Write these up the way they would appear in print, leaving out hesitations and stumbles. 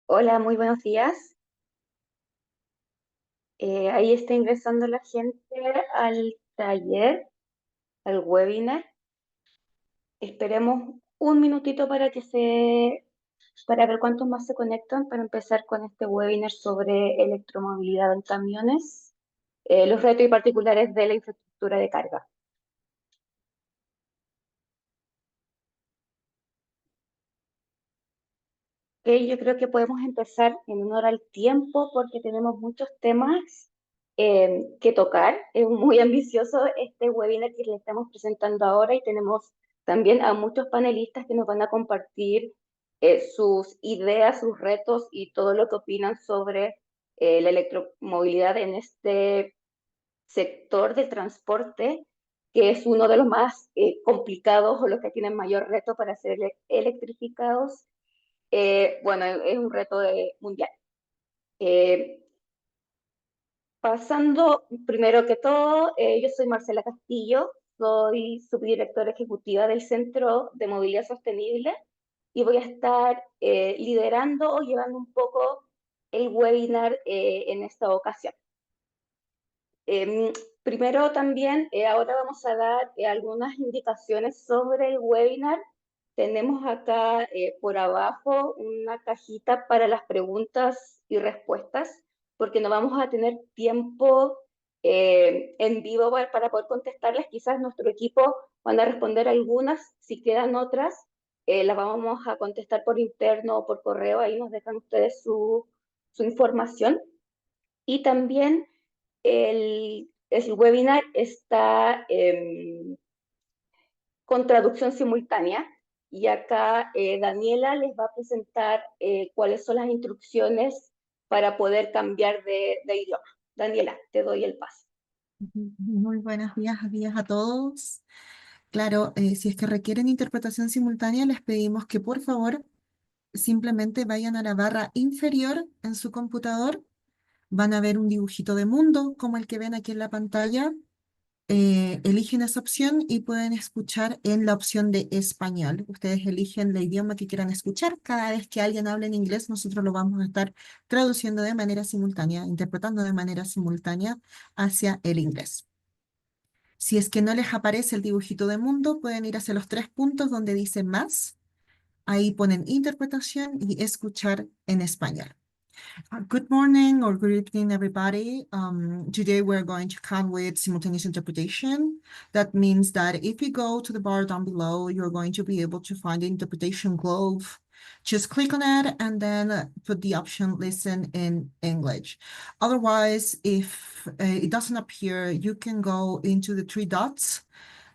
Hola, muy buenos días. Ahí está ingresando la gente al taller, al webinar. Esperemos un minutito para ver cuántos más se conectan para empezar con este webinar sobre electromovilidad en camiones, los retos y particulares de la infraestructura de carga. Ok, yo creo que podemos empezar en honor al tiempo porque tenemos muchos temas que tocar. Es muy ambicioso este webinar que le estamos presentando ahora y tenemos también a muchos panelistas que nos van a compartir sus ideas, sus retos y todo lo que opinan sobre la electromovilidad en este sector del transporte, que es uno de los más complicados o los que tienen mayor reto para ser electrificados. Bueno, es un reto mundial. Eh, Pasando primero que todo, yo soy Marcela Castillo, soy subdirectora ejecutiva del Centro de Movilidad Sostenible y voy a estar liderando o llevando un poco el webinar en esta ocasión. Primero también, ahora vamos a dar algunas indicaciones sobre el webinar. Tenemos acá por abajo una cajita para las preguntas y respuestas, porque no vamos a tener tiempo en vivo para poder contestarlas. Quizás nuestro equipo van a responder algunas, si quedan otras, las vamos a contestar por interno o por correo, ahí nos dejan ustedes su información. Y también el webinar está con traducción simultánea y acá Daniela les va a presentar cuáles son las instrucciones para poder cambiar de idioma. Daniela, te doy el paso. Muy buenos días a todos. Claro, si es que requieren interpretación simultánea, les pedimos que por favor simplemente vayan a la barra inferior en su computador. Van a ver un dibujito de mundo como el que ven aquí en la pantalla. Eligen esa opción y pueden escuchar en la opción de español. Ustedes eligen el idioma que quieran escuchar. Cada vez que alguien hable en inglés, nosotros lo vamos a estar traduciendo de manera simultánea, interpretando de manera simultánea hacia el inglés. Si es que no les aparece el dibujito de mundo, pueden ir hacia los tres puntos donde dice más. Ahí ponen interpretación y escuchar en español. Good morning or good evening, everybody. Today we're going to come with simultaneous interpretation. That means that if you go to the bar down below, you're going to be able to find the interpretation globe. Just click on it and then put the option listen in English. Otherwise, if it doesn't appear, you can go into the three dots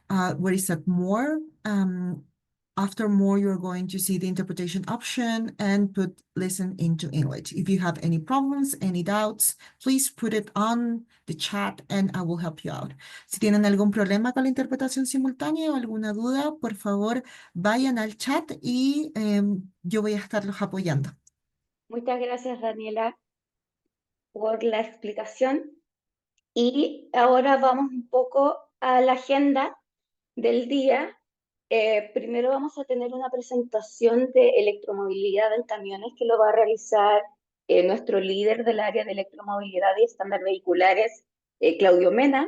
where it said more. After more, you're going to see the interpretation option and put listen into English. If you have any problems, any doubts, please put it on the chat and I will help you out. Si tienen algún problema con la interpretación simultánea o alguna duda, por favor, vayan al chat y yo voy a estarlos apoyando. Muchas gracias, Daniela, por la explicación. Y ahora vamos un poco a la agenda del día. Primero vamos a tener una presentación de electromovilidad en camiones que lo va a realizar nuestro líder del área de electromovilidad y estándar vehiculares, Claudio Mena.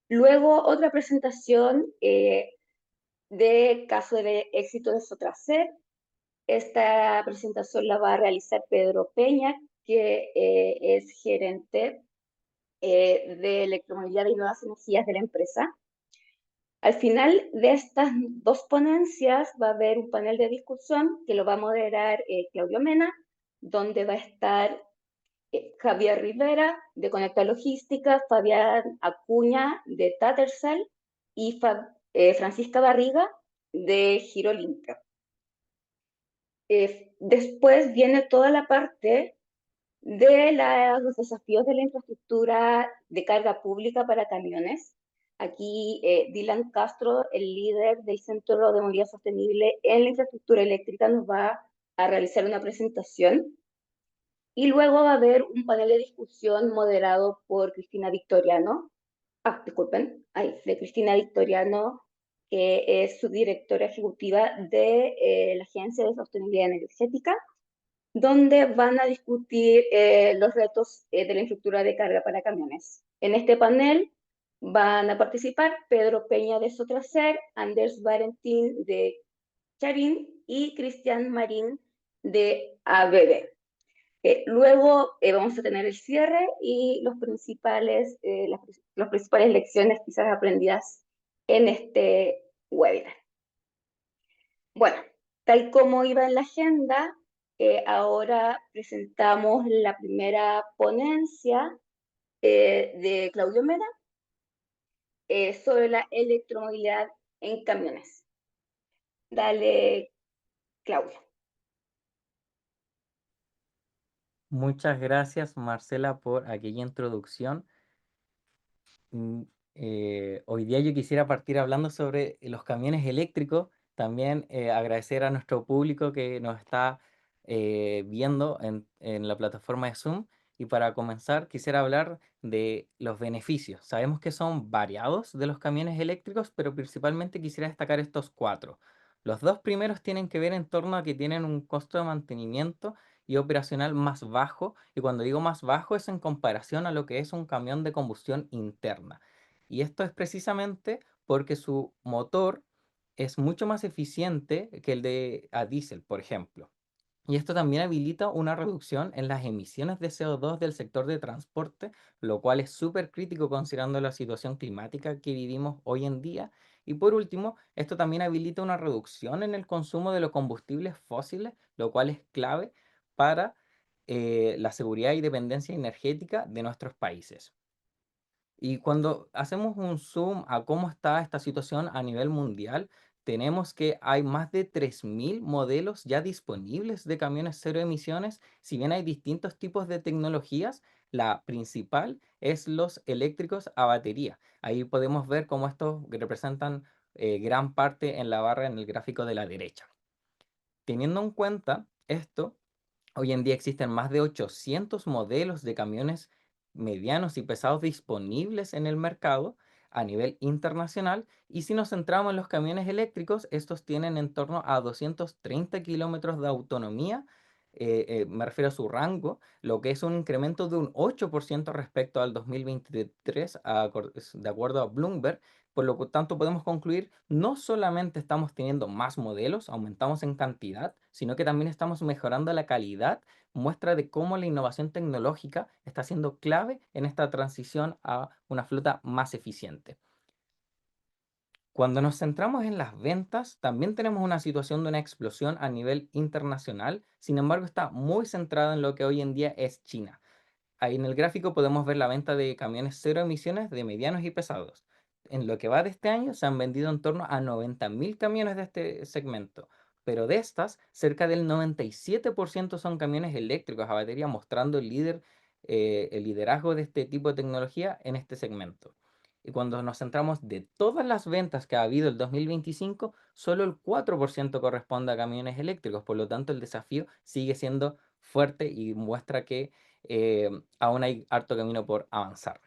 Luego otra presentación de caso de éxito de Sotracer. Esta presentación la va a realizar Pedro Peña, que es gerente de electromovilidad y nuevas energías de la empresa. Al final de estas dos ponencias va a haber un panel de discusión que lo va a moderar Claudio Mena, donde va a estar Javier Rivera de Conecta Logística, Fabián Acuña de Tattersall y Francisca Barriga de Giro Limpio. Después viene toda la parte de los desafíos de la infraestructura de carga pública para camiones. Aquí Dylan Castro, el líder del Centro de Movilidad Sostenible en la infraestructura eléctrica, nos va a realizar una presentación. Y luego va a haber un panel de discusión moderado por Cristina Victoriano. Disculpen, de Cristina Victoriano, que es subdirectora ejecutiva de la Agencia de Sostenibilidad Energética. donde van a discutir los retos de la infraestructura de carga para camiones. En este panel van a participar Pedro Peña de Sotracer, Anders Valentín de Charín y Cristian Marín de ABB. Luego vamos a tener el cierre y las principales lecciones quizás aprendidas en este webinar. Bueno, tal como iba en la agenda, ahora presentamos la primera ponencia de Claudio Mena sobre la electromovilidad en camiones. Dale, Claudio. Muchas gracias, Marcela, por aquella introducción. Mm, Hoy día yo quisiera partir hablando sobre los camiones eléctricos. También agradecer a nuestro público que nos está viendo en la plataforma de Zoom. Y para comenzar, quisiera hablar de los beneficios. Sabemos que son variados de los camiones eléctricos, pero principalmente quisiera destacar estos cuatro. Los dos primeros tienen que ver en torno a que tienen un costo de mantenimiento y operacional más bajo, y cuando digo más bajo es en comparación a lo que es un camión de combustión interna. Y esto es precisamente porque su motor es mucho más eficiente que el de a diésel, por ejemplo. Y esto también habilita una reducción en las emisiones de CO2 del sector de transporte, lo cual es súper crítico considerando la situación climática que vivimos hoy en día. Y por último, esto también habilita una reducción en el consumo de los combustibles fósiles, lo cual es clave para la seguridad y dependencia energética de nuestros países. Y cuando hacemos un zoom a cómo está esta situación a nivel mundial, tenemos que hay más de 3.000 modelos ya disponibles de camiones cero emisiones. Si bien hay distintos tipos de tecnologías, la principal es los eléctricos a batería. Ahí podemos ver cómo estos representan gran parte en la barra en el gráfico de la derecha. Teniendo en cuenta esto, hoy en día existen más de 800 modelos de camiones medianos y pesados disponibles en el mercado a nivel internacional, y si nos centramos en los camiones eléctricos, estos tienen en torno a 230 kilómetros de autonomía. Me refiero a su rango, lo que es un incremento de un 8% respecto al 2023, de acuerdo a Bloomberg. Por lo tanto, podemos concluir, no solamente estamos teniendo más modelos, aumentamos en cantidad, sino que también estamos mejorando la calidad, muestra de cómo la innovación tecnológica está siendo clave en esta transición a una flota más eficiente. Cuando nos centramos en las ventas, también tenemos una situación de una explosión a nivel internacional, sin embargo está muy centrada en lo que hoy en día es China. Ahí en el gráfico podemos ver la venta de camiones cero emisiones de medianos y pesados. En lo que va de este año se han vendido en torno a 90.000 camiones de este segmento, pero de estas, cerca del 97% son camiones eléctricos a batería, mostrando el liderazgo de este tipo de tecnología en este segmento. Y cuando nos centramos de todas las ventas que ha habido el 2025, solo el 4% corresponde a camiones eléctricos, por lo tanto el desafío sigue siendo fuerte y muestra que aún hay harto camino por avanzar.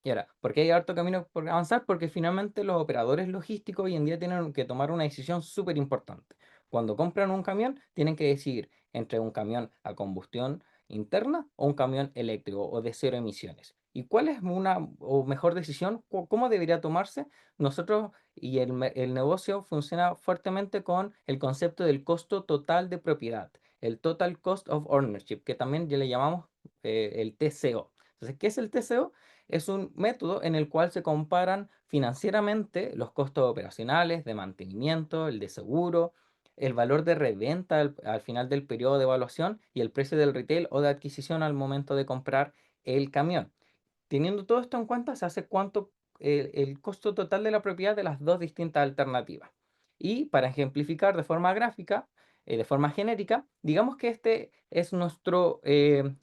Y ahora, ¿por qué hay harto camino por avanzar? Porque finalmente los operadores logísticos hoy en día tienen que tomar una decisión súper importante. Cuando compran un camión, tienen que decidir entre un camión a combustión interna o un camión eléctrico o de cero emisiones. ¿Y cuál es una o mejor decisión? ¿Cómo debería tomarse? Nosotros y el negocio funciona fuertemente con el concepto del costo total de propiedad, el Total Cost of Ownership, que también ya le llamamos el TCO. Entonces, ¿qué es el TCO? Es un método en el cual se comparan financieramente los costos operacionales, de mantenimiento, el de seguro, el valor de reventa al final del periodo de evaluación y el precio del retail o de adquisición al momento de comprar el camión. Teniendo todo esto en cuenta, se hace cuánto el costo total de la propiedad de las dos distintas alternativas. Y para ejemplificar de forma gráfica, de forma genérica, digamos que este es nuestro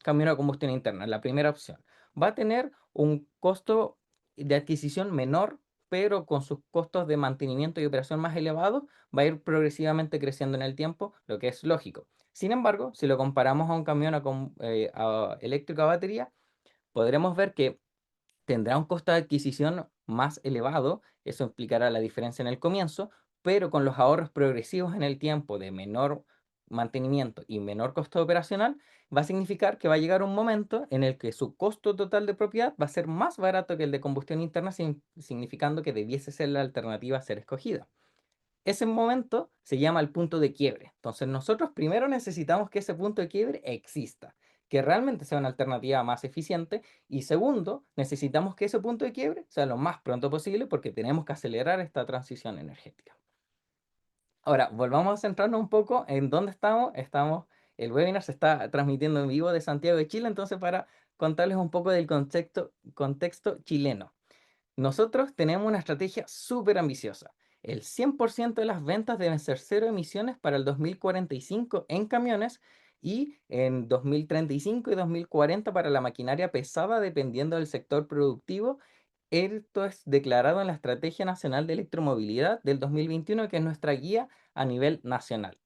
camión a combustión interna, la primera opción. Va a tener un costo de adquisición menor, pero con sus costos de mantenimiento y operación más elevados, va a ir progresivamente creciendo en el tiempo, lo que es lógico. Sin embargo, si lo comparamos a un camión eléctrico a batería, podremos ver que tendrá un costo de adquisición más elevado, eso implicará la diferencia en el comienzo, pero con los ahorros progresivos en el tiempo de menor mantenimiento y menor costo operacional, va a significar que va a llegar un momento en el que su costo total de propiedad va a ser más barato que el de combustión interna, significando que debiese ser la alternativa a ser escogida. Ese momento se llama el punto de quiebre. Entonces nosotros primero necesitamos que ese punto de quiebre exista, que realmente sea una alternativa más eficiente, y segundo, necesitamos que ese punto de quiebre sea lo más pronto posible porque tenemos que acelerar esta transición energética. Ahora, volvamos a centrarnos un poco en dónde estamos. El webinar se está transmitiendo en vivo de Santiago de Chile, entonces para contarles un poco del contexto chileno. Nosotros tenemos una estrategia súper ambiciosa. El 100% de las ventas deben ser cero emisiones para el 2045 en camiones y en 2035 y 2040 para la maquinaria pesada, dependiendo del sector productivo. Esto es declarado en la Estrategia Nacional de Electromovilidad del 2021, que es nuestra guía a nivel nacional.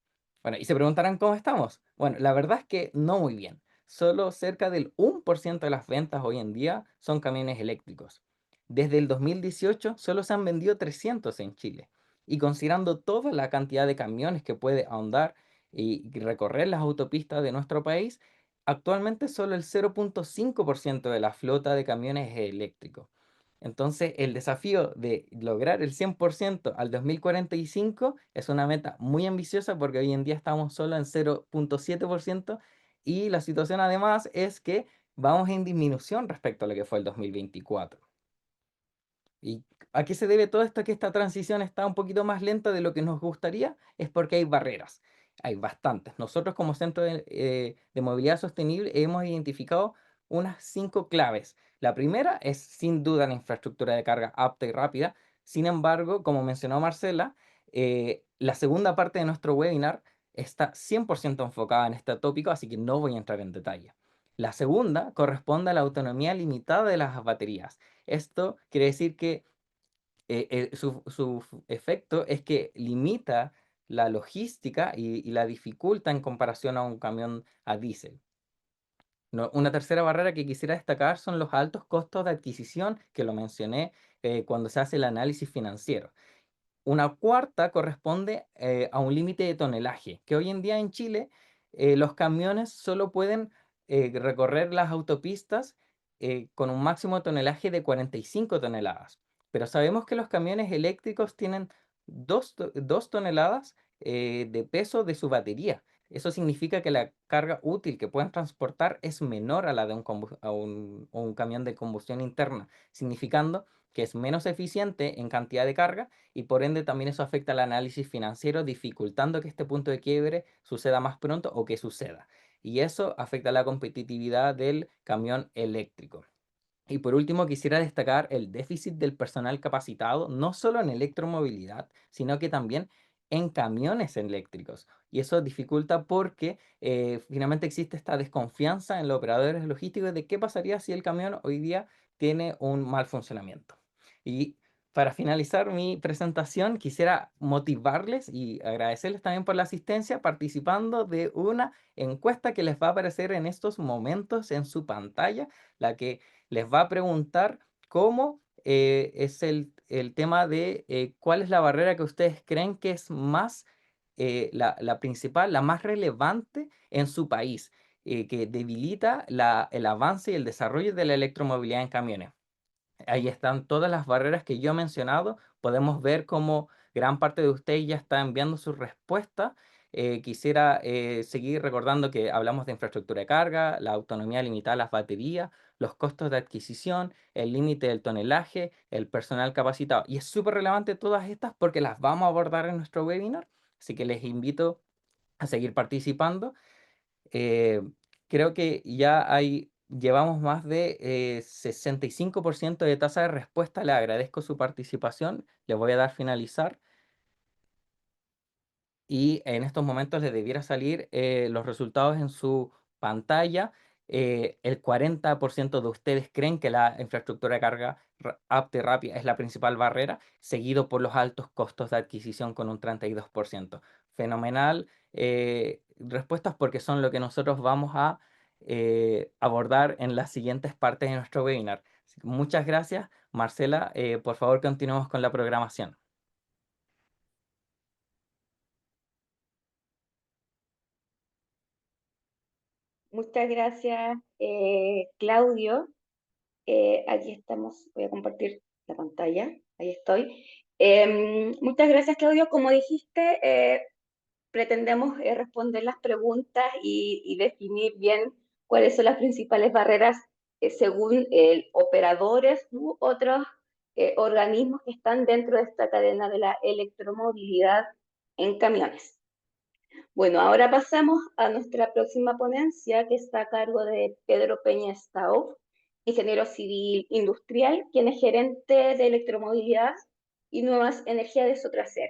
Bueno, y se preguntarán cómo estamos. Bueno, la verdad es que no muy bien. Solo cerca del 1% de las ventas hoy en día son camiones eléctricos. Desde el 2018 solo se han vendido 300 en Chile. Y considerando toda la cantidad de camiones que puede ahondar y recorrer las autopistas de nuestro país, actualmente solo el 0.5% de la flota de camiones es eléctrico. Entonces, el desafío de lograr el 100% al 2045 es una meta muy ambiciosa porque hoy en día estamos solo en 0.7%, y la situación además es que vamos en disminución respecto a lo que fue el 2024. ¿Y a qué se debe todo esto? Que esta transición está un poquito más lenta de lo que nos gustaría, es porque hay barreras. Hay bastantes. Nosotros como Centro de Movilidad Sostenible hemos identificado unas 5 claves. La primera es sin duda la infraestructura de carga apta y rápida. Sin embargo, como mencionó Marcela, la segunda parte de nuestro webinar está 100% enfocada en este tópico, así que no voy a entrar en detalle. La segunda corresponde a la autonomía limitada de las baterías. Esto quiere decir que su efecto es que limita la logística y la dificulta en comparación a un camión a diésel. Una tercera barrera que quisiera destacar son los altos costos de adquisición, que lo mencioné cuando se hace el análisis financiero. Una cuarta corresponde a un límite de tonelaje, que hoy en día en Chile los camiones solo pueden recorrer las autopistas con un máximo de tonelaje de 45 toneladas. Pero sabemos que los camiones eléctricos tienen 2 toneladas de peso de su batería. Eso significa que la carga útil que pueden transportar es menor a la de un camión de combustión interna, significando que es menos eficiente en cantidad de carga, y por ende también eso afecta al análisis financiero, dificultando que este punto de quiebre suceda más pronto o que suceda. Y eso afecta la competitividad del camión eléctrico. Y por último, quisiera destacar el déficit del personal capacitado, no solo en electromovilidad, sino que también en camiones eléctricos. Y eso dificulta porque finalmente existe esta desconfianza en los operadores logísticos de qué pasaría si el camión hoy día tiene un mal funcionamiento. Y para finalizar mi presentación, quisiera motivarles y agradecerles también por la asistencia participando de una encuesta que les va a aparecer en estos momentos en su pantalla, la que les va a preguntar cómo es el tema de cuál es la barrera que ustedes creen que es más, la principal, la más relevante en su país, que debilita el avance y el desarrollo de la electromovilidad en camiones. Ahí están todas las barreras que yo he mencionado. Podemos ver cómo gran parte de ustedes ya está enviando sus respuestas. Quisiera seguir recordando que hablamos de infraestructura de carga, la autonomía limitada de las baterías, los costos de adquisición, el límite del tonelaje, el personal capacitado. Y es súper relevante todas estas porque las vamos a abordar en nuestro webinar. Así que les invito a seguir participando. Eh, Creo que llevamos más de 65% de tasa de respuesta. Le agradezco su participación. Le voy a dar finalizar. Y en estos momentos les debiera salir los resultados en su pantalla. El 40% de ustedes creen que la infraestructura de carga apta y rápida es la principal barrera, seguido por los altos costos de adquisición con un 32%. Fenomenal respuestas, porque son lo que nosotros vamos a abordar en las siguientes partes de nuestro webinar. Así que muchas gracias. Marcela, por favor, continuemos con la programación. Muchas gracias, Claudio. Aquí estamos, voy a compartir la pantalla, ahí estoy. Muchas gracias, Claudio. Como dijiste, pretendemos responder las preguntas y definir bien cuáles son las principales barreras según operadores u otros organismos que están dentro de esta cadena de la electromovilidad en camiones. Bueno, ahora pasamos a nuestra próxima ponencia, que está a cargo de Pedro Peña Stauf, ingeniero civil industrial, quien es gerente de electromovilidad y nuevas energías de Sotracer.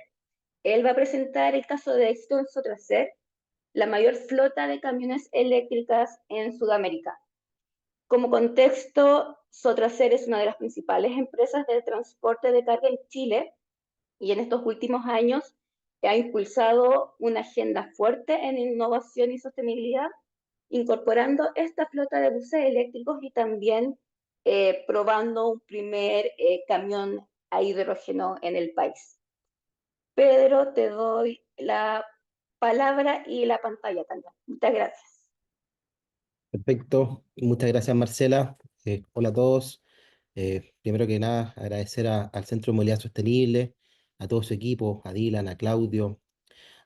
Él va a presentar el caso de éxito en Sotracer, la mayor flota de camiones eléctricas en Sudamérica. Como contexto, Sotracer es una de las principales empresas de transporte de carga en Chile y en estos últimos años ha impulsado una agenda fuerte en innovación y sostenibilidad, incorporando esta flota de buses eléctricos y también probando un primer camión a hidrógeno en el país. Pedro, te doy la palabra y la pantalla también. Muchas gracias. Perfecto, muchas gracias Marcela. Hola a todos. Primero que nada, agradecer al Centro de Movilidad Sostenible, a todo su equipo, a Dylan, a Claudio,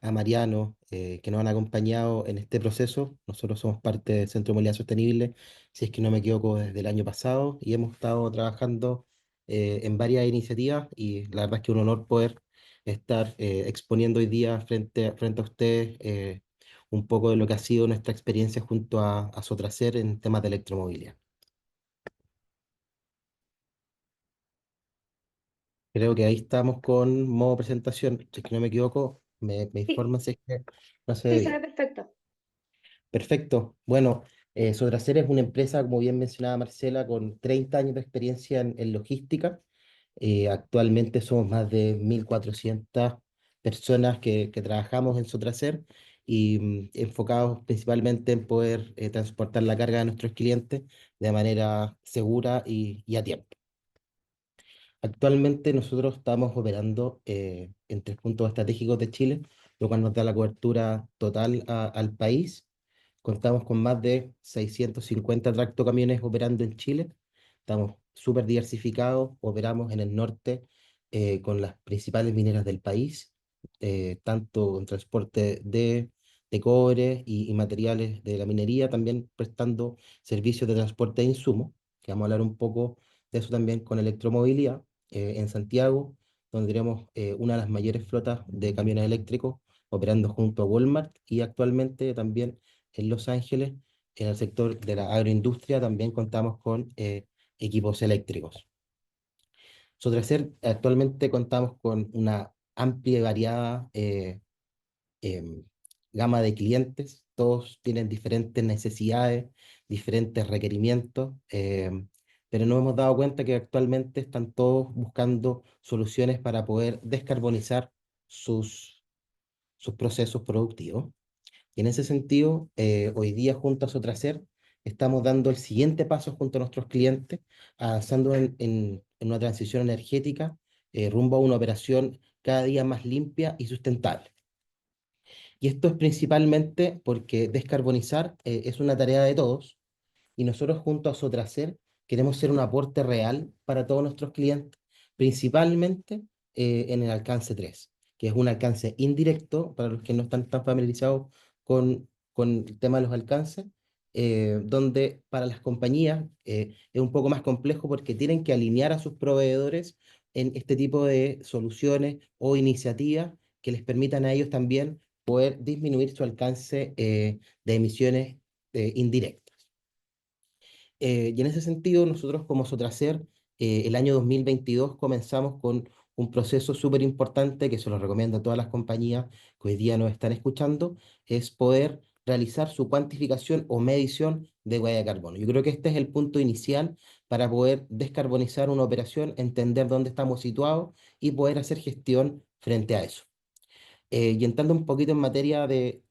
a Mariano, que nos han acompañado en este proceso. Nosotros somos parte del Centro de Movilidad Sostenible, si es que no me equivoco, desde el año pasado y hemos estado trabajando en varias iniciativas y la verdad es que es un honor poder estar exponiendo hoy día frente a ustedes un poco de lo que ha sido nuestra experiencia junto a Sotracer en temas de electromovilidad. Creo que ahí estamos con modo presentación. Si es que no me equivoco, me Sí, informan si es que no se ve sí, se ve bien. perfecto. Perfecto. Bueno, Sotracer es una empresa, como bien mencionaba Marcela, con 30 años de experiencia en logística. Actualmente somos más de 1.400 personas que trabajamos en Sotracer y enfocados principalmente en poder transportar la carga de nuestros clientes de manera segura y a tiempo. Actualmente nosotros estamos operando en 3 puntos estratégicos de Chile, lo cual nos da la cobertura total al país. Contamos con más de 650 tractocamiones operando en Chile. Estamos súper diversificados, operamos en el norte con las principales mineras del país, tanto en transporte de cobre y materiales de la minería, también prestando servicios de transporte de insumos, que vamos a hablar un poco de eso también con electromovilidad en Santiago, donde tenemos una de las mayores flotas de camiones eléctricos operando junto a Walmart y actualmente también en Los Ángeles, en el sector de la agroindustria, también contamos con equipos eléctricos. Sotracer actualmente contamos con una amplia y variada em, gama de clientes, todos tienen diferentes necesidades, diferentes requerimientos, pero nos hemos dado cuenta que actualmente están todos buscando soluciones para poder descarbonizar sus procesos productivos. Y en ese sentido, hoy día junto a Sotracer estamos dando el siguiente paso junto a nuestros clientes, avanzando en una transición energética rumbo a una operación cada día más limpia y sustentable. Y esto es principalmente porque descarbonizar es una tarea de todos y nosotros junto a Sotracer queremos ser un aporte real para todos nuestros clientes, principalmente en el alcance 3, que es un alcance indirecto para los que no están tan familiarizados con el tema de los alcances, donde para las compañías es un poco más complejo porque tienen que alinear a sus proveedores en este tipo de soluciones o iniciativas que les permitan a ellos también poder disminuir su alcance de emisiones indirectas. Y en ese sentido, nosotros como Sotracer, el año 2022 comenzamos con un proceso súper importante que se lo recomiendo a todas las compañías que hoy día nos están escuchando, es poder realizar su cuantificación o medición de huella de carbono. Yo creo que este es el punto inicial para poder descarbonizar una operación, entender dónde estamos situados y poder hacer gestión frente a eso. Y entrando un poquito en materia de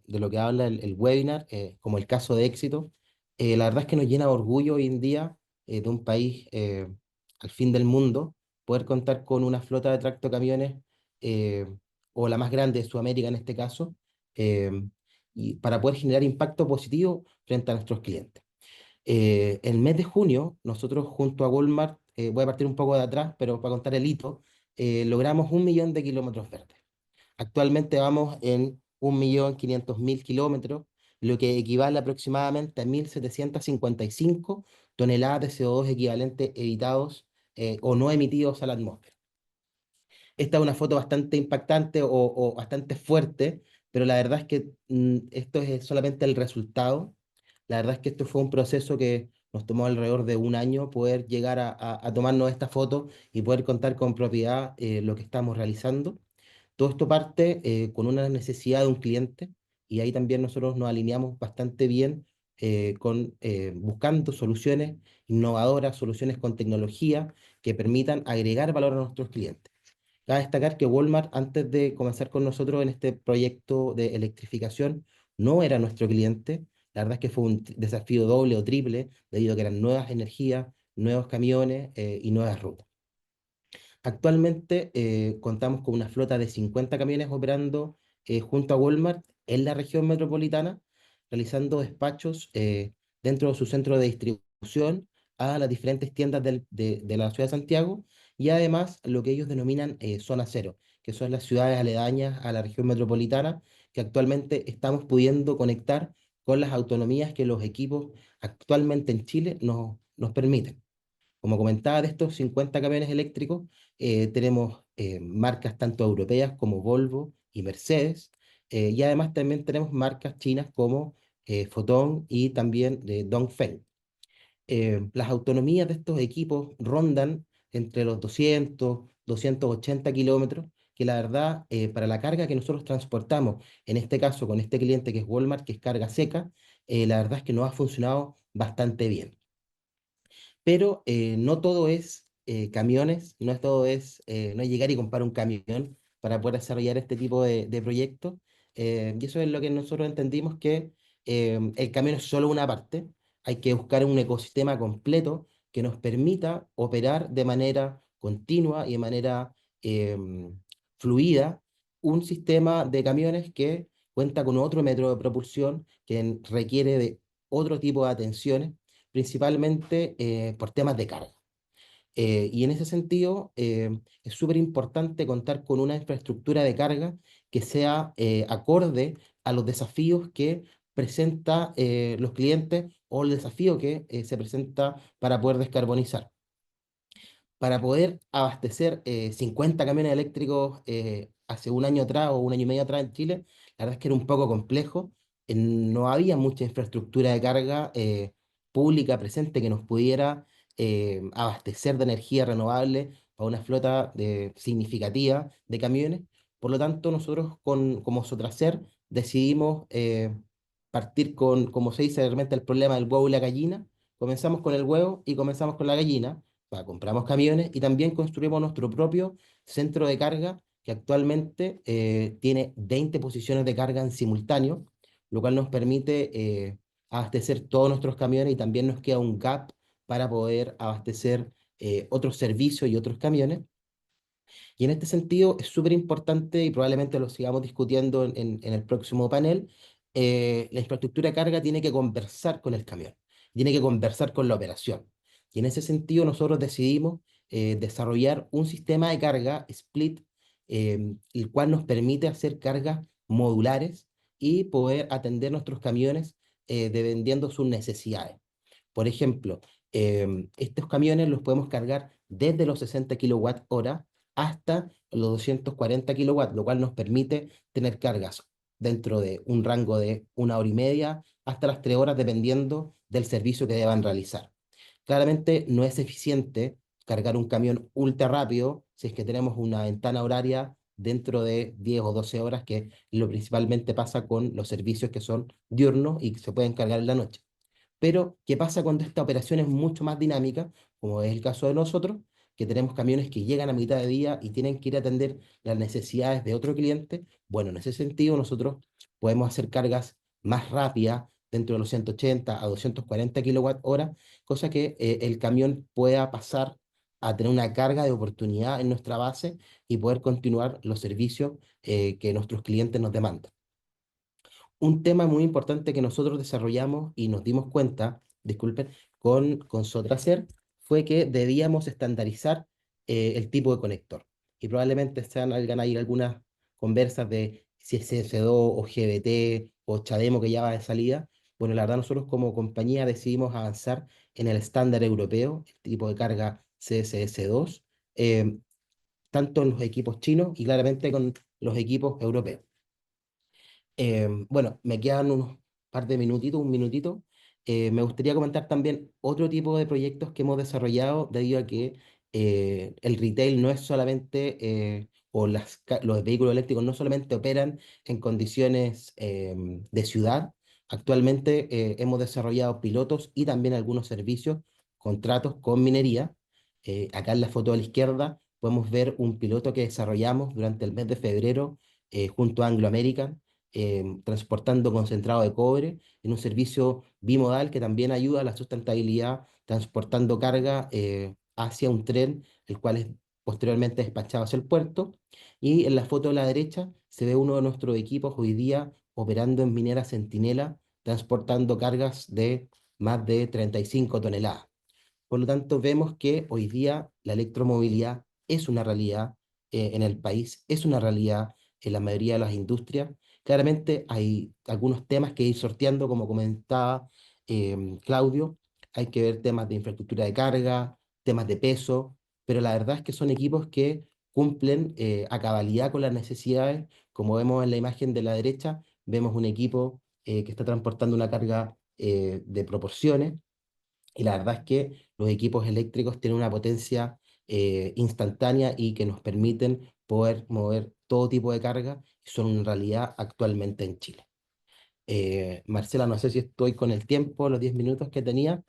lo que habla el webinar, como el caso de éxito, la verdad es que nos llena de orgullo hoy en día de un país al fin del mundo, poder contar con una flota de tractocamiones, eh, o la más grande de Sudamérica en este caso, eh, y para poder generar impacto positivo frente a nuestros clientes. El mes de junio, nosotros junto a Walmart, voy a partir un poco de atrás, pero para contar el hito, logramos 1 millón de kilómetros verdes. Actualmente vamos en 1.500.000 kilómetros, lo que equivale aproximadamente a 1.755 toneladas de CO2 equivalentes evitados o no emitidos a la atmósfera. Esta es una foto bastante impactante o bastante fuerte, pero la verdad es que esto es solamente el resultado. La verdad es que esto fue un proceso que nos tomó alrededor de un año poder llegar a tomarnos esta foto y poder contar con propiedad lo que estamos realizando. Todo esto parte con una necesidad de un cliente y ahí también nosotros nos alineamos bastante bien buscando soluciones innovadoras, soluciones con tecnología que permitan agregar valor a nuestros clientes. Cabe destacar que Walmart, antes de comenzar con nosotros en este proyecto de electrificación, no era nuestro cliente. La verdad es que fue un desafío doble o triple, debido a que eran nuevas energías, nuevos camiones y nuevas rutas. Actualmente contamos con una flota de 50 camiones operando junto a Walmart en la región metropolitana, realizando despachos dentro de su centro de distribución a las diferentes tiendas de la ciudad de Santiago y además lo que ellos denominan zona cero, que son las ciudades aledañas a la región metropolitana, que actualmente estamos pudiendo conectar con las autonomías que los equipos actualmente en Chile nos permiten. Como comentaba, de estos 50 camiones eléctricos, tenemos marcas tanto europeas como Volvo y Mercedes, y además también tenemos marcas chinas como Foton y también Dongfeng. Las autonomías de estos equipos rondan entre los 200, 280 kilómetros, que la verdad, para la carga que nosotros transportamos, en este caso con este cliente que es Walmart, que es carga seca, la verdad es que nos ha funcionado bastante bien. Pero no todo es camiones, no es llegar y comprar un camión para poder desarrollar este tipo de proyectos. Y eso es lo que nosotros entendimos que el camión es solo una parte. Hay que buscar un ecosistema completo que nos permita operar de manera continua y de manera fluida un sistema de camiones que cuenta con otro método de propulsión que requiere de otro tipo de atenciones principalmente por temas de carga. Y en ese sentido, es súper importante contar con una infraestructura de carga que sea acorde a los desafíos que presenta los clientes o el desafío que se presenta para poder descarbonizar. Para poder abastecer 50 camiones eléctricos hace un año atrás o un año y medio atrás en Chile, la verdad es que era un poco complejo. No había mucha infraestructura de carga pública presente que nos pudiera abastecer de energía renovable para una flota significativa de camiones. Por lo tanto, nosotros como Sotracer decidimos partir con, como se dice realmente, el problema del huevo y la gallina. Comenzamos con el huevo y comenzamos con la gallina compramos camiones y también construimos nuestro propio centro de carga que actualmente tiene 20 posiciones de carga en simultáneo, lo cual nos permite abastecer todos nuestros camiones y también nos queda un gap para poder abastecer otros servicios y otros camiones. Y en este sentido es súper importante y probablemente lo sigamos discutiendo en el próximo panel. La infraestructura de carga tiene que conversar con el camión, tiene que conversar con la operación. Y en ese sentido nosotros decidimos desarrollar un sistema de carga split, el cual nos permite hacer cargas modulares y poder atender nuestros camiones dependiendo sus necesidades. Por ejemplo, estos camiones los podemos cargar desde los 60 kilowatt hora hasta los 240 kilowatts, lo cual nos permite tener cargas dentro de un rango de 1 hora y media hasta las 3 horas, dependiendo del servicio que deban realizar. Claramente no es eficiente cargar un camión ultra rápido si es que tenemos una ventana horaria dentro de 10 o 12 horas, que lo principalmente pasa con los servicios que son diurnos y que se pueden cargar en la noche. Pero, ¿qué pasa cuando esta operación es mucho más dinámica, como es el caso de nosotros, que tenemos camiones que llegan a mitad de día y tienen que ir a atender las necesidades de otro cliente? Bueno, en ese sentido nosotros podemos hacer cargas más rápidas dentro de los 180 a 240 kilowatt hora, cosa que el camión pueda pasar a tener una carga de oportunidad en nuestra base y poder continuar los servicios que nuestros clientes nos demandan. Un tema muy importante que nosotros desarrollamos y nos dimos cuenta, disculpen, con Sotracer, fue que debíamos estandarizar el tipo de conector. Y probablemente salgan ahí algunas conversas de si es CS2 o GBT o Chademo que ya va de salida. Bueno, la verdad nosotros como compañía decidimos avanzar en el estándar europeo, el tipo de carga CSS2, eh, tanto en los equipos chinos y claramente con los equipos europeos. Bueno, me quedan unos par de minutitos, un minutito. Me gustaría comentar también otro tipo de proyectos que hemos desarrollado debido a que el retail no es solamente, o los vehículos eléctricos no solamente operan en condiciones de ciudad. Actualmente hemos desarrollado pilotos y también algunos servicios, contratos con minería. Acá en la foto a la izquierda podemos ver un piloto que desarrollamos durante el mes de febrero junto a Anglo American, transportando concentrado de cobre en un servicio bimodal que también ayuda a la sustentabilidad, transportando carga hacia un tren, el cual es posteriormente despachado hacia el puerto. Y en la foto de la derecha se ve uno de nuestros equipos hoy día operando en minera Centinela, transportando cargas de más de 35 toneladas. Por lo tanto, vemos que hoy día la electromovilidad es una realidad en el país, es una realidad en la mayoría de las industrias. Claramente hay algunos temas que ir sorteando, como comentaba Claudio. Hay que ver temas de infraestructura de carga, temas de peso, pero la verdad es que son equipos que cumplen a cabalidad con las necesidades. Como vemos en la imagen de la derecha, vemos un equipo que está transportando una carga de proporciones, y la verdad es que los equipos eléctricos tienen una potencia instantánea y que nos permiten poder mover todo tipo de carga y son una realidad actualmente en Chile. Marcela, no sé si estoy con el tiempo, los 10 minutos que tenía.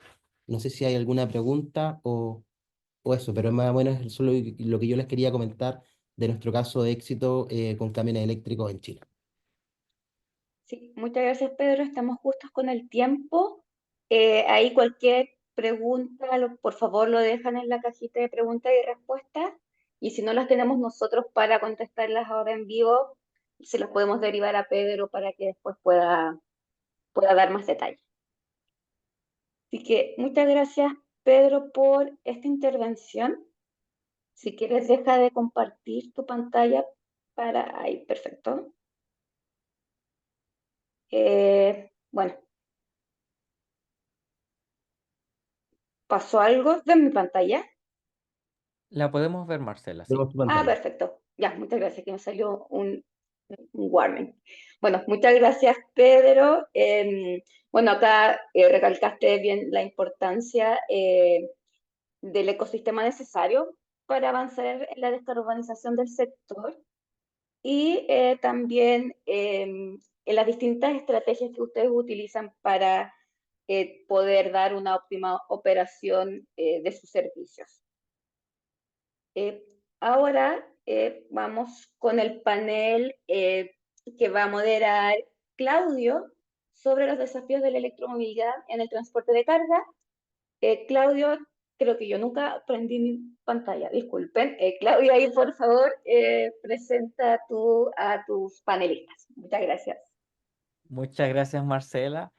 No sé si hay alguna pregunta o eso, pero más o menos eso es lo que yo les quería comentar de nuestro caso de éxito con camiones eléctricos en Chile. Sí, muchas gracias, Pedro. Estamos justos con el tiempo. Ahí cualquier pregunta, por favor, lo dejan en la cajita de preguntas y respuestas. Y si no las tenemos nosotros para contestarlas ahora en vivo, se las podemos derivar a Pedro para que después pueda dar más detalles. Así que muchas gracias, Pedro, por esta intervención. Si quieres, deja de compartir tu pantalla para ahí, perfecto. Bueno, ¿pasó algo de mi pantalla? La podemos ver, Marcela, sí. Vemos tu Ah, pantalla. perfecto. Ya, muchas gracias, que me salió un warning. Bueno, muchas gracias, Pedro. Bueno, acá recalcaste bien la importancia del ecosistema necesario para avanzar en la descarbonización del sector y también en las distintas estrategias que ustedes utilizan para poder dar una óptima operación de sus servicios. Eh, Ahora vamos con el panel que va a moderar Claudio sobre los desafíos de la electromovilidad en el transporte de carga. Claudio, creo que yo nunca prendí mi pantalla, disculpen. Claudio, ahí por favor, presenta a tus panelistas. Muchas gracias. Muchas gracias, Marcela.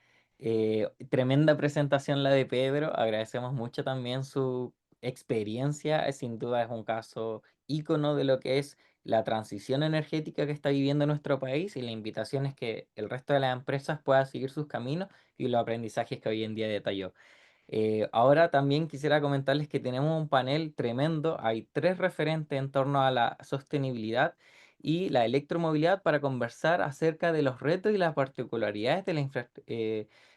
Tremenda presentación la de Pedro. Agradecemos mucho también su experiencia. Sin duda es un caso ícono de lo que es la transición energética que está viviendo nuestro país, y la invitación es que el resto de las empresas puedan seguir sus caminos y los aprendizajes que hoy en día detalló. Ahora también quisiera comentarles que tenemos un panel tremendo. Hay tres referentes en torno a la sostenibilidad y la electromovilidad para conversar acerca de los retos y las particularidades de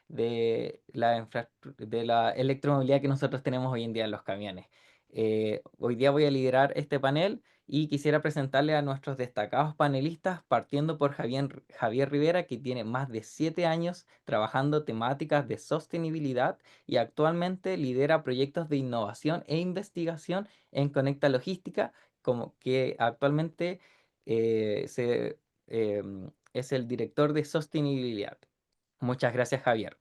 de la electromovilidad que nosotros tenemos hoy en día en los camiones. Hoy día voy a liderar este panel y quisiera presentarle a nuestros destacados panelistas, partiendo por Javier Rivera, que tiene más de 7 años trabajando temáticas de sostenibilidad y actualmente lidera proyectos de innovación e investigación en Conecta Logística, como que actualmente es el director de sostenibilidad. Muchas gracias, Javier.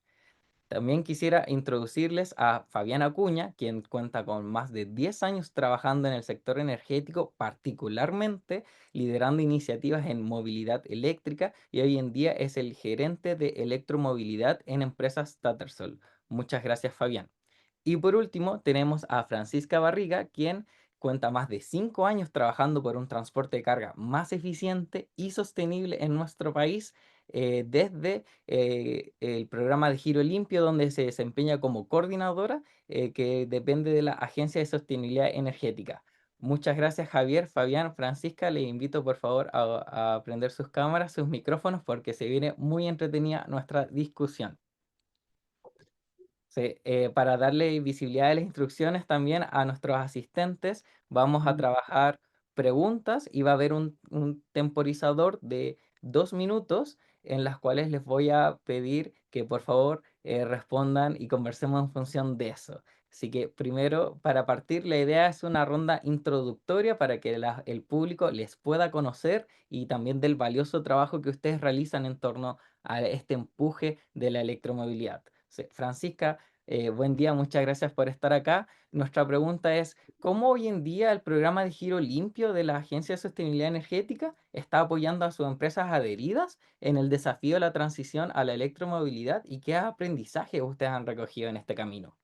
También quisiera introducirles a Fabián Acuña, quien cuenta con más de 10 años trabajando en el sector energético, particularmente liderando iniciativas en movilidad eléctrica, y hoy en día es el gerente de electromovilidad en empresas Tattersall. Muchas gracias, Fabián. Y por último, tenemos a Francisca Barriga, quien cuenta más de 5 años trabajando por un transporte de carga más eficiente y sostenible en nuestro país, desde el programa de Giro Limpio, donde se desempeña como coordinadora, que depende de la Agencia de Sostenibilidad Energética. Muchas gracias, Javier, Fabián, Francisca. Les invito por favor a prender sus cámaras, sus micrófonos, porque se viene muy entretenida nuestra discusión. Sí, para darle visibilidad a las instrucciones también a nuestros asistentes, vamos a trabajar preguntas y va a haber un temporizador de 2 minutos en las cuales les voy a pedir que por favor respondan y conversemos en función de eso. Así que primero, para partir, la idea es una ronda introductoria para que el público les pueda conocer y también del valioso trabajo que ustedes realizan en torno a este empuje de la electromovilidad. Sí, Francisca, buen día, muchas gracias por estar acá. Nuestra pregunta es, ¿cómo hoy en día el programa de Giro Limpio de la Agencia de Sostenibilidad Energética está apoyando a sus empresas adheridas en el desafío de la transición a la electromovilidad y qué aprendizaje ustedes han recogido en este camino?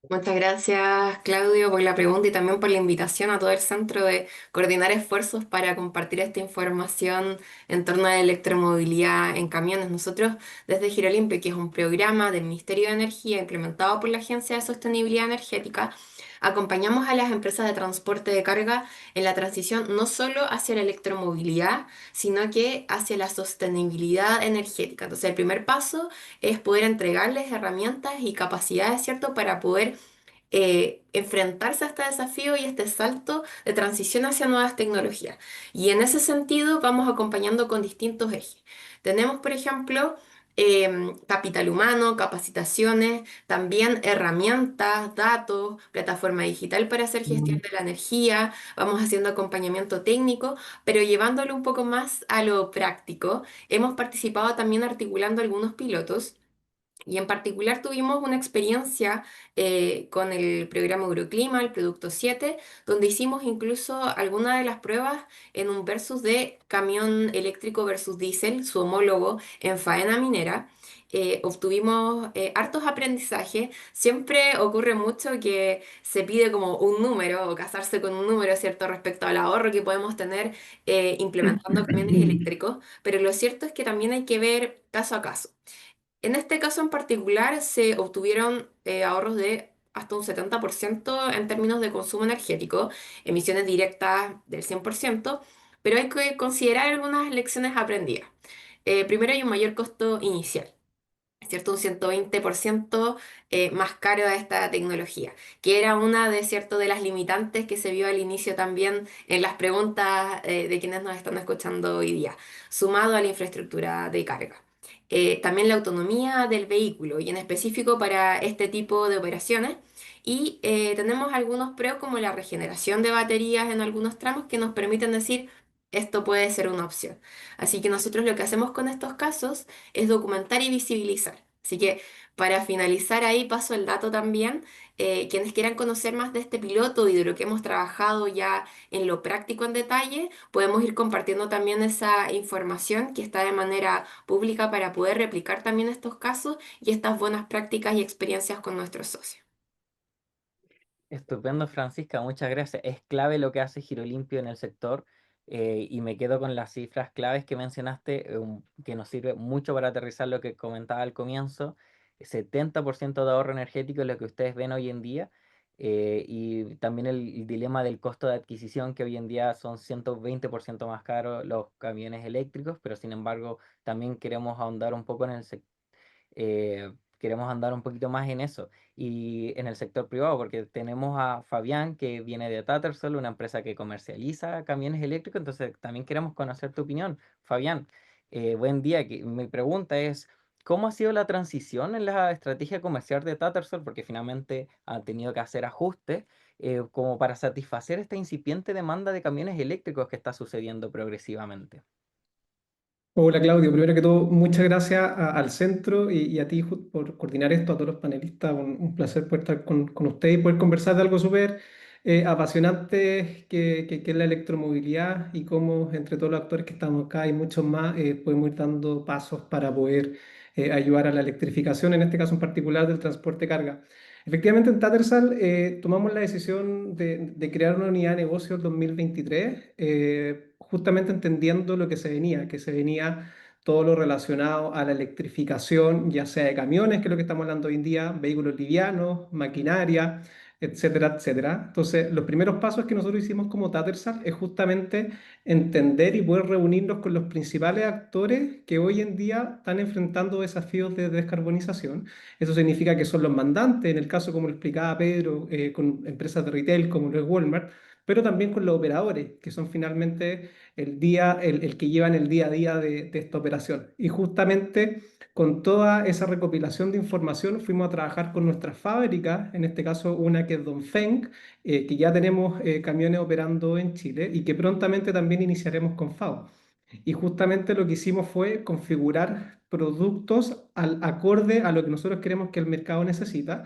Muchas gracias, Claudio, por la pregunta y también por la invitación a todo el centro de coordinar esfuerzos para compartir esta información en torno a la electromovilidad en camiones. Nosotros, desde Girolimpio, que es un programa del Ministerio de Energía implementado por la Agencia de Sostenibilidad Energética, acompañamos a las empresas de transporte de carga en la transición no solo hacia la electromovilidad, sino que hacia la sostenibilidad energética. Entonces, el primer paso es poder entregarles herramientas y capacidades, ¿cierto?, para poder enfrentarse a este desafío y este salto de transición hacia nuevas tecnologías. Y en ese sentido vamos acompañando con distintos ejes. Tenemos, por ejemplo, capital humano, capacitaciones, también herramientas, datos, plataforma digital para hacer gestión de la energía, vamos haciendo acompañamiento técnico, pero llevándolo un poco más a lo práctico. Hemos participado también articulando algunos pilotos. Y en particular tuvimos una experiencia con el programa Euroclima, el Producto 7, donde hicimos incluso algunas de las pruebas en un versus de camión eléctrico versus diésel, su homólogo en faena minera. Obtuvimos hartos aprendizajes. Siempre ocurre mucho que se pide como un número o casarse con un número, ¿cierto?, respecto al ahorro que podemos tener implementando camiones eléctricos, pero lo cierto es que también hay que ver caso a caso. En este caso en particular se obtuvieron ahorros de hasta un 70% en términos de consumo energético, emisiones directas del 100%, pero hay que considerar algunas lecciones aprendidas. Primero hay un mayor costo inicial. ¿Cierto? Un 120% más caro a esta tecnología, que era una de, ¿cierto?, de las limitantes que se vio al inicio también en las preguntas de quienes nos están escuchando hoy día, sumado a la infraestructura de carga. También la autonomía del vehículo y en específico para este tipo de operaciones. Y tenemos algunos pros como la regeneración de baterías en algunos tramos que nos permiten decir esto puede ser una opción. Así que nosotros lo que hacemos con estos casos es documentar y visibilizar. Así que para finalizar ahí paso el dato también. Quienes quieran conocer más de este piloto y de lo que hemos trabajado ya en lo práctico en detalle, podemos ir compartiendo también esa información que está de manera pública para poder replicar también estos casos y estas buenas prácticas y experiencias con nuestros socios. Estupendo, Francisca, muchas gracias. Es clave lo que hace Giro Limpio en el sector, y me quedo con las cifras claves que mencionaste, que nos sirve mucho para aterrizar lo que comentaba al comienzo. 70% de ahorro energético es lo que ustedes ven hoy en día, y también el dilema del costo de adquisición, que hoy en día son 120% más caros los camiones eléctricos, pero sin embargo también queremos ahondar un poco en el sector, queremos andar un poquito más en eso y en el sector privado, porque tenemos a Fabián que viene de Tattersall, una empresa que comercializa camiones eléctricos, entonces también queremos conocer tu opinión. Fabián, buen día. Mi pregunta es, ¿cómo ha sido la transición en la estrategia comercial de Tattersall? Porque finalmente han tenido que hacer ajustes como para satisfacer esta incipiente demanda de camiones eléctricos que está sucediendo progresivamente. Hola Claudio, primero que todo, muchas gracias al centro y a ti por coordinar esto, a todos los panelistas. Un placer poder estar con ustedes y poder conversar de algo súper apasionante que es la electromovilidad y cómo entre todos los actores que estamos acá y muchos más podemos ir dando pasos para poder ayudar a la electrificación, en este caso en particular del transporte de carga. Efectivamente, en Tattersall tomamos la decisión de crear una unidad de negocio en 2023, justamente entendiendo lo que se venía todo lo relacionado a la electrificación, ya sea de camiones, que es lo que estamos hablando hoy en día, vehículos livianos, maquinaria, etcétera, etcétera. Entonces, los primeros pasos que nosotros hicimos como Tattersall es justamente entender y poder reunirnos con los principales actores que hoy en día están enfrentando desafíos de descarbonización. Eso significa que son los mandantes, en el caso, como lo explicaba Pedro, con empresas de retail como lo es Walmart, pero también con los operadores, que son finalmente el que llevan el día a día de esta operación. Y justamente con toda esa recopilación de información fuimos a trabajar con nuestras fábricas, en este caso una que es Dongfeng, que ya tenemos camiones operando en Chile y que prontamente también iniciaremos con FAO. Y justamente lo que hicimos fue configurar productos acorde a lo que nosotros queremos que el mercado necesita.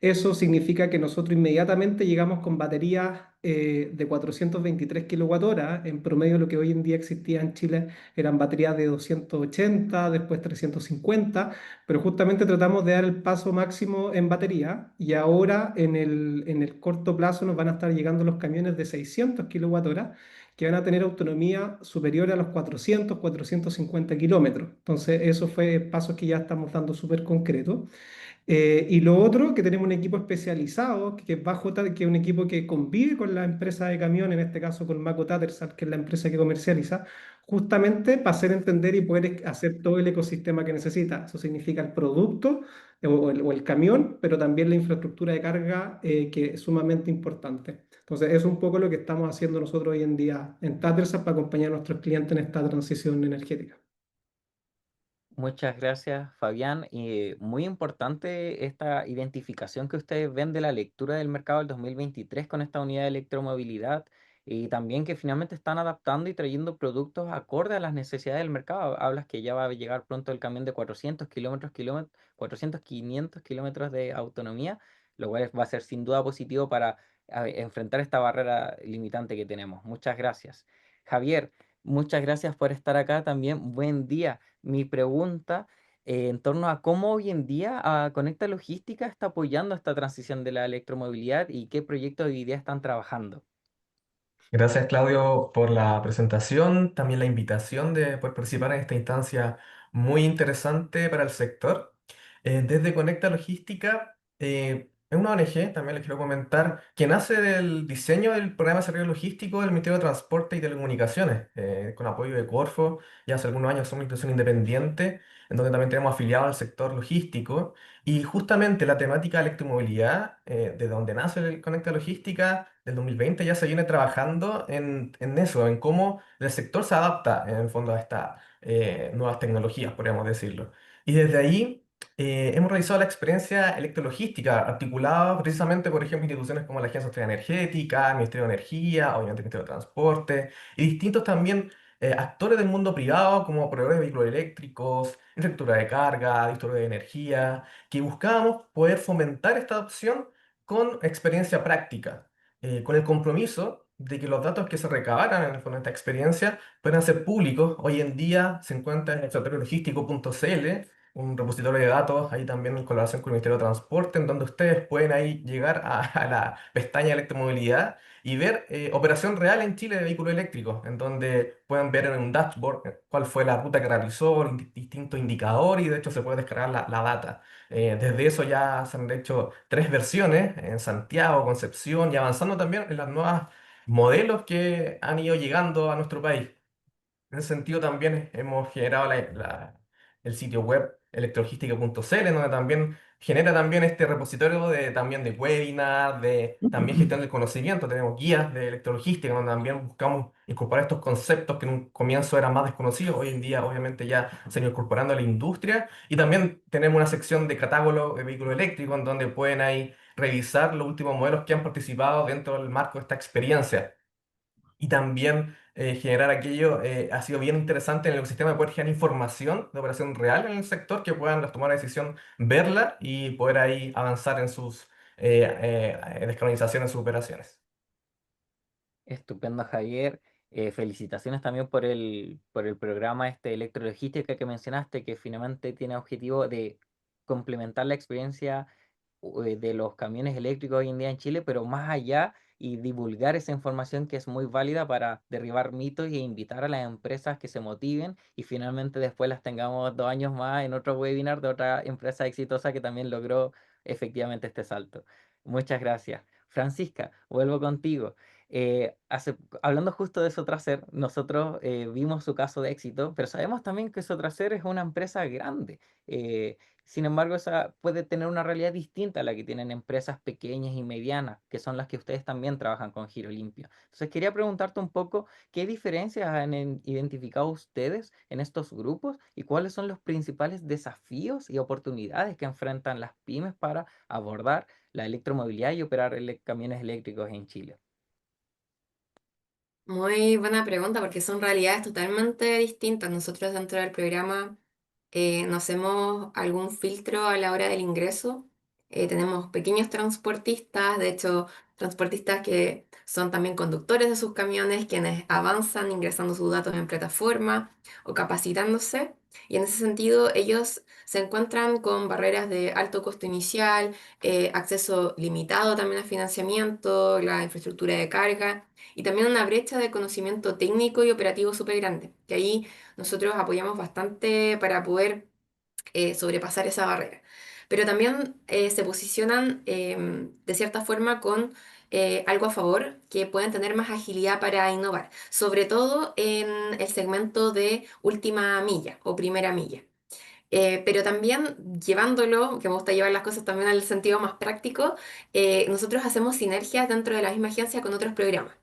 Eso significa que nosotros inmediatamente llegamos con baterías de 423 kWh. En promedio, lo que hoy en día existía en Chile eran baterías de 280, después 350, pero justamente tratamos de dar el paso máximo en batería y ahora en el corto plazo nos van a estar llegando los camiones de 600 kWh que van a tener autonomía superior a los 400, 450 kilómetros. Entonces, eso fue pasos que ya estamos dando súper concretos. Y lo otro, que tenemos un equipo especializado, que es Bajo, que es un equipo que convive con la empresa de camión, en este caso con Mako Tattersall, que es la empresa que comercializa, justamente para hacer entender y poder hacer todo el ecosistema que necesita. Eso significa el producto o el camión, pero también la infraestructura de carga, que es sumamente importante. Entonces, eso es un poco lo que estamos haciendo nosotros hoy en día en Tattersall para acompañar a nuestros clientes en esta transición energética. Muchas gracias, Fabián. Y muy importante esta identificación que ustedes ven de la lectura del mercado del 2023 con esta unidad de electromovilidad y también que finalmente están adaptando y trayendo productos acorde a las necesidades del mercado. Hablas que ya va a llegar pronto el camión de 400, 500 kilómetros de autonomía, lo cual va a ser sin duda positivo para enfrentar esta barrera limitante que tenemos. Muchas gracias. Javier, muchas gracias por estar acá también. Buen día. Mi pregunta en torno a cómo hoy en día Conecta Logística está apoyando esta transición de la electromovilidad y qué proyectos hoy día están trabajando. Gracias, Claudio, por la presentación, también la invitación de poder participar en esta instancia muy interesante para el sector. Desde Conecta Logística, es una ONG, también les quiero comentar, que nace del diseño del programa de desarrollo logístico del Ministerio de Transporte y Telecomunicaciones, con apoyo de Corfo. Ya hace algunos años somos una institución independiente, en donde también tenemos afiliado al sector logístico. Y justamente la temática de electromovilidad, de donde nace el Conecta Logística, del 2020 ya se viene trabajando en eso, en cómo el sector se adapta en el fondo a estas nuevas tecnologías, podríamos decirlo. Y desde ahí hemos realizado la experiencia electrologística, articulada precisamente, por ejemplo, instituciones como la Agencia Austral Energética, el Ministerio de Energía, obviamente el Ministerio de Transporte, y distintos también actores del mundo privado, como proveedores de vehículos eléctricos, infraestructura de carga, distribuidores de energía, que buscábamos poder fomentar esta adopción con experiencia práctica, con el compromiso de que los datos que se recabaran en el fondo de esta experiencia puedan ser públicos. Hoy en día se encuentra en observatoriologístico.cl, un repositorio de datos, ahí también en colaboración con el Ministerio de Transporte, en donde ustedes pueden ahí llegar a la pestaña de electromovilidad y ver operación real en Chile de vehículos eléctricos, en donde pueden ver en un dashboard cuál fue la ruta que realizó, distintos indicadores, y de hecho se puede descargar la data. Desde eso ya se han hecho tres versiones en Santiago, Concepción y avanzando también en las nuevas modelos que han ido llegando a nuestro país. En ese sentido también hemos generado el sitio web electrologística.cl, donde también genera también este repositorio también de webinars, de también gestión del conocimiento. Tenemos guías de electrologística, donde también buscamos incorporar estos conceptos que en un comienzo eran más desconocidos. Hoy en día obviamente ya se han ido incorporando a la industria. Y también tenemos una sección de catálogo de vehículos eléctricos, en donde pueden ahí revisar los últimos modelos que han participado dentro del marco de esta experiencia. y también generar aquello ha sido bien interesante en el ecosistema de poder generar información de operación real en el sector, que puedan tomar una decisión, verla y poder ahí avanzar en sus descarbonización en sus operaciones. Estupendo, Javier. Felicitaciones también por el programa este electrologística que mencionaste, que finalmente tiene objetivo de complementar la experiencia de los camiones eléctricos hoy en día en Chile, pero más allá y divulgar esa información que es muy válida para derribar mitos e invitar a las empresas que se motiven y finalmente después las tengamos 2 años más en otro webinar de otra empresa exitosa que también logró efectivamente este salto. Muchas gracias. Francisca, vuelvo contigo. Hablando justo de Sotracer, nosotros vimos su caso de éxito, pero sabemos también que Sotracer es una empresa grande. Eh, Sin embargo, esa puede tener una realidad distinta a la que tienen empresas pequeñas y medianas, que son las que ustedes también trabajan con Giro Limpio. Entonces, quería preguntarte un poco qué diferencias han identificado ustedes en estos grupos y cuáles son los principales desafíos y oportunidades que enfrentan las pymes para abordar la electromovilidad y operar camiones eléctricos en Chile. Muy buena pregunta porque son realidades totalmente distintas. Nosotros dentro del programa no hacemos algún filtro a la hora del ingreso. Tenemos pequeños transportistas, de hecho, transportistas que son también conductores de sus camiones, quienes avanzan ingresando sus datos en plataforma o capacitándose. Y en ese sentido, ellos se encuentran con barreras de alto costo inicial, acceso limitado también al financiamiento, la infraestructura de carga y también una brecha de conocimiento técnico y operativo súper grande, que ahí nosotros apoyamos bastante para poder sobrepasar esa barrera. Pero también se posicionan de cierta forma con algo a favor, que pueden tener más agilidad para innovar, sobre todo en el segmento de última milla o primera milla. Pero también llevándolo, que me gusta llevar las cosas también al sentido más práctico, nosotros hacemos sinergias dentro de la misma agencia con otros programas.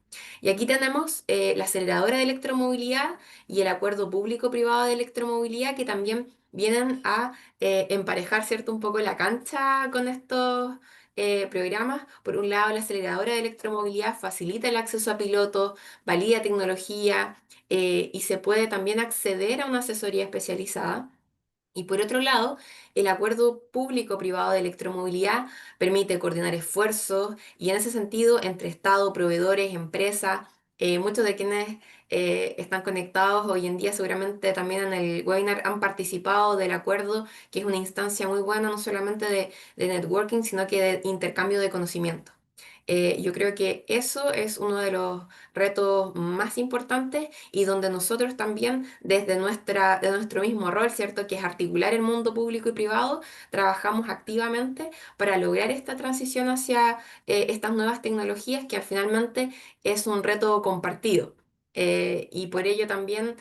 Y aquí tenemos la aceleradora de electromovilidad y el acuerdo público-privado de electromovilidad que también vienen a emparejar, ¿cierto?, un poco la cancha con estos programas. Por un lado, la aceleradora de electromovilidad facilita el acceso a pilotos, valida tecnología y se puede también acceder a una asesoría especializada. Y por otro lado, el acuerdo público-privado de electromovilidad permite coordinar esfuerzos y en ese sentido entre Estado, proveedores, empresas, muchos de quienes están conectados hoy en día seguramente también en el webinar han participado del acuerdo, que es una instancia muy buena no solamente de networking, sino que de intercambio de conocimiento. Yo creo que eso es uno de los retos más importantes y donde nosotros también, desde de nuestro mismo rol, ¿cierto? Que es articular el mundo público y privado, trabajamos activamente para lograr esta transición hacia estas nuevas tecnologías que finalmente es un reto compartido. Y por ello también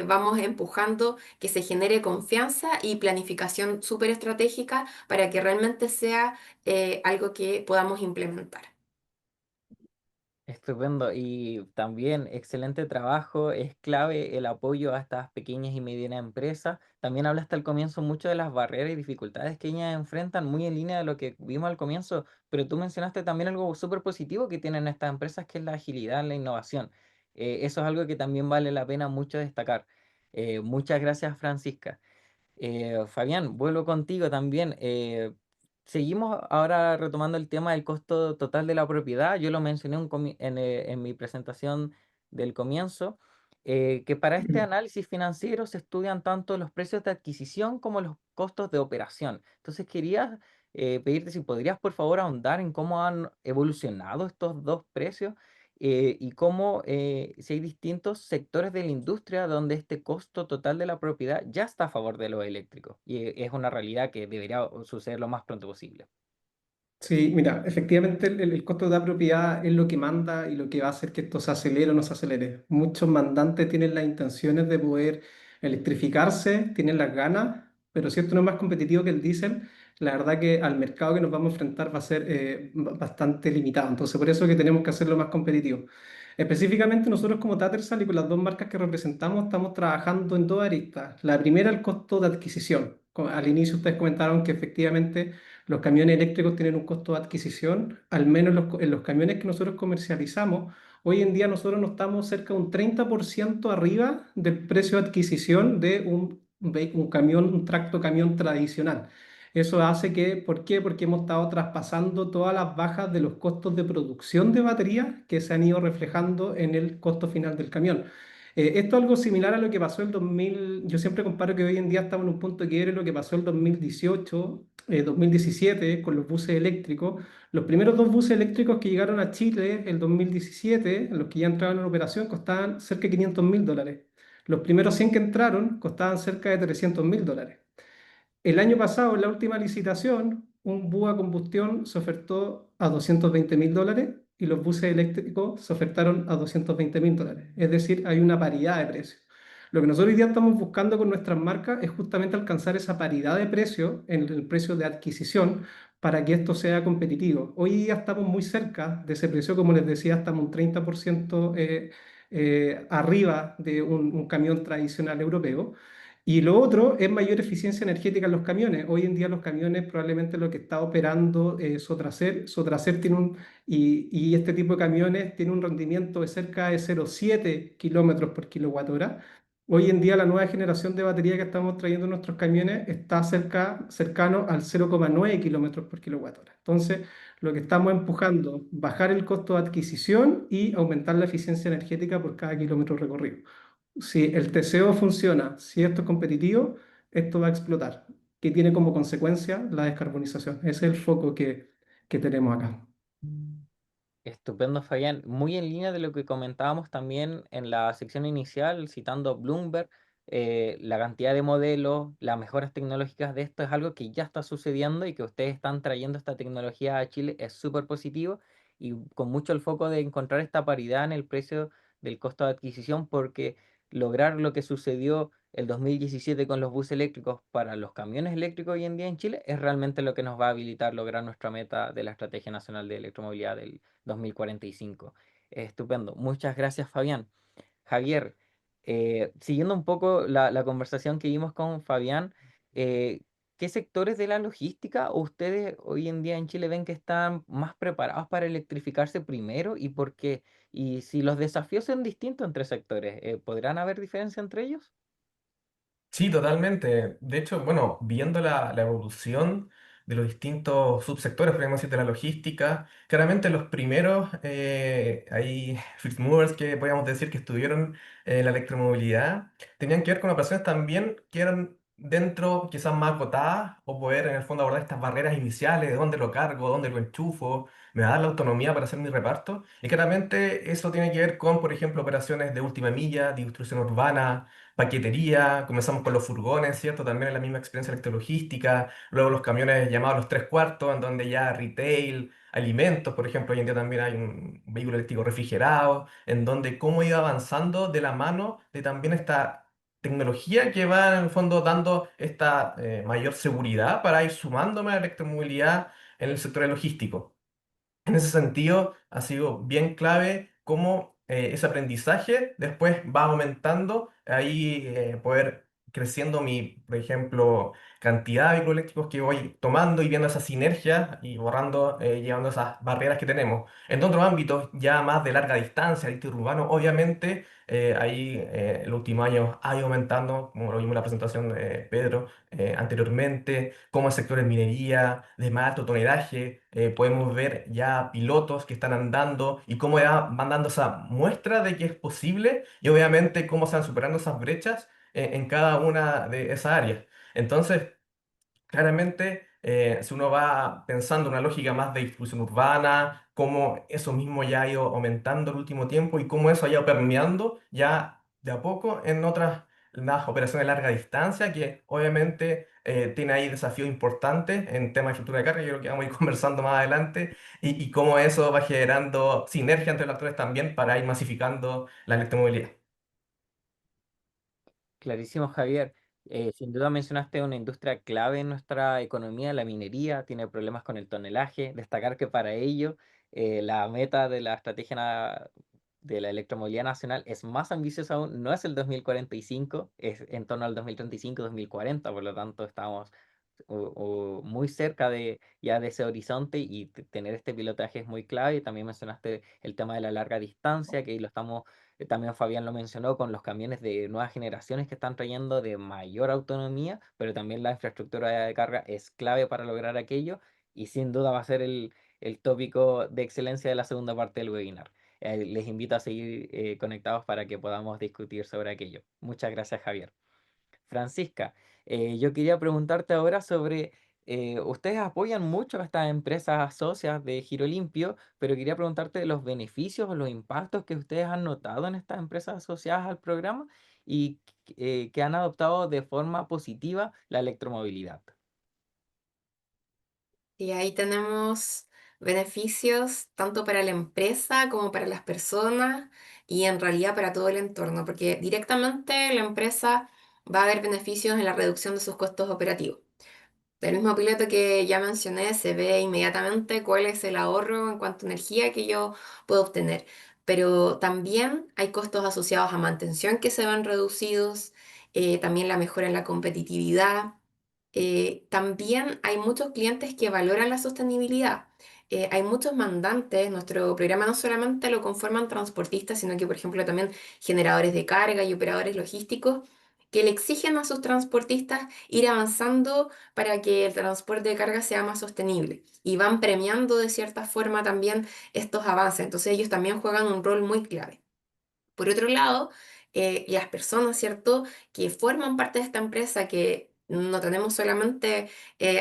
vamos empujando que se genere confianza y planificación súper estratégica para que realmente sea algo que podamos implementar. Estupendo. Y también excelente trabajo. Es clave el apoyo a estas pequeñas y medianas empresas. También hablaste al comienzo mucho de las barreras y dificultades que ellas enfrentan, muy en línea de lo que vimos al comienzo, pero tú mencionaste también algo súper positivo que tienen estas empresas, que es la agilidad en la innovación. Eso es algo que también vale la pena mucho destacar. Muchas gracias, Francisca. Fabián, vuelvo contigo también. Seguimos ahora retomando el tema del costo total de la propiedad. Yo lo mencioné en mi presentación del comienzo, que para este análisis financiero se estudian tanto los precios de adquisición como los costos de operación. Entonces quería pedirte si podrías por favor ahondar en cómo han evolucionado estos dos precios y cómo si hay distintos sectores de la industria donde este costo total de la propiedad ya está a favor de lo eléctrico y es una realidad que debería suceder lo más pronto posible. Sí, mira, efectivamente el costo de la propiedad es lo que manda y lo que va a hacer que esto se acelere o no se acelere. Muchos mandantes tienen las intenciones de poder electrificarse, tienen las ganas, pero si esto no es más competitivo que el diésel, la verdad que al mercado que nos vamos a enfrentar va a ser bastante limitado. Entonces, por eso que tenemos que hacerlo más competitivo. Específicamente nosotros como Tattersall y con las dos marcas que representamos estamos trabajando en dos aristas. La primera, el costo de adquisición. Al inicio ustedes comentaron que efectivamente los camiones eléctricos tienen un costo de adquisición, al menos en los camiones que nosotros comercializamos. Hoy en día nosotros no estamos cerca de un 30% arriba del precio de adquisición de un camión, un tracto camión tradicional. Eso hace que, ¿por qué? Porque hemos estado traspasando todas las bajas de los costos de producción de baterías que se han ido reflejando en el costo final del camión. Esto es algo similar a lo que pasó el 2000. Yo siempre comparo que hoy en día estamos en un punto que era lo que pasó el 2018, 2017 con los buses eléctricos. Los primeros dos buses eléctricos que llegaron a Chile el 2017, los que ya entraban en operación, costaban cerca de $500.000. Los primeros 100 que entraron costaban cerca de $300.000. El año pasado, en la última licitación, un bus a combustión se ofertó a $220.000 y los buses eléctricos se ofertaron a $220.000. Es decir, hay una paridad de precios. Lo que nosotros hoy día estamos buscando con nuestras marcas es justamente alcanzar esa paridad de precio en el precio de adquisición para que esto sea competitivo. Hoy día estamos muy cerca de ese precio, como les decía, estamos un 30% arriba de un camión tradicional europeo. Y lo otro es mayor eficiencia energética en los camiones. Hoy en día los camiones probablemente lo que está operando Sotracer. Sotracer tiene y este tipo de camiones tiene un rendimiento de cerca de 0,7 kilómetros por kilowatt hora. Hoy en día la nueva generación de batería que estamos trayendo en nuestros camiones está cercano al 0,9 kilómetros por kilowatt hora. Entonces, lo que estamos empujando, bajar el costo de adquisición y aumentar la eficiencia energética por cada kilómetro recorrido. Si el TCO funciona, si esto es competitivo, esto va a explotar, que tiene como consecuencia la descarbonización. Ese es el foco que tenemos acá. Estupendo, Fabián. Muy en línea de lo que comentábamos también en la sección inicial, citando Bloomberg, la cantidad de modelos, las mejoras tecnológicas de esto es algo que ya está sucediendo y que ustedes están trayendo esta tecnología a Chile es súper positivo y con mucho el foco de encontrar esta paridad en el precio del costo de adquisición, porque lograr lo que sucedió el 2017 con los buses eléctricos para los camiones eléctricos hoy en día en Chile es realmente lo que nos va a habilitar lograr nuestra meta de la Estrategia Nacional de Electromovilidad del 2045. Estupendo. Muchas gracias, Fabián. Javier, siguiendo un poco la conversación que vimos con Fabián, eh, ¿qué sectores de la logística ustedes hoy en día en Chile ven que están más preparados para electrificarse primero y por qué? Y si los desafíos son distintos entre sectores, ¿podrán haber diferencia entre ellos? Sí, totalmente. De hecho, bueno, viendo la evolución de los distintos subsectores, podríamos decir, de la logística, claramente los primeros, hay first movers que podríamos decir que estuvieron en la electromovilidad, tenían que ver con operaciones también que eran dentro, quizás más acotadas, o poder en el fondo abordar estas barreras iniciales, de dónde lo cargo, dónde lo enchufo, me da la autonomía para hacer mi reparto. Y claramente eso tiene que ver con, por ejemplo, operaciones de última milla, distribución urbana, paquetería, comenzamos con los furgones, ¿cierto? También es la misma experiencia electrologística, luego los camiones llamados los tres cuartos, en donde ya retail, alimentos, por ejemplo, hoy en día también hay un vehículo eléctrico refrigerado, en donde cómo iba avanzando de la mano de también esta tecnología que va en el fondo dando esta mayor seguridad para ir sumándome a la electromovilidad en el sector logístico. En ese sentido, ha sido bien clave cómo ese aprendizaje después va aumentando, ahí poder creciendo mi, por ejemplo, cantidad de vehículos eléctricos que voy tomando y viendo esa sinergia y borrando, llevando esas barreras que tenemos. En otros ámbitos, ya más de larga distancia, el urbano, obviamente, ahí el último año ha ido aumentando, como lo vimos en la presentación de Pedro anteriormente, como el sector de minería, de más alto tonelaje, podemos ver ya pilotos que están andando y cómo ya van dando esa muestra de que es posible y obviamente cómo se van superando esas brechas en cada una de esas áreas. Entonces, claramente, si uno va pensando en una lógica más de distribución urbana, cómo eso mismo ya ha ido aumentando el último tiempo y cómo eso ha ido permeando ya de a poco en otras más operaciones de larga distancia, que obviamente tiene ahí desafíos importantes en temas de estructura de carga, yo creo que vamos a ir conversando más adelante, y cómo eso va generando sinergia entre los actores también para ir masificando la electromovilidad. Clarísimo, Javier. Sin duda mencionaste una industria clave en nuestra economía, la minería, tiene problemas con el tonelaje. Destacar que para ello la meta de la de la electromovilidad nacional es más ambiciosa aún, no es el 2045, es en torno al 2035-2040, por lo tanto estamos o muy cerca de ya de ese horizonte y tener este pilotaje es muy clave. Y también mencionaste el tema de la larga distancia, que ahí lo estamos, también Fabián lo mencionó con los camiones de nuevas generaciones que están trayendo de mayor autonomía, pero también la infraestructura de carga es clave para lograr aquello y sin duda va a ser el tópico de excelencia de la segunda parte del webinar. Les invito a seguir conectados para que podamos discutir sobre aquello. Muchas gracias, Javier. Francisca, yo quería preguntarte ahora sobre, ustedes apoyan mucho a estas empresas socias de Giro Limpio, pero quería preguntarte de los beneficios o los impactos que ustedes han notado en estas empresas asociadas al programa y que han adoptado de forma positiva la electromovilidad. Y ahí tenemos beneficios tanto para la empresa como para las personas y en realidad para todo el entorno, porque directamente la empresa va a ver beneficios en la reducción de sus costos operativos. Del mismo piloto que ya mencioné, se ve inmediatamente cuál es el ahorro en cuanto a energía que yo puedo obtener. Pero también hay costos asociados a mantención que se ven reducidos, también la mejora en la competitividad. También hay muchos clientes que valoran la sostenibilidad. Hay muchos mandantes, nuestro programa no solamente lo conforman transportistas, sino que, por ejemplo, también generadores de carga y operadores logísticos que le exigen a sus transportistas ir avanzando para que el transporte de carga sea más sostenible y van premiando de cierta forma también estos avances. Entonces ellos también juegan un rol muy clave. Por otro lado, las personas, ¿cierto?, que forman parte de esta empresa, que no tenemos solamente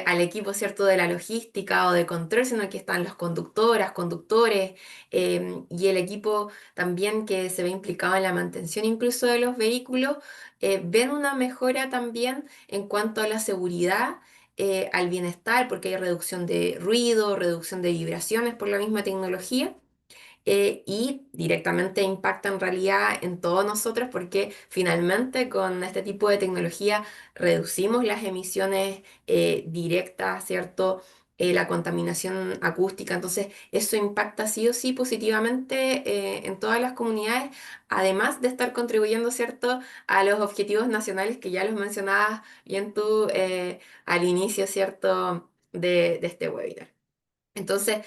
al equipo, ¿cierto?, de la logística o de control, sino que están las conductoras, conductores y el equipo también que se ve implicado en la mantención incluso de los vehículos, ven una mejora también en cuanto a la seguridad. Al bienestar, porque hay reducción de ruido, reducción de vibraciones por la misma tecnología y directamente impacta en realidad en todos nosotros porque finalmente con este tipo de tecnología reducimos las emisiones directas, ¿cierto? La contaminación acústica, entonces eso impacta sí o sí positivamente en todas las comunidades, además de estar contribuyendo, ¿cierto?, a los objetivos nacionales que ya los mencionabas bien tú al inicio, ¿cierto?, de este webinar. Entonces,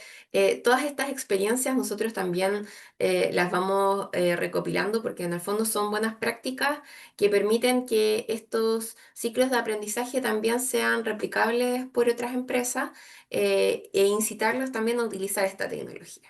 todas estas experiencias nosotros también las vamos recopilando porque en el fondo son buenas prácticas que permiten que estos ciclos de aprendizaje también sean replicables por otras empresas e incitarlos también a utilizar esta tecnología.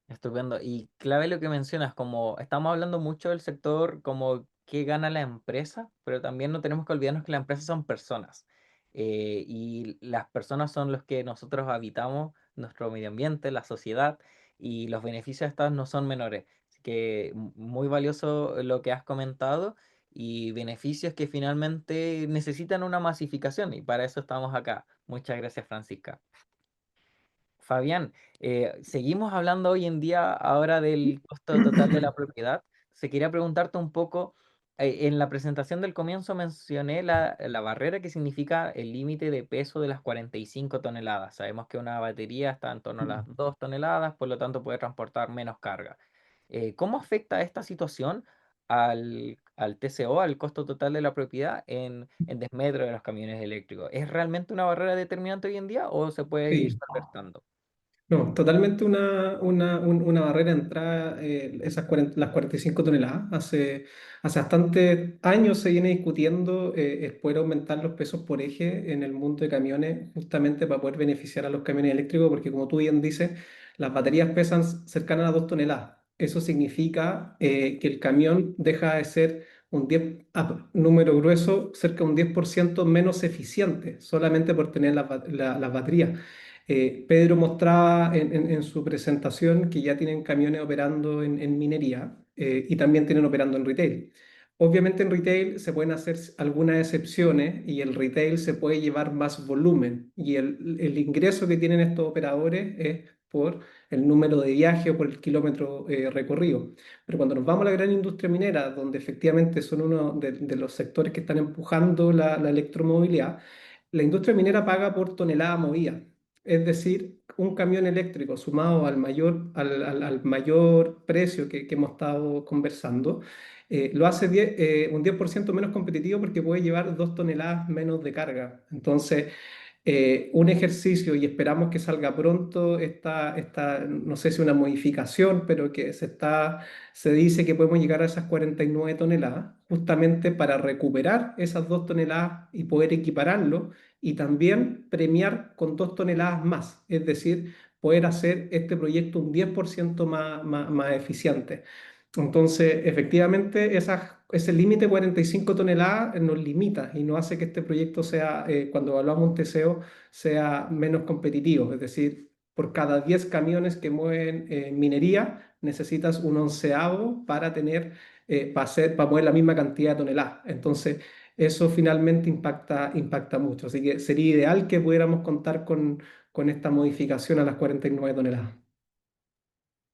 Estupendo. Y clave lo que mencionas, como estamos hablando mucho del sector, como qué gana la empresa, pero también no tenemos que olvidarnos que las empresas son personas. Y las personas son los que nosotros habitamos, nuestro medio ambiente, la sociedad, y los beneficios de estas no son menores. Así que muy valioso lo que has comentado y beneficios que finalmente necesitan una masificación y para eso estamos acá. Muchas gracias, Francisca. Fabián, seguimos hablando hoy en día ahora del costo total de la propiedad. Se quería preguntarte un poco, en la presentación del comienzo mencioné la barrera que significa el límite de peso de las 45 toneladas. Sabemos que una batería está en torno a las 2 toneladas, por lo tanto puede transportar menos carga. ¿Cómo afecta esta situación al TCO, al costo total de la propiedad en desmedro de los camiones eléctricos? ¿Es realmente una barrera determinante hoy en día o se puede ir Sí. salvaguardando? No, totalmente una barrera de entrada, las 45 toneladas. Hace bastante años se viene discutiendo el poder aumentar los pesos por eje en el mundo de camiones, justamente para poder beneficiar a los camiones eléctricos, porque como tú bien dices, las baterías pesan cercanas a 2 toneladas. Eso significa que el camión deja de ser un 10, número grueso, cerca de un 10% menos eficiente, solamente por tener las baterías. Pedro mostraba en su presentación que ya tienen camiones operando en minería y también tienen operando en retail. Obviamente en retail se pueden hacer algunas excepciones y el retail se puede llevar más volumen y el ingreso que tienen estos operadores es por el número de viaje o por el kilómetro recorrido. Pero cuando nos vamos a la gran industria minera, donde efectivamente son uno de los sectores que están empujando la electromovilidad, la industria minera paga por tonelada movida. Es decir, un camión eléctrico sumado al mayor precio que hemos estado conversando, Lo hace un 10% menos competitivo porque puede llevar 2 toneladas menos de carga. Entonces, un ejercicio y esperamos que salga pronto no sé si una modificación, pero que se dice que podemos llegar a esas 49 toneladas, justamente para recuperar esas 2 toneladas y poder equipararlo y también premiar con 2 toneladas más, es decir, poder hacer este proyecto un 10% más eficiente. Entonces, efectivamente, ese límite de 45 toneladas nos limita y nos hace que este proyecto sea, cuando evaluamos un TCO, sea menos competitivo. Es decir, por cada 10 camiones que mueven minería, necesitas un onceavo para mover la misma cantidad de toneladas. Entonces, eso finalmente impacta mucho. Así que sería ideal que pudiéramos contar con esta modificación a las 49 toneladas.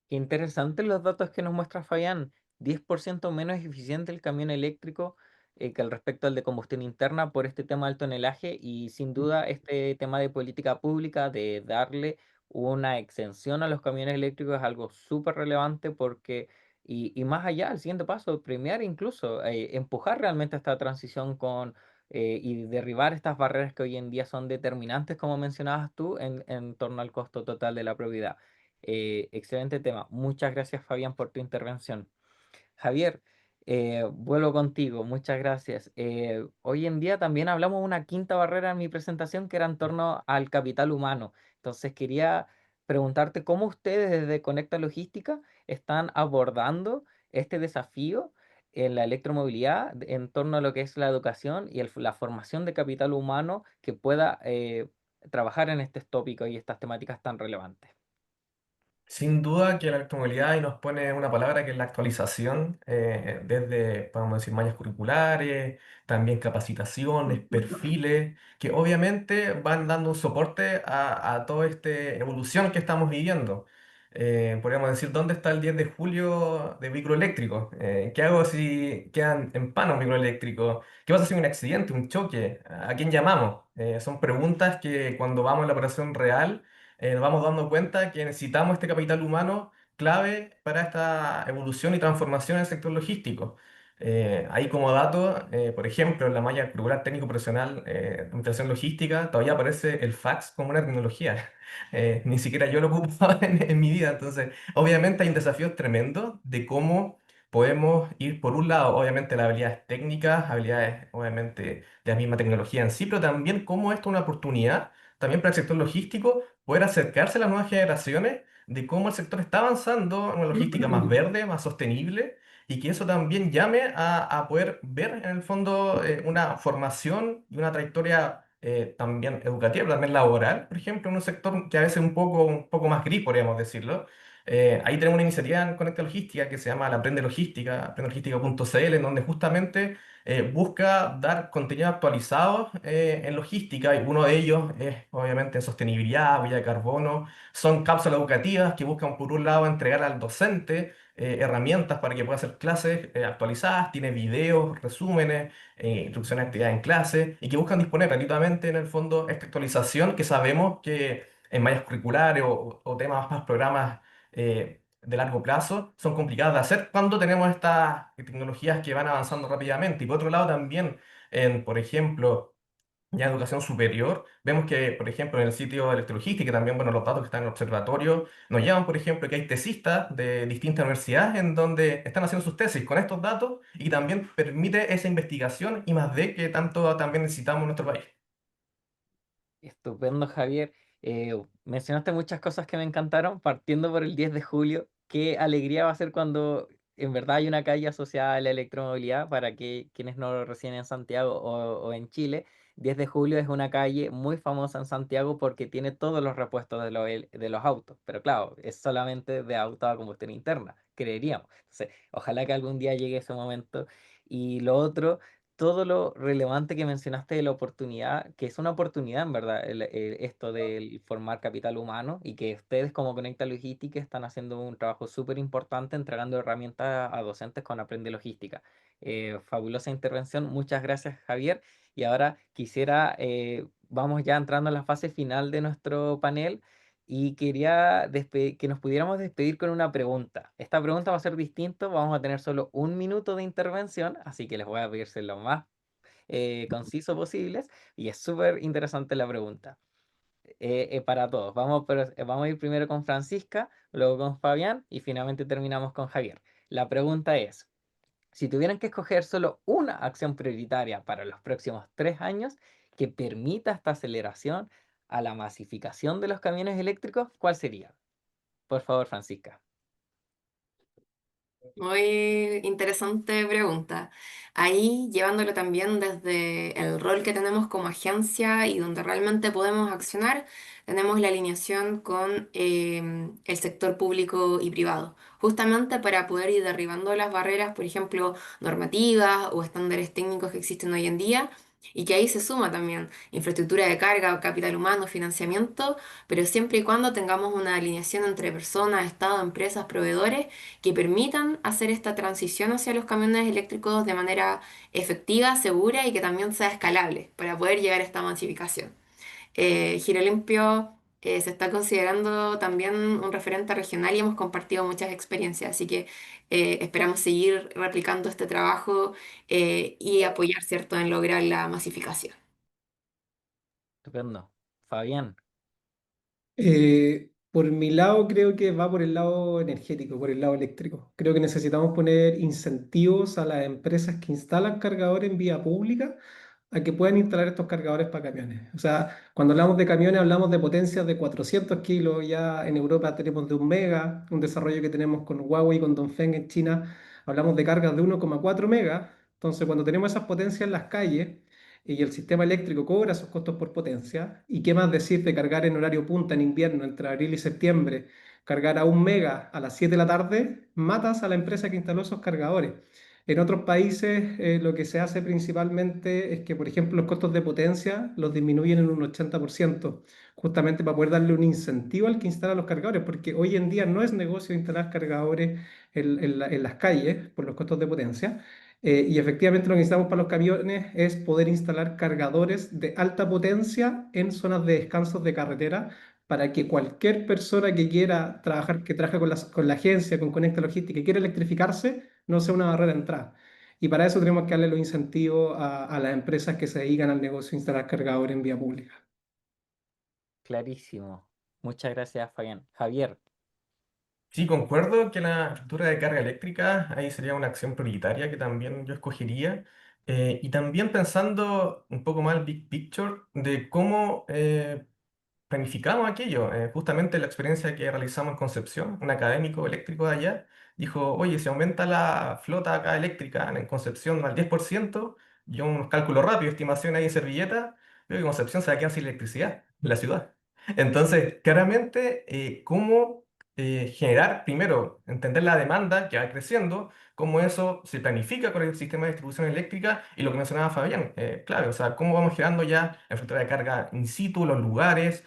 Qué interesantes los datos que nos muestra Fabián. 10% menos eficiente el camión eléctrico que al respecto al de combustión interna por este tema del tonelaje y sin duda este tema de política pública de darle una exención a los camiones eléctricos es algo súper relevante porque, y más allá, el siguiente paso, premiar incluso, empujar realmente esta transición y derribar estas barreras que hoy en día son determinantes, como mencionabas tú, en torno al costo total de la propiedad. Excelente tema. Muchas gracias, Fabián, por tu intervención. Javier, vuelvo contigo. Muchas gracias. Hoy en día también hablamos de una quinta barrera en mi presentación que era en torno al capital humano. Entonces quería preguntarte cómo ustedes desde Conecta Logística están abordando este desafío en la electromovilidad en torno a lo que es la educación y la formación de capital humano que pueda trabajar en estos tópicos y estas temáticas tan relevantes. Sin duda que la electromovilidad ahí nos pone una palabra que es la actualización, desde, podemos decir, mallas curriculares, también capacitaciones, perfiles, que obviamente van dando un soporte a toda esta evolución que estamos viviendo. Podríamos decir, ¿dónde está el 10 de julio de vehículo eléctrico? ¿Qué hago si quedan en pan un vehículo eléctrico? ¿Qué pasa si hay un accidente, un choque? ¿A quién llamamos? Son preguntas que cuando vamos a la operación real nos vamos dando cuenta que necesitamos este capital humano clave para esta evolución y transformación en el sector logístico. Ahí como dato, por ejemplo, en la malla curricular técnico profesional de administración logística todavía aparece el fax como una tecnología. Ni siquiera yo lo ocupaba en mi vida. Entonces, obviamente hay un desafío tremendo de cómo podemos ir por un lado, obviamente, las habilidades técnicas, habilidades, obviamente, de la misma tecnología en sí, pero también cómo esto es una oportunidad también para el sector logístico poder acercarse a las nuevas generaciones de cómo el sector está avanzando en una logística más verde, más sostenible, y que eso también llame a poder ver en el fondo una formación y una trayectoria también educativa, pero también laboral, por ejemplo, en un sector que a veces es un poco más gris, podríamos decirlo. Ahí tenemos una iniciativa en Conecta Logística que se llama la Aprende Logística, aprendelogística.cl, en donde justamente busca dar contenido actualizado en logística, y uno de ellos es obviamente en sostenibilidad, huella de carbono. Son cápsulas educativas que buscan por un lado entregar al docente herramientas para que pueda hacer clases actualizadas, tiene videos, resúmenes, instrucciones de actividades en clase, y que buscan disponer gratuitamente en el fondo esta actualización que sabemos que en mallas curriculares o temas más programas de largo plazo son complicadas de hacer cuando tenemos estas tecnologías que van avanzando rápidamente. Y por otro lado también, por ejemplo, ya en educación superior, vemos que, por ejemplo, en el sitio de electrologística, también, bueno, los datos que están en el observatorio, nos llevan, por ejemplo, que hay tesistas de distintas universidades en donde están haciendo sus tesis con estos datos y también permite esa investigación y más de que tanto también necesitamos en nuestro país. Estupendo, Javier. Mencionaste muchas cosas que me encantaron, partiendo por el 10 de julio. Qué alegría va a ser cuando en verdad hay una calle asociada a la electromovilidad para que quienes no residen en Santiago o en Chile. 10 de julio es una calle muy famosa en Santiago porque tiene todos los repuestos de los autos, pero claro, es solamente de autos a combustión interna, creeríamos. Entonces, ojalá que algún día llegue ese momento. Y lo otro, todo lo relevante que mencionaste de la oportunidad, que es una oportunidad en verdad, esto del formar capital humano y que ustedes como Conecta Logística están haciendo un trabajo súper importante entregando herramientas a docentes con Aprende Logística. Fabulosa intervención, muchas gracias, Javier. Y ahora vamos ya entrando en la fase final de nuestro panel. Y quería que nos pudiéramos despedir con una pregunta. Esta pregunta va a ser distinta, vamos a tener solo 1 minuto de intervención, así que les voy a pedir ser lo más conciso posibles, y es súper interesante la pregunta. Para todos. Vamos a ir primero con Francisca, luego con Fabián y finalmente terminamos con Javier. La pregunta es, si tuvieran que escoger solo una acción prioritaria para los próximos 3 años que permita esta aceleración a la masificación de los camiones eléctricos, ¿cuál sería? Por favor, Francisca. Muy interesante pregunta. Ahí llevándolo también desde el rol que tenemos como agencia y donde realmente podemos accionar, tenemos la alineación con el sector público y privado, justamente para poder ir derribando las barreras, por ejemplo, normativas o estándares técnicos que existen hoy en día. Y que ahí se suma también infraestructura de carga, capital humano, financiamiento, pero siempre y cuando tengamos una alineación entre personas, Estado, empresas, proveedores que permitan hacer esta transición hacia los camiones eléctricos de manera efectiva, segura y que también sea escalable para poder llegar a esta masificación. Giro Limpio se está considerando también un referente regional y hemos compartido muchas experiencias, así que esperamos seguir replicando este trabajo y apoyar, ¿cierto?, en lograr la masificación. Estupendo. Fabián. Por mi lado, creo que va por el lado energético, por el lado eléctrico. Creo que necesitamos poner incentivos a las empresas que instalan cargadores en vía pública a que puedan instalar estos cargadores para camiones. O sea, cuando hablamos de camiones, hablamos de potencias de 400 kilos. Ya en Europa tenemos de 1 mega, un desarrollo que tenemos con Huawei y con Dongfeng en China. Hablamos de cargas de 1,4 megas. Entonces, cuando tenemos esas potencias en las calles, y el sistema eléctrico cobra sus costos por potencia. ¿Y qué más decir de cargar en horario punta en invierno, entre abril y septiembre? Cargar a 1 mega a las 7 de la tarde, matas a la empresa que instaló esos cargadores. En otros países lo que se hace principalmente es que, por ejemplo, los costos de potencia los disminuyen en un 80%, justamente para poder darle un incentivo al que instala los cargadores, porque hoy en día no es negocio instalar cargadores en las calles por los costos de potencia. Y efectivamente lo que necesitamos para los camiones es poder instalar cargadores de alta potencia en zonas de descansos de carretera para que cualquier persona que quiera trabajar, que trabaja con la agencia, con Conecta Logística, y quiera electrificarse, no sea una barrera de entrada. Y para eso tenemos que darle los incentivos a las empresas que se dedican al negocio de instalar cargadores en vía pública. Clarísimo. Muchas gracias, Fabián. Javier. Sí, concuerdo que la infraestructura de carga eléctrica ahí sería una acción prioritaria que también yo escogería. Y también pensando un poco más el big picture de cómo planificamos aquello. Justamente la experiencia que realizamos en Concepción, un académico eléctrico de allá, dijo, oye, si aumenta la flota acá eléctrica en Concepción al 10%, yo unos cálculos rápidos, estimación ahí en servilleta, veo que Concepción se va a quedar sin electricidad en la ciudad. Entonces, claramente, cómo generar, primero, entender la demanda que va creciendo, cómo eso se planifica con el sistema de distribución eléctrica y lo que mencionaba Fabián, clave, o sea, cómo vamos generando ya la infraestructura de carga in situ, los lugares,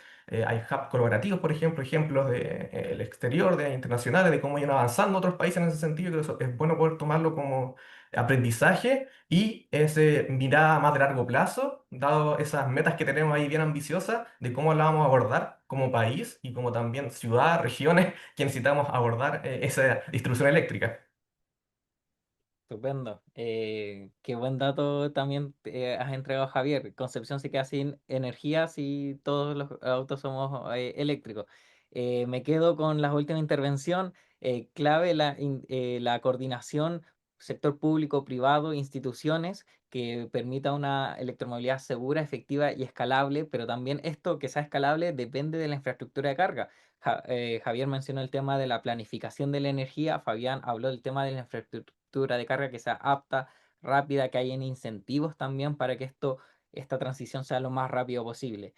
hay hubs colaborativos, por ejemplo, ejemplos del exterior, de internacionales, de cómo iban avanzando otros países en ese sentido, que eso es bueno poder tomarlo como aprendizaje y ese mirada más de largo plazo, dado esas metas que tenemos ahí bien ambiciosas, de cómo la vamos a abordar como país y como también ciudad, regiones, que necesitamos abordar esa distribución eléctrica. Estupendo. Qué buen dato también has entregado, Javier. Concepción se queda sin energía si todos los autos somos eléctricos. Me quedo con la última intervención. Clave la coordinación sector público, privado, instituciones que permita una electromovilidad segura, efectiva y escalable, pero también esto que sea escalable depende de la infraestructura de carga. Javier mencionó el tema de la planificación de la energía, Fabián habló del tema de la infraestructura de carga que sea apta, rápida, que hayan incentivos también para que esta transición sea lo más rápido posible.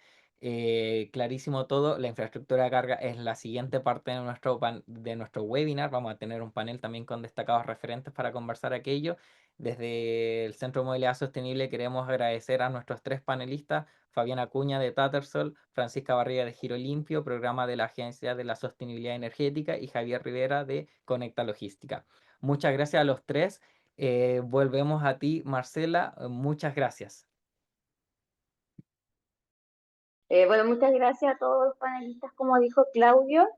Clarísimo todo, la infraestructura de carga es la siguiente parte de nuestro webinar. Vamos a tener un panel también con destacados referentes para conversar aquello. Desde el Centro de Movilidad Sostenible queremos agradecer a nuestros 3 panelistas, Fabián Acuña de Tattersall, Francisca Barriga de Giro Limpio, programa de la Agencia de la Sostenibilidad Energética, y Javier Rivera de Conecta Logística. Muchas gracias a los tres. Volvemos a ti, Marcela. Muchas gracias. Bueno, muchas gracias a todos los panelistas, como dijo Claudio.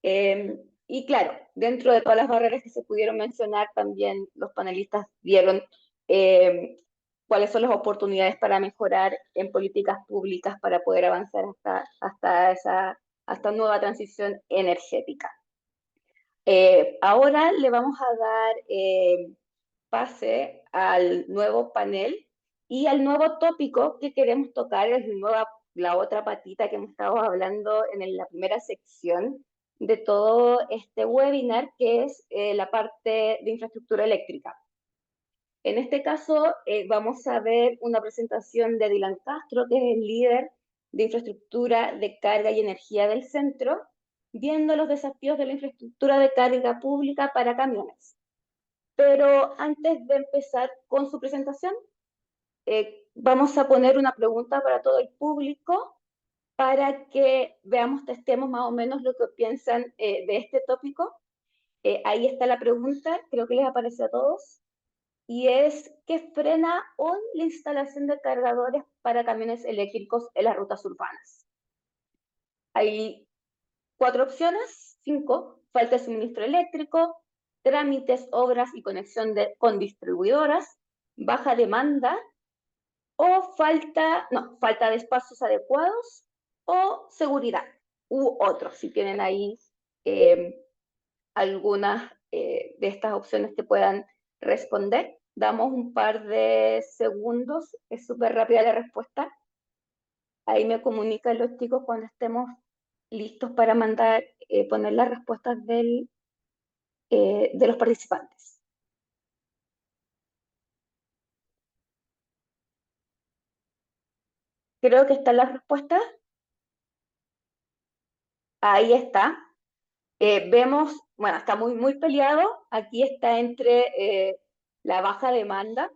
Y claro, dentro de todas las barreras que se pudieron mencionar, también los panelistas vieron eh, cuáles son las oportunidades para mejorar en políticas públicas para poder avanzar hasta nueva transición energética. Ahora le vamos a dar pase al nuevo panel y al nuevo tópico que queremos tocar, es la otra patita que hemos estado hablando en la primera sección de todo este webinar, que es la parte de infraestructura eléctrica. En este caso, vamos a ver una presentación de Dylan Castro, que es el líder de infraestructura de carga y energía del centro, viendo los desafíos de la infraestructura de carga pública para camiones. Pero antes de empezar con su presentación, vamos a poner una pregunta para todo el público para que veamos, testemos más o menos lo que piensan de este tópico. Ahí está la pregunta, creo que les aparece a todos, y es: ¿qué frena hoy la instalación de cargadores para camiones eléctricos en las rutas urbanas? Hay 4 opciones, 5: falta de suministro eléctrico, trámites, obras y conexión con distribuidoras, baja demanda, o falta de espacios adecuados, o seguridad, u otros. Si tienen ahí algunas de estas opciones que puedan responder, damos un par de segundos, es súper rápida la respuesta. Ahí me comunican los chicos cuando estemos listos para poner las respuestas de los participantes. Creo que están las respuestas. Ahí está. Vemos, bueno, está muy, muy peleado. Aquí está entre la baja demanda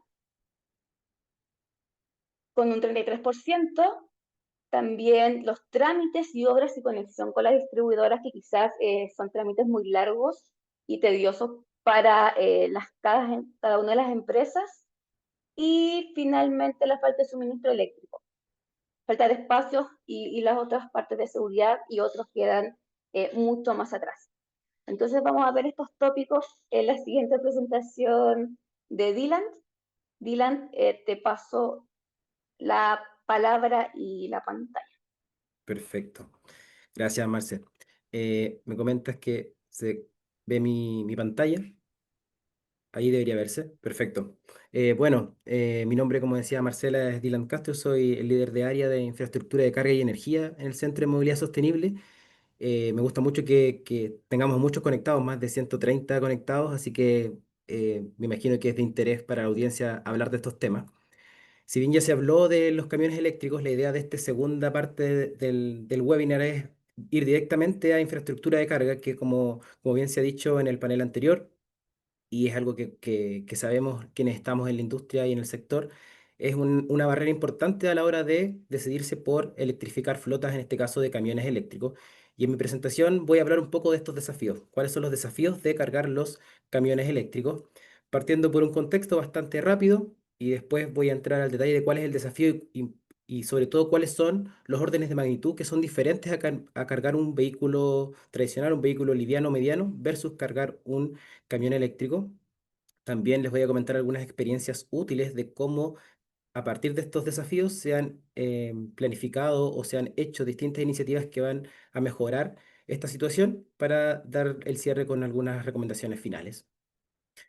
con un 33%, también los trámites y obras y conexión con las distribuidoras, que quizás son trámites muy largos y tediosos para cada una de las empresas, y finalmente la falta de suministro eléctrico, falta de espacios y las otras partes de seguridad, y otros quedan mucho más atrás. Entonces vamos a ver estos tópicos en la siguiente presentación de Dylan. Dylan, te paso la palabra y la pantalla. Perfecto. Gracias, Marcel. Me comentas que se ve mi pantalla. Ahí debería verse. Perfecto. Mi nombre, como decía Marcela, es Dylan Castro. Soy el líder de área de infraestructura de carga y energía en el Centro de Movilidad Sostenible. Me gusta mucho que tengamos muchos conectados, más de 130 conectados, así que me imagino que es de interés para la audiencia hablar de estos temas. Si bien ya se habló de los camiones eléctricos, la idea de esta segunda parte del webinar es ir directamente a infraestructura de carga, que como bien se ha dicho en el panel anterior, y es algo que sabemos quienes estamos en la industria y en el sector, es una barrera importante a la hora de decidirse por electrificar flotas, en este caso de camiones eléctricos. Y en mi presentación voy a hablar un poco de estos desafíos. ¿Cuáles son los desafíos de cargar los camiones eléctricos? Partiendo por un contexto bastante rápido y después voy a entrar al detalle de cuál es el desafío y sobre todo cuáles son los órdenes de magnitud que son diferentes a cargar un vehículo tradicional, un vehículo liviano o mediano, versus cargar un camión eléctrico. También les voy a comentar algunas experiencias útiles de cómo a partir de estos desafíos se han planificado o se han hecho distintas iniciativas que van a mejorar esta situación para dar el cierre con algunas recomendaciones finales.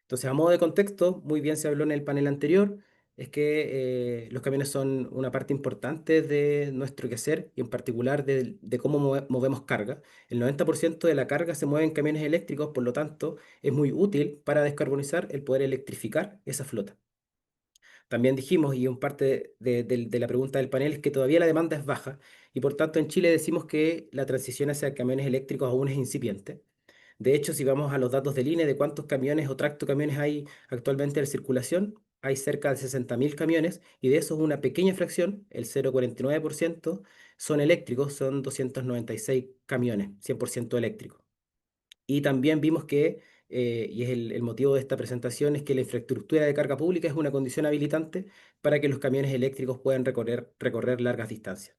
Entonces, a modo de contexto, muy bien se habló en el panel anterior, es que los camiones son una parte importante de nuestro quehacer y en particular de cómo movemos carga. El 90% de la carga se mueve en camiones eléctricos, por lo tanto, es muy útil para descarbonizar el poder electrificar esa flota. También dijimos, y un parte de la pregunta del panel, es que todavía la demanda es baja y por tanto en Chile decimos que la transición hacia camiones eléctricos aún es incipiente. De hecho, si vamos a los datos del INE de cuántos camiones o tractocamiones hay actualmente en circulación, hay cerca de 60.000 camiones y de esos una pequeña fracción, el 0,49%, son eléctricos, son 296 camiones, 100% eléctricos. Y también vimos que, y es el motivo de esta presentación, es que la infraestructura de carga pública es una condición habilitante para que los camiones eléctricos puedan recorrer largas distancias.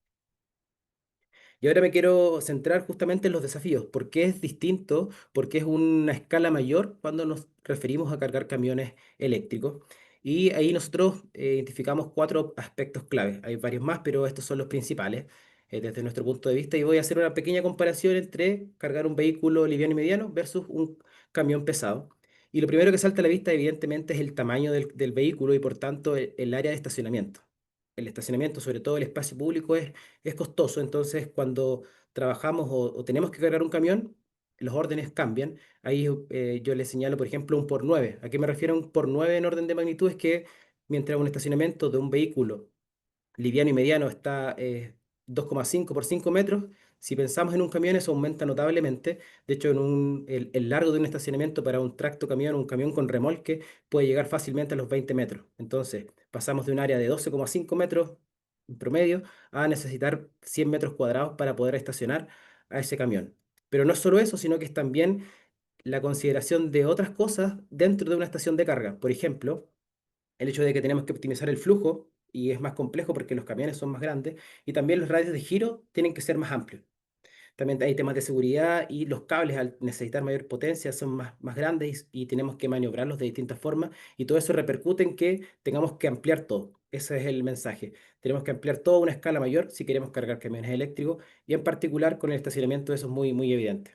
Y ahora me quiero centrar justamente en los desafíos. ¿Por qué es distinto? ¿Por qué es una escala mayor cuando nos referimos a cargar camiones eléctricos? Y ahí nosotros identificamos 4 aspectos clave. Hay varios más, pero estos son los principales desde nuestro punto de vista. Y voy a hacer una pequeña comparación entre cargar un vehículo liviano y mediano versus un camión pesado. Y lo primero que salta a la vista, evidentemente, es el tamaño del vehículo y por tanto el área de estacionamiento. El estacionamiento, sobre todo el espacio público, es costoso. Entonces, cuando trabajamos o tenemos que cargar un camión, los órdenes cambian. Ahí yo les señalo, por ejemplo, un por 9. ¿A qué me refiero un por 9 en orden de magnitud? Es que mientras un estacionamiento de un vehículo liviano y mediano está 2,5 por 5 metros. Si pensamos en un camión, eso aumenta notablemente. De hecho, el largo de un estacionamiento para un tracto camión, un camión con remolque, puede llegar fácilmente a los 20 metros. Entonces, pasamos de un área de 12,5 metros en promedio a necesitar 100 metros cuadrados para poder estacionar a ese camión. Pero no es solo eso, sino que es también la consideración de otras cosas dentro de una estación de carga. Por ejemplo, el hecho de que tenemos que optimizar el flujo y es más complejo porque los camiones son más grandes y también los radios de giro tienen que ser más amplios. También hay temas de seguridad y los cables al necesitar mayor potencia son más grandes y tenemos que maniobrarlos de distintas formas y todo eso repercute en que tengamos que ampliar todo. Ese es el mensaje. Tenemos que ampliar todo a una escala mayor si queremos cargar camiones eléctricos y en particular con el estacionamiento eso es muy evidente.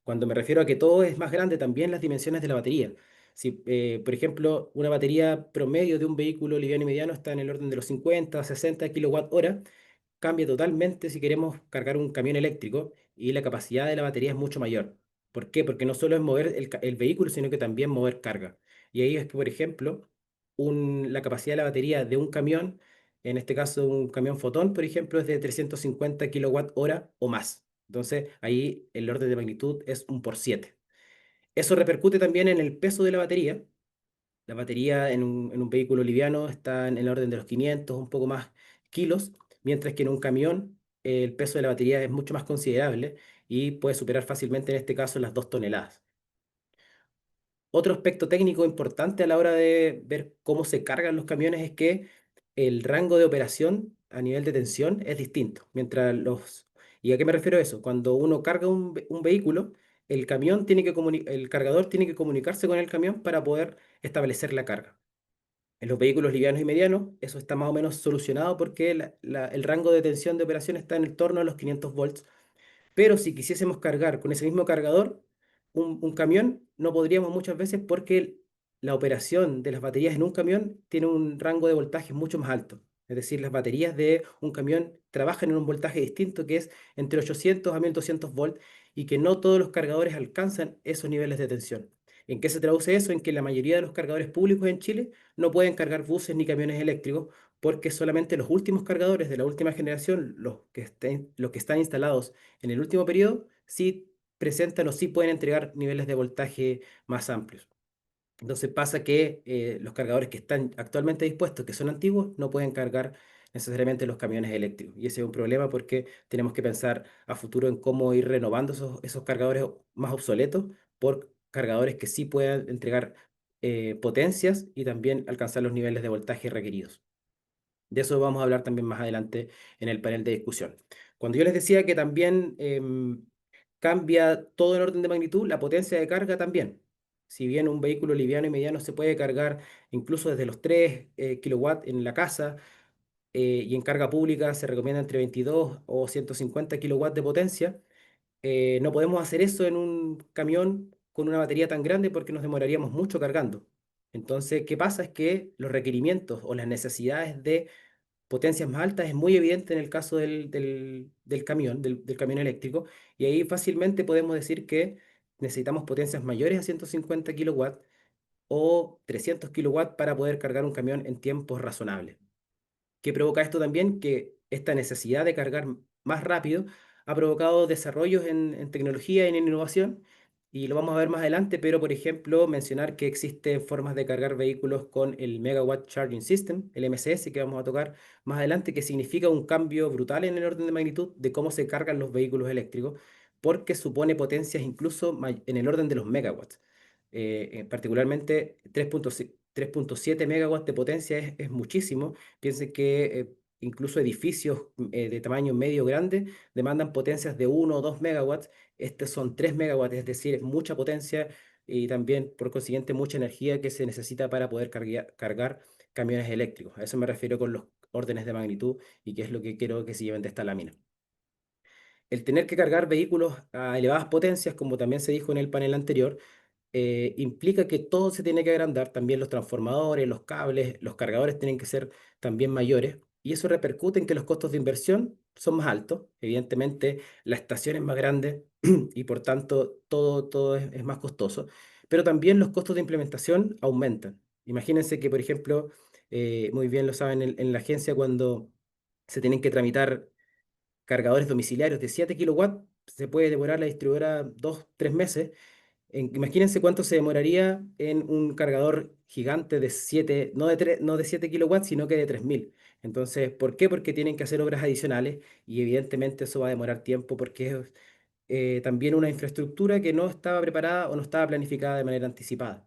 Cuando me refiero a que todo es más grande, también las dimensiones de la batería. Si, por ejemplo, una batería promedio de un vehículo liviano y mediano está en el orden de los 50 60 kilowatt hora, cambia totalmente si queremos cargar un camión eléctrico y la capacidad de la batería es mucho mayor. ¿Por qué? Porque no solo es mover el vehículo, sino que también mover carga. Y ahí es que, por ejemplo, la capacidad de la batería de un camión, en este caso un camión Fotón, por ejemplo, es de 350 kilowatt hora o más. Entonces, ahí el orden de magnitud es un por 7. Eso repercute también en el peso de la batería. La batería en un vehículo liviano está en el orden de los 500, un poco más kilos, mientras que en un camión el peso de la batería es mucho más considerable y puede superar fácilmente en este caso las 2 toneladas. Otro aspecto técnico importante a la hora de ver cómo se cargan los camiones es que el rango de operación a nivel de tensión es distinto. ¿Y a qué me refiero a eso? Cuando uno carga un vehículo, el cargador tiene que comunicarse con el camión para poder establecer la carga. En los vehículos livianos y medianos, eso está más o menos solucionado porque el rango de tensión de operación está en el torno a los 500 volts, pero si quisiésemos cargar con ese mismo cargador un camión, no podríamos muchas veces porque la operación de las baterías en un camión tiene un rango de voltaje mucho más alto. Es decir, las baterías de un camión trabajan en un voltaje distinto que es entre 800 a 1200 volts y que no todos los cargadores alcanzan esos niveles de tensión. ¿En qué se traduce eso? En que la mayoría de los cargadores públicos en Chile no pueden cargar buses ni camiones eléctricos porque solamente los últimos cargadores de la última generación, los que están instalados en el último periodo, sí presentan o sí pueden entregar niveles de voltaje más amplios. Entonces pasa que los cargadores que están actualmente dispuestos, que son antiguos, no pueden cargar necesariamente los camiones eléctricos. Y ese es un problema porque tenemos que pensar a futuro en cómo ir renovando esos cargadores más obsoletos por cargadores que sí puedan entregar potencias y también alcanzar los niveles de voltaje requeridos. De eso vamos a hablar también más adelante en el panel de discusión. Cuando yo les decía que también cambia todo en orden de magnitud, la potencia de carga también. Si bien un vehículo liviano y mediano se puede cargar incluso desde los 3 kilowatts en la casa y en carga pública se recomienda entre 22 o 150 kilowatts de potencia, no podemos hacer eso en un camión con una batería tan grande porque nos demoraríamos mucho cargando. Entonces, ¿qué pasa? Es que los requerimientos o las necesidades de potencias más altas es muy evidente en el caso del camión, del camión eléctrico, y ahí fácilmente podemos decir que necesitamos potencias mayores a 150 kilowatts o 300 kilowatts para poder cargar un camión en tiempos razonables. ¿Qué provoca esto también? Que esta necesidad de cargar más rápido ha provocado desarrollos en tecnología y en innovación, y lo vamos a ver más adelante, pero por ejemplo, mencionar que existen formas de cargar vehículos con el Megawatt Charging System, el MCS, que vamos a tocar más adelante, que significa un cambio brutal en el orden de magnitud de cómo se cargan los vehículos eléctricos, porque supone potencias incluso en el orden de los megawatts. Particularmente 3.7 megawatts de potencia es muchísimo. Piensen que incluso edificios de tamaño medio grande demandan potencias de 1 o 2 megawatts. Estos son 3 megawatts, es decir, es mucha potencia y también, por consiguiente, mucha energía que se necesita para poder cargar camiones eléctricos. A eso me refiero con los órdenes de magnitud y qué es lo que quiero que se lleven de esta lámina. El tener que cargar vehículos a elevadas potencias, como también se dijo en el panel anterior, implica que todo se tiene que agrandar, también los transformadores, los cables, los cargadores tienen que ser también mayores, y eso repercute en que los costos de inversión son más altos. Evidentemente, la estación es más grande y por tanto todo es más costoso, pero también los costos de implementación aumentan. Imagínense que, por ejemplo, muy bien lo saben en la agencia, cuando se tienen que tramitar cargadores domiciliarios de 7 kilowatts, se puede demorar la distribuidora 2, 3 meses. Imagínense cuánto se demoraría en un cargador gigante de 7, no de 7 kilowatts, sino que de 3000. Entonces, ¿por qué? Porque tienen que hacer obras adicionales y evidentemente eso va a demorar tiempo porque es también una infraestructura que no estaba preparada o no estaba planificada de manera anticipada.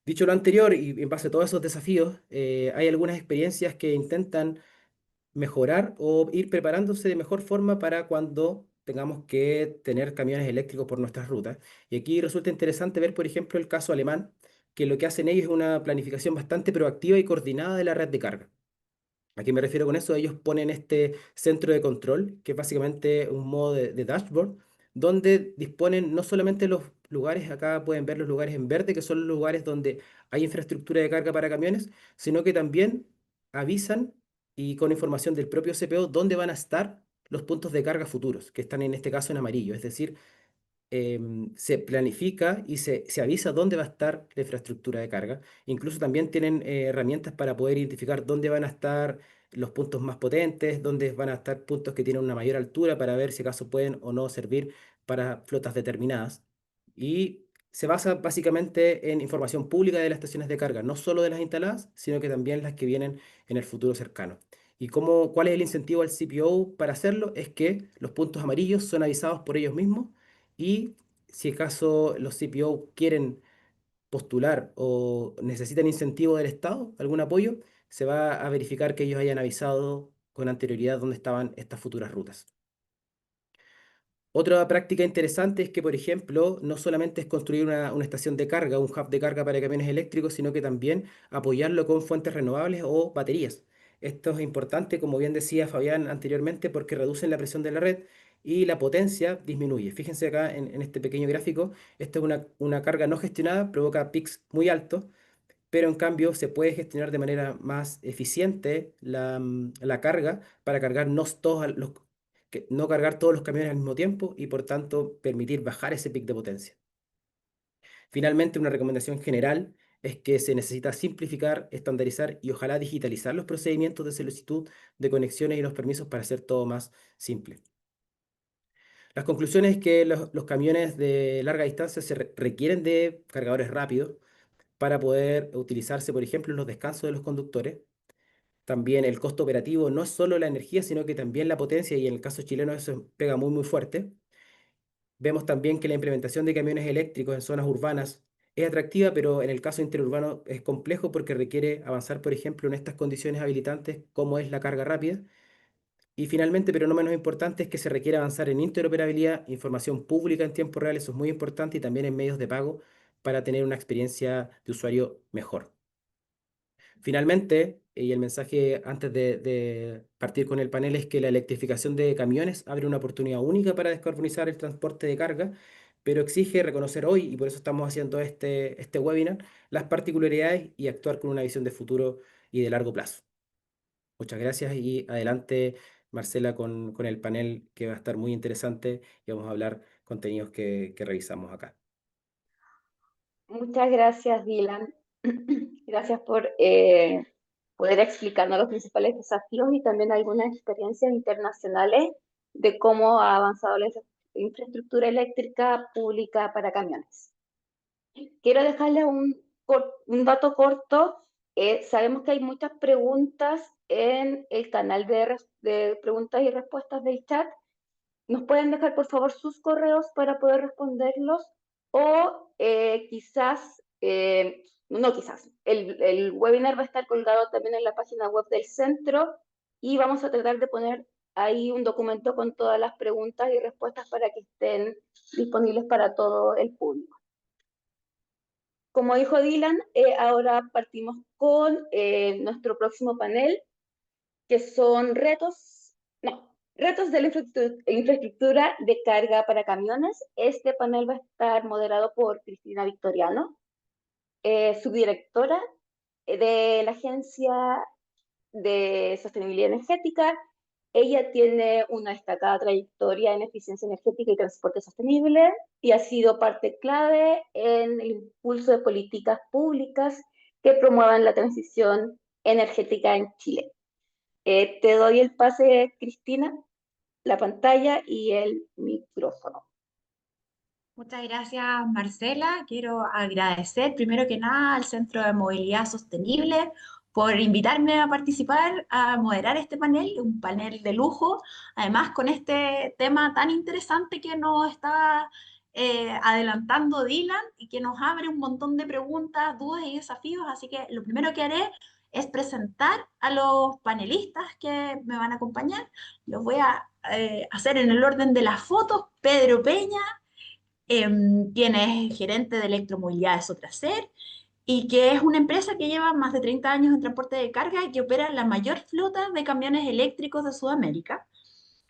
Dicho lo anterior y en base a todos esos desafíos, hay algunas experiencias que intentan mejorar o ir preparándose de mejor forma para cuando tengamos que tener camiones eléctricos por nuestras rutas. Y aquí resulta interesante ver, por ejemplo, el caso alemán, que lo que hacen ellos es una planificación bastante proactiva y coordinada de la red de carga. ¿A qué me refiero con eso? Ellos ponen este centro de control, que es básicamente un modo de dashboard, donde disponen no solamente los lugares, acá pueden ver los lugares en verde, que son los lugares donde hay infraestructura de carga para camiones, sino que también avisan y con información del propio CPO dónde van a estar los puntos de carga futuros, que están en este caso en amarillo. Es decir, se planifica y se avisa dónde va a estar la infraestructura de carga. Incluso también tienen herramientas para poder identificar dónde van a estar los puntos más potentes, dónde van a estar puntos que tienen una mayor altura para ver si acaso pueden o no servir para flotas determinadas. Y se basa básicamente en información pública de las estaciones de carga, no solo de las instaladas, sino que también las que vienen en el futuro cercano. ¿Y cuál es el incentivo al CPO para hacerlo? Es que los puntos amarillos son avisados por ellos mismos y si acaso los CPO quieren postular o necesitan incentivo del Estado, algún apoyo, se va a verificar que ellos hayan avisado con anterioridad dónde estaban estas futuras rutas. Otra práctica interesante es que, por ejemplo, no solamente es construir una estación de carga, un hub de carga para camiones eléctricos, sino que también apoyarlo con fuentes renovables o baterías. Esto es importante, como bien decía Fabián anteriormente, porque reducen la presión de la red y la potencia disminuye. Fíjense acá en este pequeño gráfico, esta es una carga no gestionada, provoca pics muy altos, pero en cambio se puede gestionar de manera más eficiente la carga para cargar no cargar todos los camiones al mismo tiempo y por tanto permitir bajar ese pic de potencia. Finalmente, una recomendación general es que se necesita simplificar, estandarizar y ojalá digitalizar los procedimientos de solicitud de conexiones y los permisos para hacer todo más simple. Las conclusiones es que los camiones de larga distancia requieren de cargadores rápidos para poder utilizarse, por ejemplo, en los descansos de los conductores. También el costo operativo no es solo la energía, sino que también la potencia, y en el caso chileno eso pega muy fuerte. Vemos también que la implementación de camiones eléctricos en zonas urbanas es atractiva, pero en el caso interurbano es complejo porque requiere avanzar, por ejemplo, en estas condiciones habilitantes como es la carga rápida. Y finalmente, pero no menos importante, es que se requiere avanzar en interoperabilidad, información pública en tiempo real, eso es muy importante, y también en medios de pago para tener una experiencia de usuario mejor. Finalmente, y el mensaje antes de partir con el panel es que la electrificación de camiones abre una oportunidad única para descarbonizar el transporte de carga, pero exige reconocer hoy, y por eso estamos haciendo este webinar, las particularidades y actuar con una visión de futuro y de largo plazo. Muchas gracias y adelante, Marcela, con el panel que va a estar muy interesante y vamos a hablar contenidos que revisamos acá. Muchas gracias, Dylan. Gracias por poder explicarnos los principales desafíos y también algunas experiencias internacionales de cómo ha avanzado la infraestructura eléctrica pública para camiones. Quiero dejarles un dato corto. Sabemos que hay muchas preguntas en el canal de preguntas y respuestas del chat. ¿Nos pueden dejar, por favor, sus correos para poder responderlos? O quizás no quizás, el webinar va a estar colgado también en la página web del centro y vamos a tratar de poner ahí un documento con todas las preguntas y respuestas para que estén disponibles para todo el público. Como dijo Dylan, ahora partimos con nuestro próximo panel, que son retos de la infraestructura de carga para camiones. Este panel va a estar moderado por Cristina Victoriano, subdirectora de la Agencia de Sostenibilidad Energética. Ella tiene una destacada trayectoria en eficiencia energética y transporte sostenible y ha sido parte clave en el impulso de políticas públicas que promuevan la transición energética en Chile. Te doy el pase, Cristina, la pantalla y el micrófono. Muchas gracias, Marcela. Quiero agradecer primero que nada al Centro de Movilidad Sostenible por invitarme a participar, a moderar este panel, un panel de lujo, además con este tema tan interesante que nos está adelantando Dylan y que nos abre un montón de preguntas, dudas y desafíos. Así que lo primero que haré es presentar a los panelistas que me van a acompañar. Los voy a hacer en el orden de las fotos. Pedro Peña, quien es gerente de electromovilidad de Sotracer y que es una empresa que lleva más de 30 años en transporte de carga y que opera la mayor flota de camiones eléctricos de Sudamérica.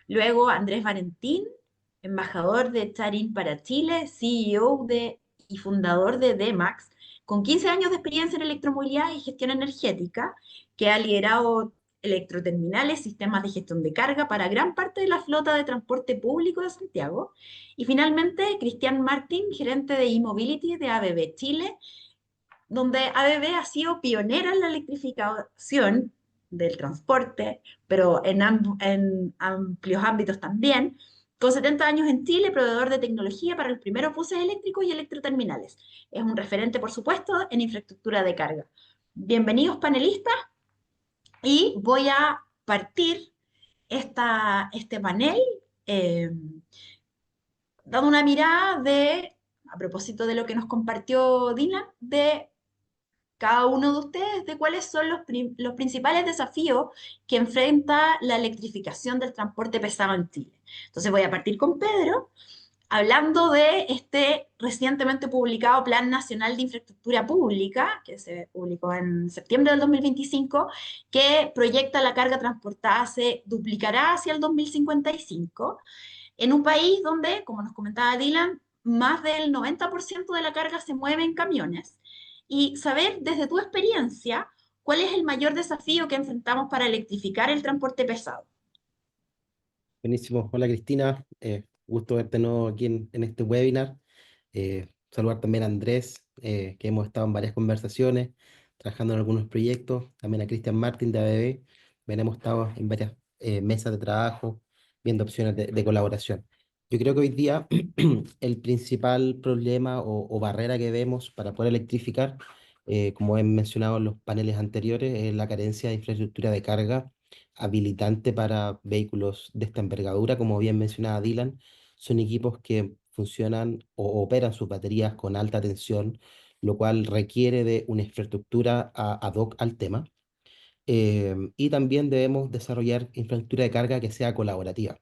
Luego Andrés Valentín, embajador de Tarin para Chile, CEO y fundador de Demax, con 15 años de experiencia en electromovilidad y gestión energética, que ha liderado electroterminales, sistemas de gestión de carga para gran parte de la flota de transporte público de Santiago. Y finalmente, Cristian Martín, gerente de e-mobility de ABB Chile, donde ABB ha sido pionera en la electrificación del transporte, pero en amplios ámbitos también, con 70 años en Chile, proveedor de tecnología para los primeros buses eléctricos y electroterminales. Es un referente, por supuesto, en infraestructura de carga. Bienvenidos, panelistas, y voy a partir este panel eh, dando una mirada a propósito de lo que nos compartió Dylan, de cada uno de ustedes de cuáles son los principales desafíos que enfrenta la electrificación del transporte pesado en Chile. Entonces voy a partir con Pedro, hablando de este recientemente publicado Plan Nacional de Infraestructura Pública, que se publicó en septiembre del 2025, que proyecta la carga transportada se duplicará hacia el 2055, en un país donde, como nos comentaba Dylan, más del 90% de la carga se mueve en camiones y saber desde tu experiencia cuál es el mayor desafío que enfrentamos para electrificar el transporte pesado. Buenísimo. Hola Cristina, gusto verte de nuevo aquí en este webinar. Saludar también a Andrés, que hemos estado en varias conversaciones, trabajando en algunos proyectos, también a Cristian Martín de ABB, bien, hemos estado en varias mesas de trabajo, viendo opciones de colaboración. Yo creo que hoy día el principal problema o barrera que vemos para poder electrificar, como he mencionado en los paneles anteriores, es la carencia de infraestructura de carga habilitante para vehículos de esta envergadura. Como bien mencionaba Dylan, son equipos que funcionan o operan sus baterías con alta tensión, lo cual requiere de una infraestructura ad hoc al tema. Y también debemos desarrollar infraestructura de carga que sea colaborativa.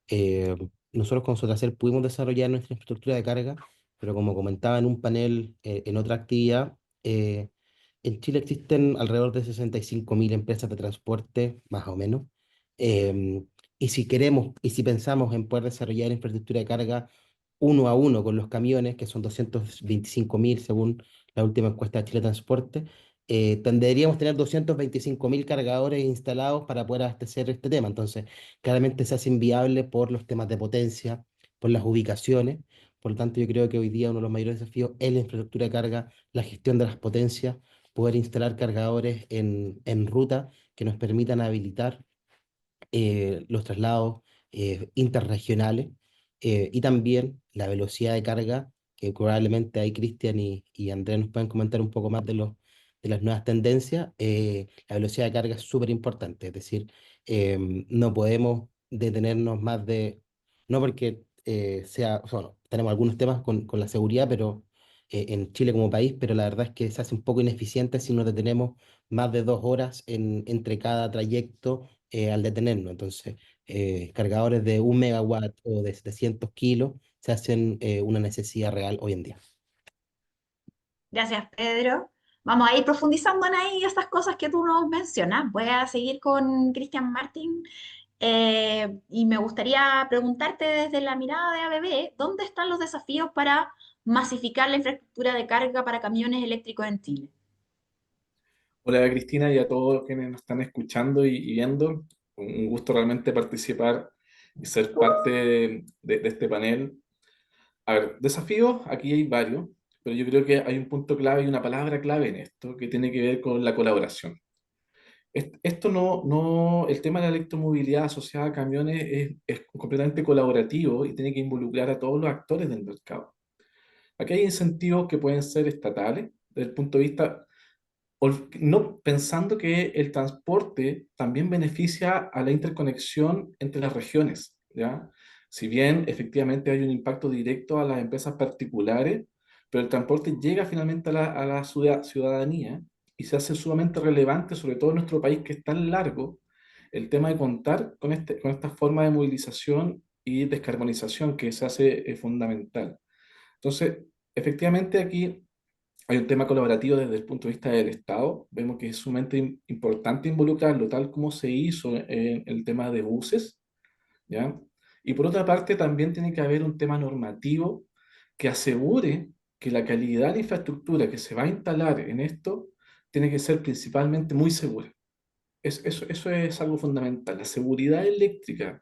Eh, Nosotros con Sotracer pudimos desarrollar nuestra infraestructura de carga, pero como comentaba en un panel en otra actividad, en Chile existen alrededor de 65.000 empresas de transporte, más o menos. em, y si queremos y si pensamos en poder desarrollar infraestructura de carga uno a uno con los camiones, que son 225.000 según la última encuesta de Chile Transporte, tendríamos tener 225.000 cargadores instalados para poder abastecer este tema. Entonces, claramente se hace inviable por los temas de potencia, por las ubicaciones. Por lo tanto, yo creo que hoy día uno de los mayores desafíos es la infraestructura de carga, la gestión de las potencias, poder instalar cargadores en ruta que nos permitan habilitar los traslados interregionales, y también la velocidad de carga, que probablemente ahí Cristian y Andrea nos pueden comentar un poco más de las nuevas tendencias. La velocidad de carga es súper importante, es decir, no podemos detenernos más no porque sea, o sea, bueno, tenemos algunos temas con la seguridad, pero en Chile como país, pero la verdad es que se hace un poco ineficiente si nos detenemos más de 2 horas entre cada trayecto al detenernos. Entonces, cargadores de 1 megawatt o de 700 kilos se hacen una necesidad real hoy en día. Gracias, Pedro. Vamos a ir profundizando en ahí estas cosas que tú nos mencionas. Voy a seguir con Cristian Martín y me gustaría preguntarte desde la mirada de ABB, ¿dónde están los desafíos para masificar la infraestructura de carga para camiones eléctricos en Chile? Hola Cristina y a todos quienes nos están escuchando y viendo. Un gusto realmente participar y ser parte de este panel. A ver, desafíos, aquí hay varios, pero yo creo que hay un punto clave y una palabra clave en esto que tiene que ver con la colaboración. Esto el tema de la electromovilidad asociada a camiones es completamente colaborativo y tiene que involucrar a todos los actores del mercado. Aquí hay incentivos que pueden ser estatales, desde el punto de vista no pensando que el transporte también beneficia a la interconexión entre las regiones, ¿ya? Si bien efectivamente hay un impacto directo a las empresas particulares, pero el transporte llega finalmente a la ciudadanía y se hace sumamente relevante, sobre todo en nuestro país que es tan largo, el tema de contar con esta forma de movilización y descarbonización que se hace fundamental. Entonces, efectivamente aquí hay un tema colaborativo desde el punto de vista del Estado. Vemos que es sumamente importante involucrarlo, tal como se hizo en el tema de buses, ¿ya? Y por otra parte, también tiene que haber un tema normativo que asegure que la calidad de la infraestructura que se va a instalar en esto tiene que ser principalmente muy segura. Eso es algo fundamental. La seguridad eléctrica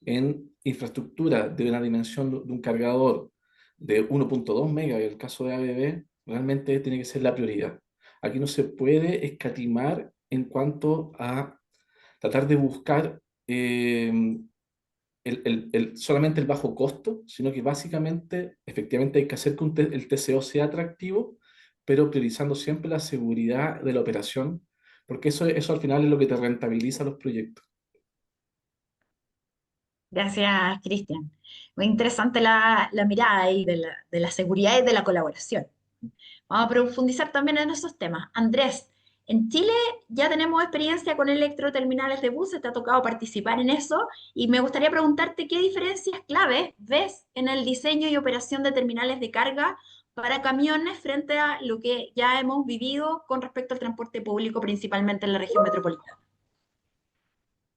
en infraestructura de una dimensión de un cargador de 1.2 megas, en el caso de ABB, realmente tiene que ser la prioridad. Aquí no se puede escatimar en cuanto a tratar de buscar solamente el bajo costo, sino que básicamente, efectivamente hay que hacer que el TCO sea atractivo, pero priorizando siempre la seguridad de la operación, porque eso al final es lo que te rentabiliza los proyectos. Gracias, Cristian. Muy interesante la mirada ahí de la seguridad y de la colaboración. Vamos a profundizar también en esos temas. Andrés, en Chile ya tenemos experiencia con electroterminales de buses, te ha tocado participar en eso y me gustaría preguntarte qué diferencias claves ves en el diseño y operación de terminales de carga para camiones frente a lo que ya hemos vivido con respecto al transporte público, principalmente en la región metropolitana.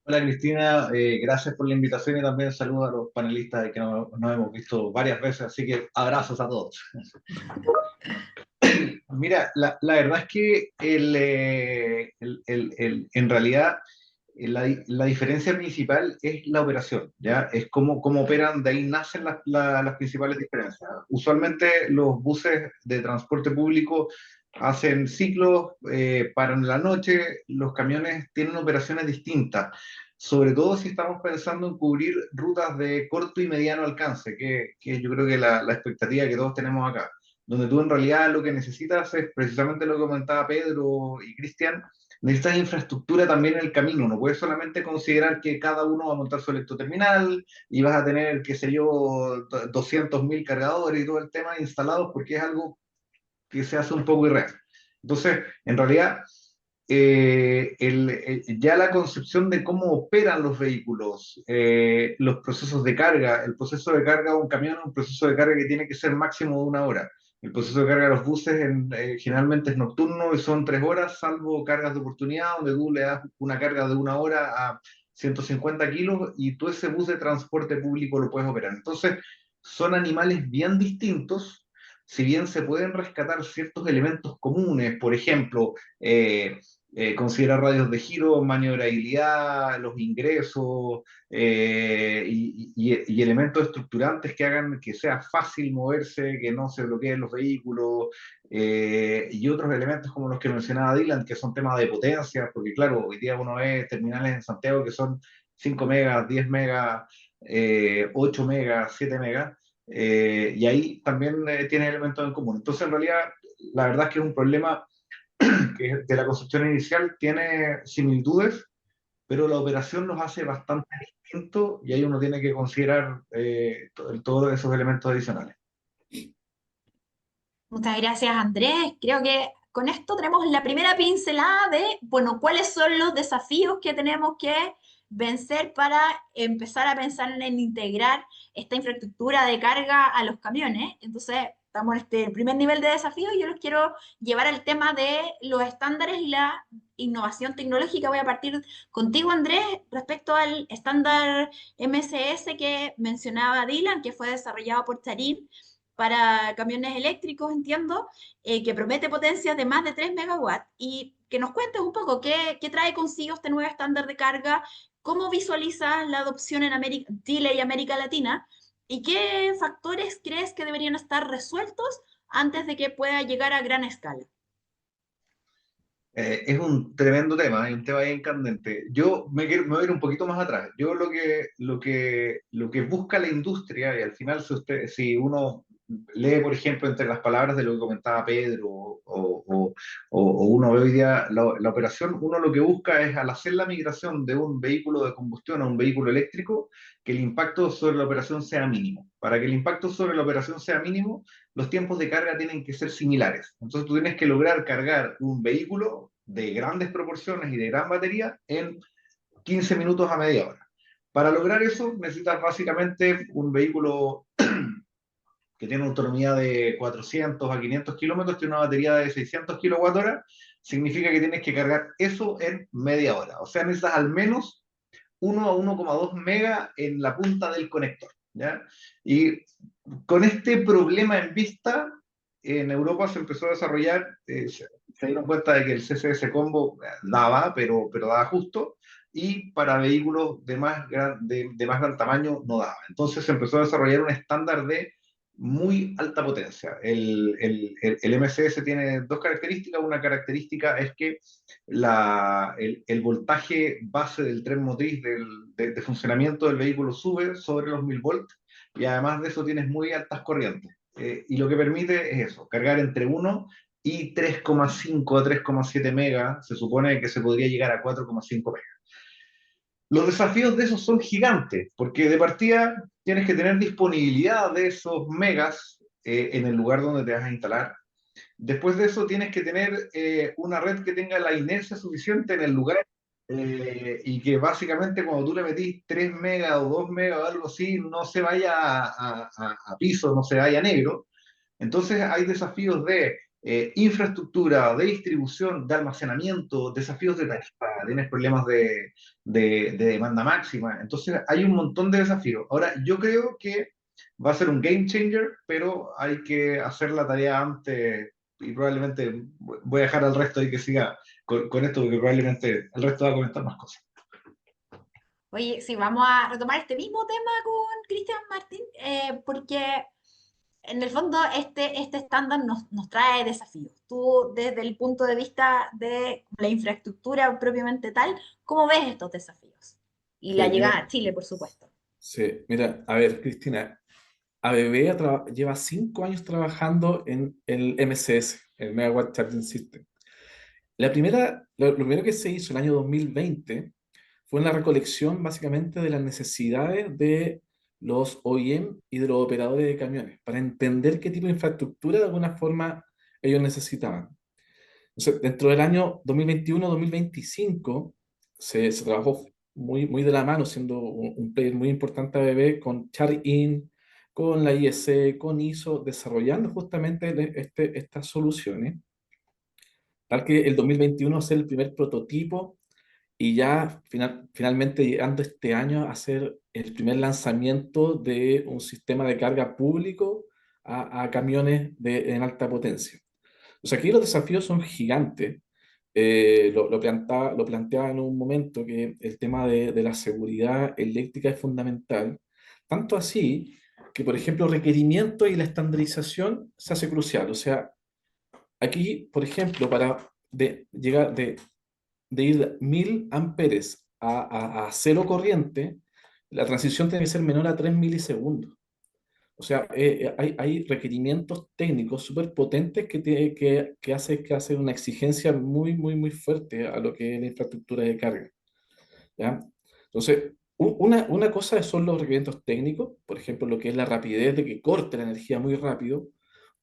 Hola Cristina, gracias por la invitación y también saludo a los panelistas que nos hemos visto varias veces, así que abrazos a todos. Mira, la verdad es que en realidad la diferencia principal es la operación, ¿ya? Es cómo operan, de ahí nacen las principales diferencias. Usualmente los buses de transporte público hacen ciclos, paran en la noche, los camiones tienen operaciones distintas, sobre todo si estamos pensando en cubrir rutas de corto y mediano alcance, que yo creo que la expectativa que todos tenemos acá, donde tú en realidad lo que necesitas es precisamente lo que comentaba Pedro y Cristian, necesitas infraestructura también en el camino, no puedes solamente considerar que cada uno va a montar su electroterminal y vas a tener, qué sé yo, 200.000 cargadores y todo el tema instalados porque es algo que se hace un poco irreal. Entonces, en realidad, ya la concepción de cómo operan los vehículos, los procesos de carga, el proceso de carga de un camión es un proceso de carga que tiene que ser máximo de 1 hora. El proceso de carga de los buses generalmente es nocturno y son 3 horas, salvo cargas de oportunidad, donde tú le das una carga de 1 hora a 150 kilos y tú ese bus de transporte público lo puedes operar. Entonces, son animales bien distintos, si bien se pueden rescatar ciertos elementos comunes, por ejemplo, considerar radios de giro, maniobrabilidad, los ingresos y elementos estructurantes que hagan que sea fácil moverse, que no se bloqueen los vehículos, y otros elementos como los que mencionaba Dylan, que son temas de potencia, porque claro, hoy día uno ve terminales en Santiago que son 5 megas, 10 megas, 8 megas, 7 megas, y ahí también tiene elementos en común. Entonces, en realidad, la verdad es que es un problema que de la concepción inicial tiene similitudes, pero la operación los hace bastante distintos y ahí uno tiene que considerar todos esos elementos adicionales. Muchas gracias, Andrés. Creo que con esto tenemos la primera pincelada de, bueno, cuáles son los desafíos que tenemos que vencer para empezar a pensar en integrar esta infraestructura de carga a los camiones. Entonces, estamos en este primer nivel de desafío y yo los quiero llevar al tema de los estándares y la innovación tecnológica. Voy a partir contigo, Andrés, respecto al estándar MCS que mencionaba Dylan, que fue desarrollado por Charim para camiones eléctricos, entiendo, que promete potencias de más de 3 megawatts y que nos cuentes un poco qué trae consigo este nuevo estándar de carga, cómo visualizas la adopción en Chile y América Latina y qué factores crees que deberían estar resueltos antes de que pueda llegar a gran escala. Es un tremendo tema, es un tema bien candente. Me voy a ir un poquito más atrás. Yo lo que busca la industria, y al final si uno lee, por ejemplo, entre las palabras de lo que comentaba Pedro o uno ve hoy día la operación, uno lo que busca es al hacer la migración de un vehículo de combustión a un vehículo eléctrico, que el impacto sobre la operación sea mínimo. Para que el impacto sobre la operación sea mínimo, los tiempos de carga tienen que ser similares. Entonces tú tienes que lograr cargar un vehículo de grandes proporciones y de gran batería en 15 minutos a media hora. Para lograr eso necesitas básicamente un vehículo que tiene una autonomía de 400 a 500 kilómetros, tiene una batería de 600 kWh, significa que tienes que cargar eso en media hora. O sea, necesitas al menos 1 a 1,2 mega en la punta del conector, ¿ya? Y con este problema en vista, en Europa se empezó a desarrollar, se dieron cuenta de que el CCS Combo daba, pero daba justo, y para vehículos de más gran tamaño no daba. Entonces se empezó a desarrollar un estándar de muy alta potencia. El MCS tiene dos características. Una característica es que el voltaje base del tren motriz de funcionamiento del vehículo sube sobre los 1000 volts, y además de eso tienes muy altas corrientes. Y lo que permite es eso, cargar entre 1 y 3,5 a 3,7 megas. Se supone que se podría llegar a 4,5 megas. Los desafíos de esos son gigantes, porque de partida tienes que tener disponibilidad de esos megas en el lugar donde te vas a instalar. Después de eso tienes que tener una red que tenga la inercia suficiente en el lugar, y que básicamente cuando tú le metís 3 megas o 2 megas o algo así, no se vaya a piso, no se vaya a negro. Entonces hay desafíos de infraestructura, de distribución, de almacenamiento, desafíos de tarifa, tienes problemas de demanda máxima. Entonces hay un montón de desafíos. Ahora, yo creo que va a ser un game changer, pero hay que hacer la tarea antes, y probablemente voy a dejar al resto ahí que siga con esto, porque probablemente el resto va a comentar más cosas. Oye, sí, vamos a retomar este mismo tema con Cristian Martín, porque en el fondo este estándar nos trae desafíos. Tú, desde el punto de vista de la infraestructura propiamente tal, ¿cómo ves estos desafíos? Y la Sí, llegada mira, a Chile, por supuesto. sí, mira, a ver, Cristina, ABB lleva 5 años trabajando en el MCS, el Megawatt Charging System. Lo primero que se hizo en el año 2020 fue una recolección básicamente de las necesidades de los OEM y de los operadores de camiones, para entender qué tipo de infraestructura de alguna forma ellos necesitaban. Entonces, dentro del año 2021-2025 se trabajó muy de la mano, siendo un player muy importante ABB, con Char-In, con la IEC, con ISO, desarrollando justamente estas soluciones, tal que el 2021 es el primer prototipo, y ya finalmente llegando este año a hacer el primer lanzamiento de un sistema de carga público a camiones en alta potencia. O sea, aquí los desafíos son gigantes. Lo planteaba en un momento, que el tema de la seguridad eléctrica es fundamental, tanto así que, por ejemplo, requerimientos y la estandarización se hace crucial. O sea, aquí, por ejemplo, para llegar de ir 1000 amperes a cero corriente, la transición tiene que ser menor a 3 milisegundos. O sea, hay requerimientos técnicos súper potentes que hace una exigencia muy fuerte a lo que es la infraestructura de carga, ¿ya? Entonces, una cosa son los requerimientos técnicos, por ejemplo, lo que es la rapidez de que corte la energía muy rápido.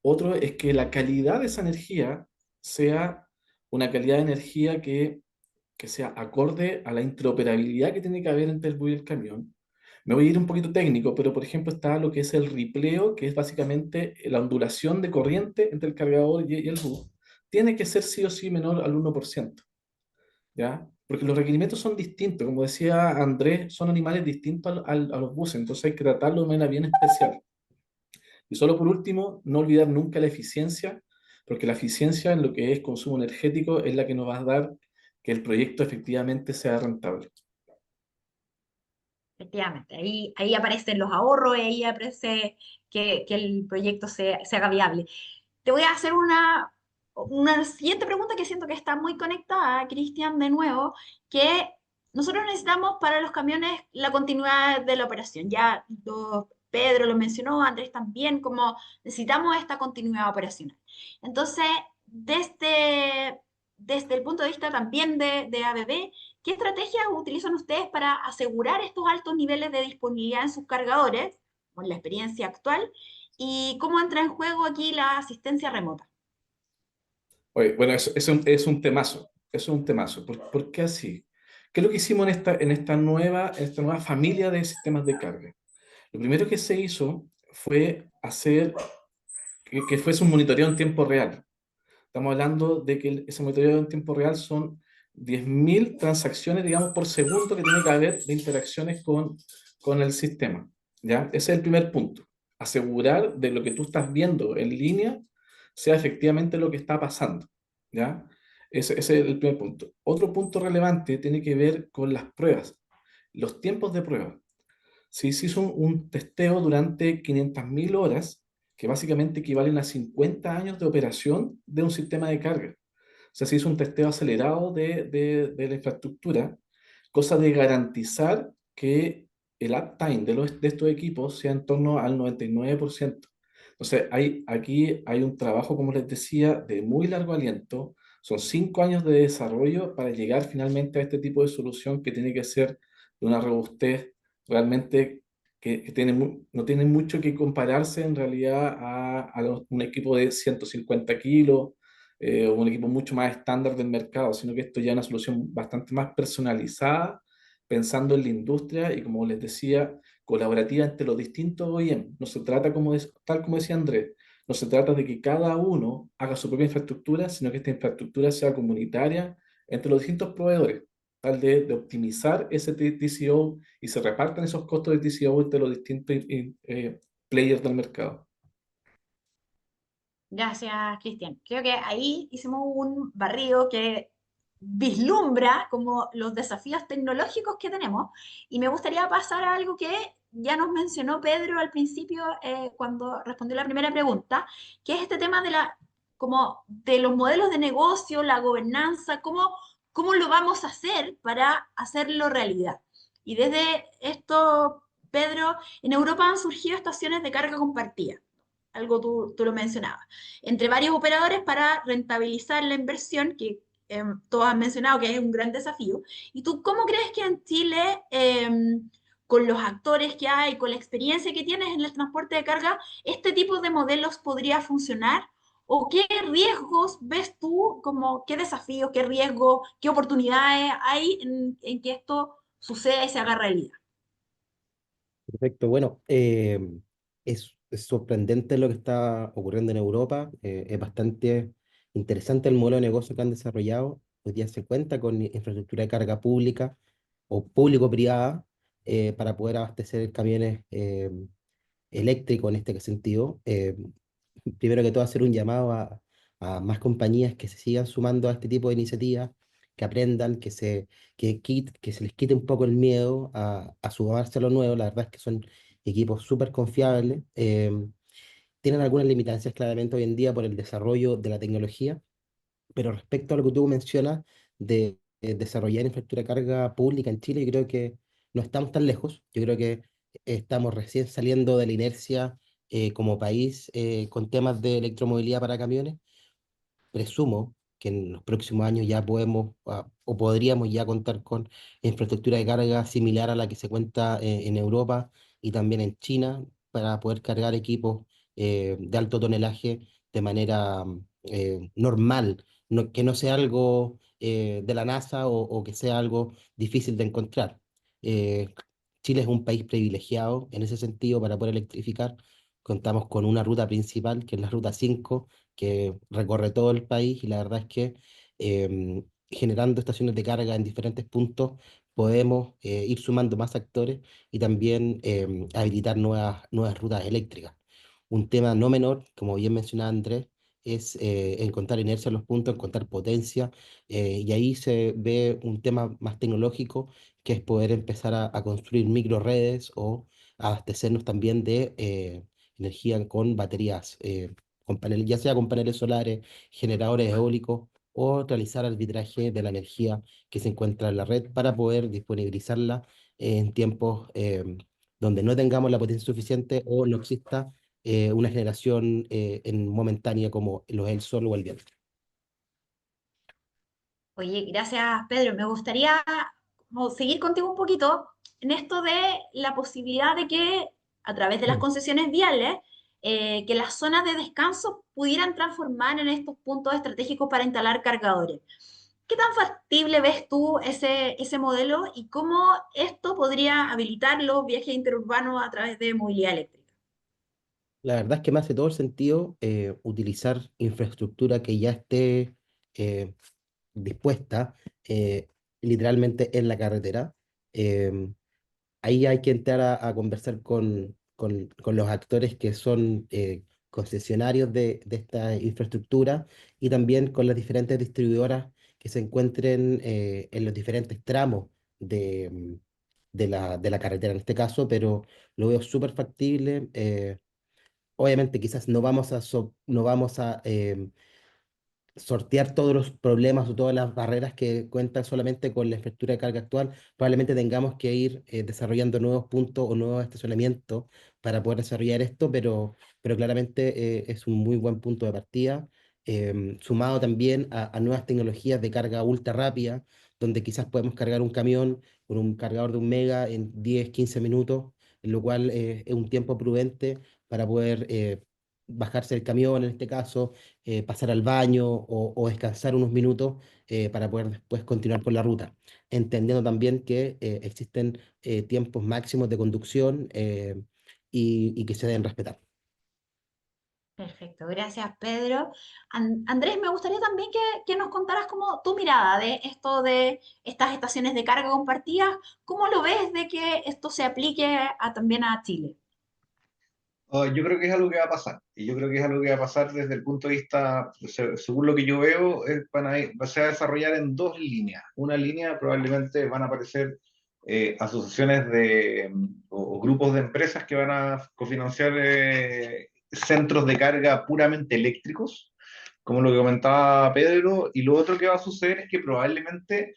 Otro es que la calidad de esa energía sea una calidad de energía que sea acorde a la interoperabilidad que tiene que haber entre el bus y el camión. Me voy a ir un poquito técnico, pero por ejemplo está lo que es el ripleo, que es básicamente la ondulación de corriente entre el cargador y el bus. Tiene que ser sí o sí menor al 1%, ¿ya? Porque los requerimientos son distintos. Como decía Andrés, son animales distintos a los buses, entonces hay que tratarlo de manera bien especial. Y solo por último, no olvidar nunca la eficiencia, porque la eficiencia en lo que es consumo energético es la que nos va a dar que el proyecto efectivamente sea rentable. Efectivamente, ahí aparecen los ahorros y ahí aparece que el proyecto se haga viable. Te voy a hacer una siguiente pregunta que siento que está muy conectada, Cristian, de nuevo, que nosotros necesitamos para los camiones la continuidad de la operación. Ya Pedro lo mencionó, Andrés también, como necesitamos esta continuidad operacional. Entonces, desde el punto de vista también de ABB, ¿qué estrategias utilizan ustedes para asegurar estos altos niveles de disponibilidad en sus cargadores, con la experiencia actual? ¿Y cómo entra en juego aquí la asistencia remota? Oye, bueno, es un temazo, eso es un temazo. ¿Por qué así? ¿Qué es lo que hicimos en esta nueva familia de sistemas de carga? Lo primero que se hizo fue hacer que fuese un monitoreo en tiempo real. Estamos hablando de que ese monitoreo en tiempo real son 10.000 transacciones, digamos, por segundo que tiene que haber de interacciones con el sistema. ¿Ya? Ese es el primer punto. Asegurar de lo que tú estás viendo en línea sea efectivamente lo que está pasando. ¿Ya? Ese es el primer punto. Otro punto relevante tiene que ver con las pruebas, los tiempos de prueba. Si se hizo un testeo durante 500.000 horas, que básicamente equivalen a 50 años de operación de un sistema de carga. O sea, se hizo un testeo acelerado de la infraestructura, cosa de garantizar que el uptime de estos equipos sea en torno al 99%. Entonces, aquí hay un trabajo, como les decía, de muy largo aliento. Son 5 años de desarrollo para llegar finalmente a este tipo de solución que tiene que ser de una robustez realmente que no tiene mucho que compararse en realidad un equipo de 150 kilos o un equipo mucho más estándar del mercado, sino que esto ya es una solución bastante más personalizada, pensando en la industria y, como les decía, colaborativa entre los distintos OEM. No se trata, tal como decía Andrés, no se trata de que cada uno haga su propia infraestructura, sino que esta infraestructura sea comunitaria entre los distintos proveedores, tal de optimizar ese TCO y se repartan esos costos de TCO entre los distintos players del mercado. Gracias, Cristian. Creo que ahí hicimos un barrido que vislumbra como los desafíos tecnológicos que tenemos y me gustaría pasar a algo que ya nos mencionó Pedro al principio cuando respondió la primera pregunta, que es este tema como de los modelos de negocio, la gobernanza, cómo lo vamos a hacer para hacerlo realidad. Y desde esto, Pedro, en Europa han surgido estaciones de carga compartida, algo tú lo mencionabas, entre varios operadores para rentabilizar la inversión, que todos han mencionado que es un gran desafío. ¿Y tú cómo crees que en Chile, con los actores que hay, con la experiencia que tienes en el transporte de carga, este tipo de modelos podría funcionar? ¿O qué riesgos ves tú, como qué desafíos, qué riesgos, qué oportunidades hay en que esto suceda y se haga realidad? Perfecto, bueno, es sorprendente lo que está ocurriendo en Europa, es bastante interesante el modelo de negocio que han desarrollado. Hoy día se cuenta con infraestructura de carga pública o público-privada para poder abastecer camiones eléctricos en este sentido. Primero que todo, hacer un llamado a más compañías que se sigan sumando a este tipo de iniciativas, que aprendan, que se les quite un poco el miedo a sumarse a lo nuevo. La verdad es que son equipos súper confiables. Tienen algunas limitancias claramente hoy en día por el desarrollo de la tecnología, pero respecto a lo que tú mencionas de desarrollar infraestructura de carga pública en Chile, yo creo que no estamos tan lejos. Yo creo que estamos recién saliendo de la inercia como país con temas de electromovilidad para camiones. Presumo que en los próximos años ya podemos o podríamos ya contar con infraestructura de carga similar a la que se cuenta en Europa y también en China para poder cargar equipos de alto tonelaje de manera normal, que no sea algo de la NASA o que sea algo difícil de encontrar. Eh, Chile es un país privilegiado en ese sentido para poder electrificar. Contamos con una ruta principal, que es la Ruta 5, que recorre todo el país y la verdad es que generando estaciones de carga en diferentes puntos podemos ir sumando más actores y también habilitar nuevas rutas eléctricas. Un tema no menor, como bien mencionaba Andrés, es encontrar inercia en los puntos, encontrar potencia, y ahí se ve un tema más tecnológico, que es poder empezar a construir microredes o abastecernos también de energía con baterías, con paneles, ya sea con paneles solares, generadores eólicos o realizar arbitraje de la energía que se encuentra en la red para poder disponibilizarla en tiempos donde no tengamos la potencia suficiente o no exista una generación momentánea como lo es el sol o el viento. Oye, gracias, Pedro. Me gustaría como seguir contigo un poquito en esto de la posibilidad de que a través de las concesiones viales, que las zonas de descanso pudieran transformar en estos puntos estratégicos para instalar cargadores. ¿Qué tan factible ves tú ese modelo y cómo esto podría habilitar los viajes interurbanos a través de movilidad eléctrica? La verdad es que me hace todo el sentido utilizar infraestructura que ya esté eh, dispuesta eh, literalmente en la carretera. Em, Ahí hay que entrar a conversar con los actores que son concesionarios de esta infraestructura y también con las diferentes distribuidoras que se encuentren en los diferentes tramos de la carretera en este caso, pero lo veo súper factible. Obviamente quizás no vamos a sortear todos los problemas o todas las barreras que cuentan solamente con la infraestructura de carga actual. Probablemente tengamos que ir desarrollando nuevos puntos o nuevos estacionamientos para poder desarrollar esto, pero claramente es un muy buen punto de partida, sumado también a nuevas tecnologías de carga ultra rápida, donde quizás podemos cargar un camión con un cargador de 1 mega en 10 15 minutos, en lo cual es un tiempo prudente para poder bajarse del camión en este caso, pasar al baño o descansar unos minutos para poder después continuar con la ruta, entendiendo también que existen tiempos máximos de conducción y que se deben respetar. Perfecto, gracias Pedro. Andrés, me gustaría también que nos contaras como tu mirada de esto de estas estaciones de carga compartidas, ¿cómo lo ves de que esto se aplique también a Chile? Yo creo que es algo que va a pasar, y yo creo que es algo que va a pasar desde el punto de vista, según lo que yo veo, se va a desarrollar en dos líneas. Una línea probablemente van a aparecer asociaciones o grupos de empresas que van a cofinanciar centros de carga puramente eléctricos, como lo que comentaba Pedro, y lo otro que va a suceder es que probablemente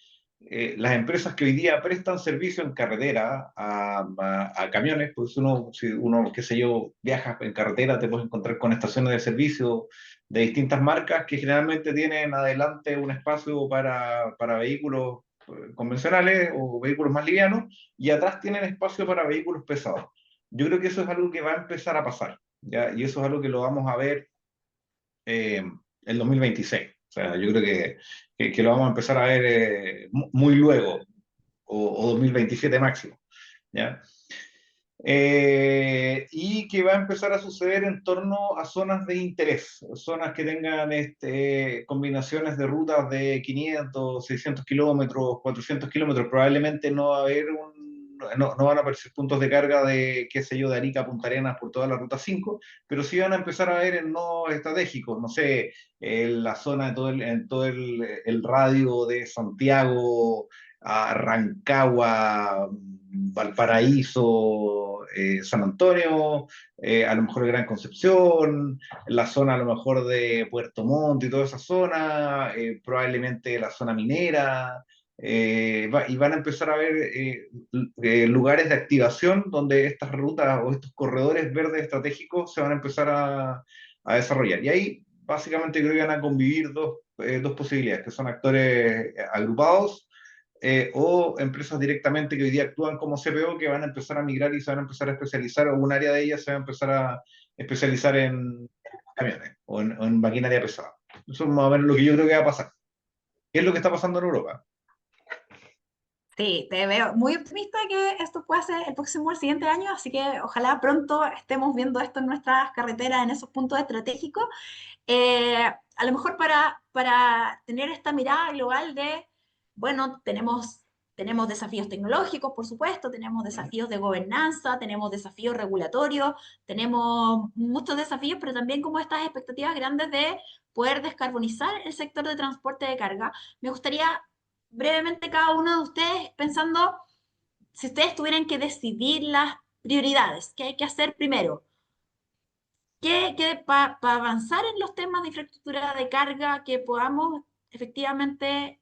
las empresas que hoy día prestan servicio en carretera a camiones, pues si uno, qué sé yo, viaja en carretera, te puedes encontrar con estaciones de servicio de distintas marcas que generalmente tienen adelante un espacio para vehículos convencionales o vehículos más livianos, y atrás tienen espacio para vehículos pesados. Yo creo que eso es algo que va a empezar a pasar, ¿ya? Y eso es algo que lo vamos a ver el 2026. O sea, yo creo que lo vamos a empezar a ver muy luego, o 2027 máximo, ¿ya? Y que va a empezar a suceder en torno a zonas de interés, zonas que tengan combinaciones de rutas de 500, 600 kilómetros, 400 kilómetros. Probablemente no va a haber no van a aparecer puntos de carga de, qué sé yo, de Arica a Punta Arenas por toda la ruta 5, pero sí van a empezar a ver en nodos estratégicos, no sé, en la zona en todo el radio de Santiago a Rancagua, Valparaíso, San Antonio, a lo mejor Gran Concepción, la zona a lo mejor de Puerto Montt y toda esa zona, probablemente la zona minera, y van a empezar a ver lugares de activación donde estas rutas o estos corredores verdes estratégicos se van a empezar a desarrollar. Y ahí básicamente creo que van a convivir dos posibilidades, que son actores agrupados o empresas directamente que hoy día actúan como CPO, que van a empezar a migrar y se van a empezar a especializar, o un área de ellas se va a empezar especializar en camiones o en maquinaria pesada. Eso es más o menos lo que yo creo que va a pasar. ¿Qué es lo que está pasando en Europa? Sí, te veo muy optimista que esto pueda ser el próximo o el siguiente año, así que ojalá pronto estemos viendo esto en nuestras carreteras, en esos puntos estratégicos. A lo mejor para tener esta mirada global de, bueno, tenemos desafíos tecnológicos, por supuesto, tenemos desafíos de gobernanza, tenemos desafíos regulatorios, tenemos muchos desafíos, pero también como estas expectativas grandes de poder descarbonizar el sector de transporte de carga. Me gustaría brevemente cada uno de ustedes pensando, si ustedes tuvieran que decidir las prioridades, ¿qué hay que hacer primero? Que para avanzar en los temas de infraestructura de carga, que podamos efectivamente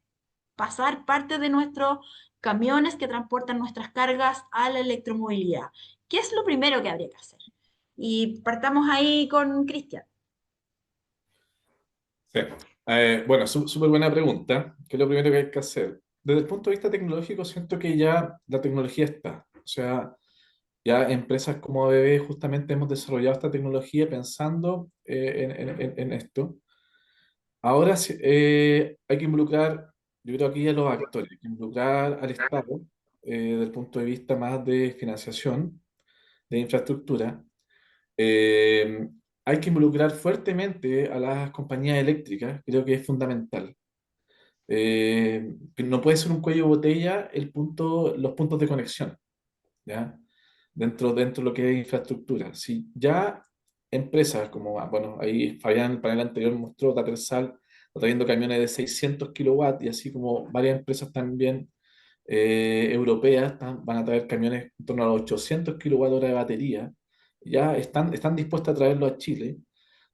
pasar parte de nuestros camiones que transportan nuestras cargas a la electromovilidad. ¿Qué es lo primero que habría que hacer? Y partamos ahí con Cristian. Sí. Bueno, súper buena pregunta. ¿Qué es lo primero que hay que hacer? Desde el punto de vista tecnológico, siento que ya la tecnología está. O sea, ya empresas como ABB justamente hemos desarrollado esta tecnología pensando en esto. Ahora sí, hay que involucrar, yo creo aquí a los actores, hay que involucrar al Estado desde el punto de vista más de financiación, de infraestructura. Eh, Hay que involucrar fuertemente a las compañías eléctricas, creo que es fundamental. Que no puede ser un cuello de botella los puntos de conexión, ¿ya? Dentro de lo que es infraestructura. Si ya empresas como, bueno, ahí Fabián en el panel anterior mostró, Datersal, está trayendo camiones de 600 kilowatts y así como varias empresas también europeas van a traer camiones en torno a los 800 kilowatt hora de batería, ya están dispuestas a traerlo a Chile.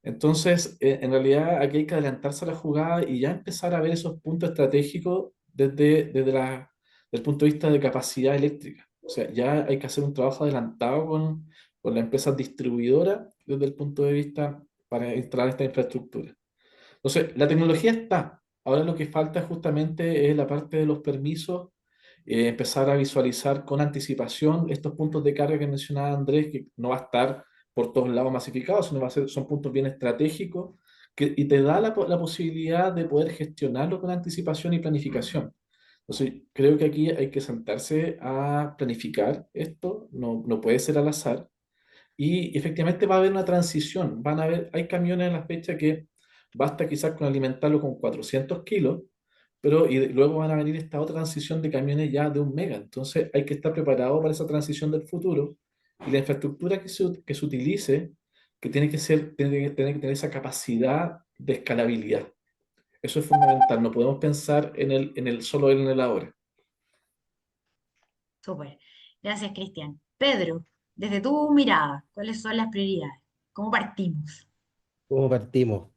Entonces, en realidad aquí hay que adelantarse a la jugada y ya empezar a ver esos puntos estratégicos desde el punto de vista de capacidad eléctrica. O sea, ya hay que hacer un trabajo adelantado con la empresa distribuidora desde el punto de vista para instalar esta infraestructura. Entonces, la tecnología está. Ahora lo que falta justamente es la parte de los permisos, empezar a visualizar con anticipación estos puntos de carga que mencionaba Andrés, que no va a estar por todos lados masificados, sino son puntos bien estratégicos y te da la posibilidad de poder gestionarlo con anticipación y planificación. Entonces, creo que aquí hay que sentarse a planificar esto, no puede ser al azar. Y efectivamente va a haber una transición. Hay camiones en la fecha que basta quizás con alimentarlo con 400 kilos, pero y luego van a venir esta otra transición de camiones ya de 1 mega. Entonces hay que estar preparado para esa transición del futuro y la infraestructura que se utilice, que tiene que tener esa capacidad de escalabilidad. Eso es fundamental. No podemos pensar solo en el ahora. Súper. Gracias, Cristian. Pedro, desde tu mirada, ¿cuáles son las prioridades? ¿Cómo partimos? ¿Cómo partimos?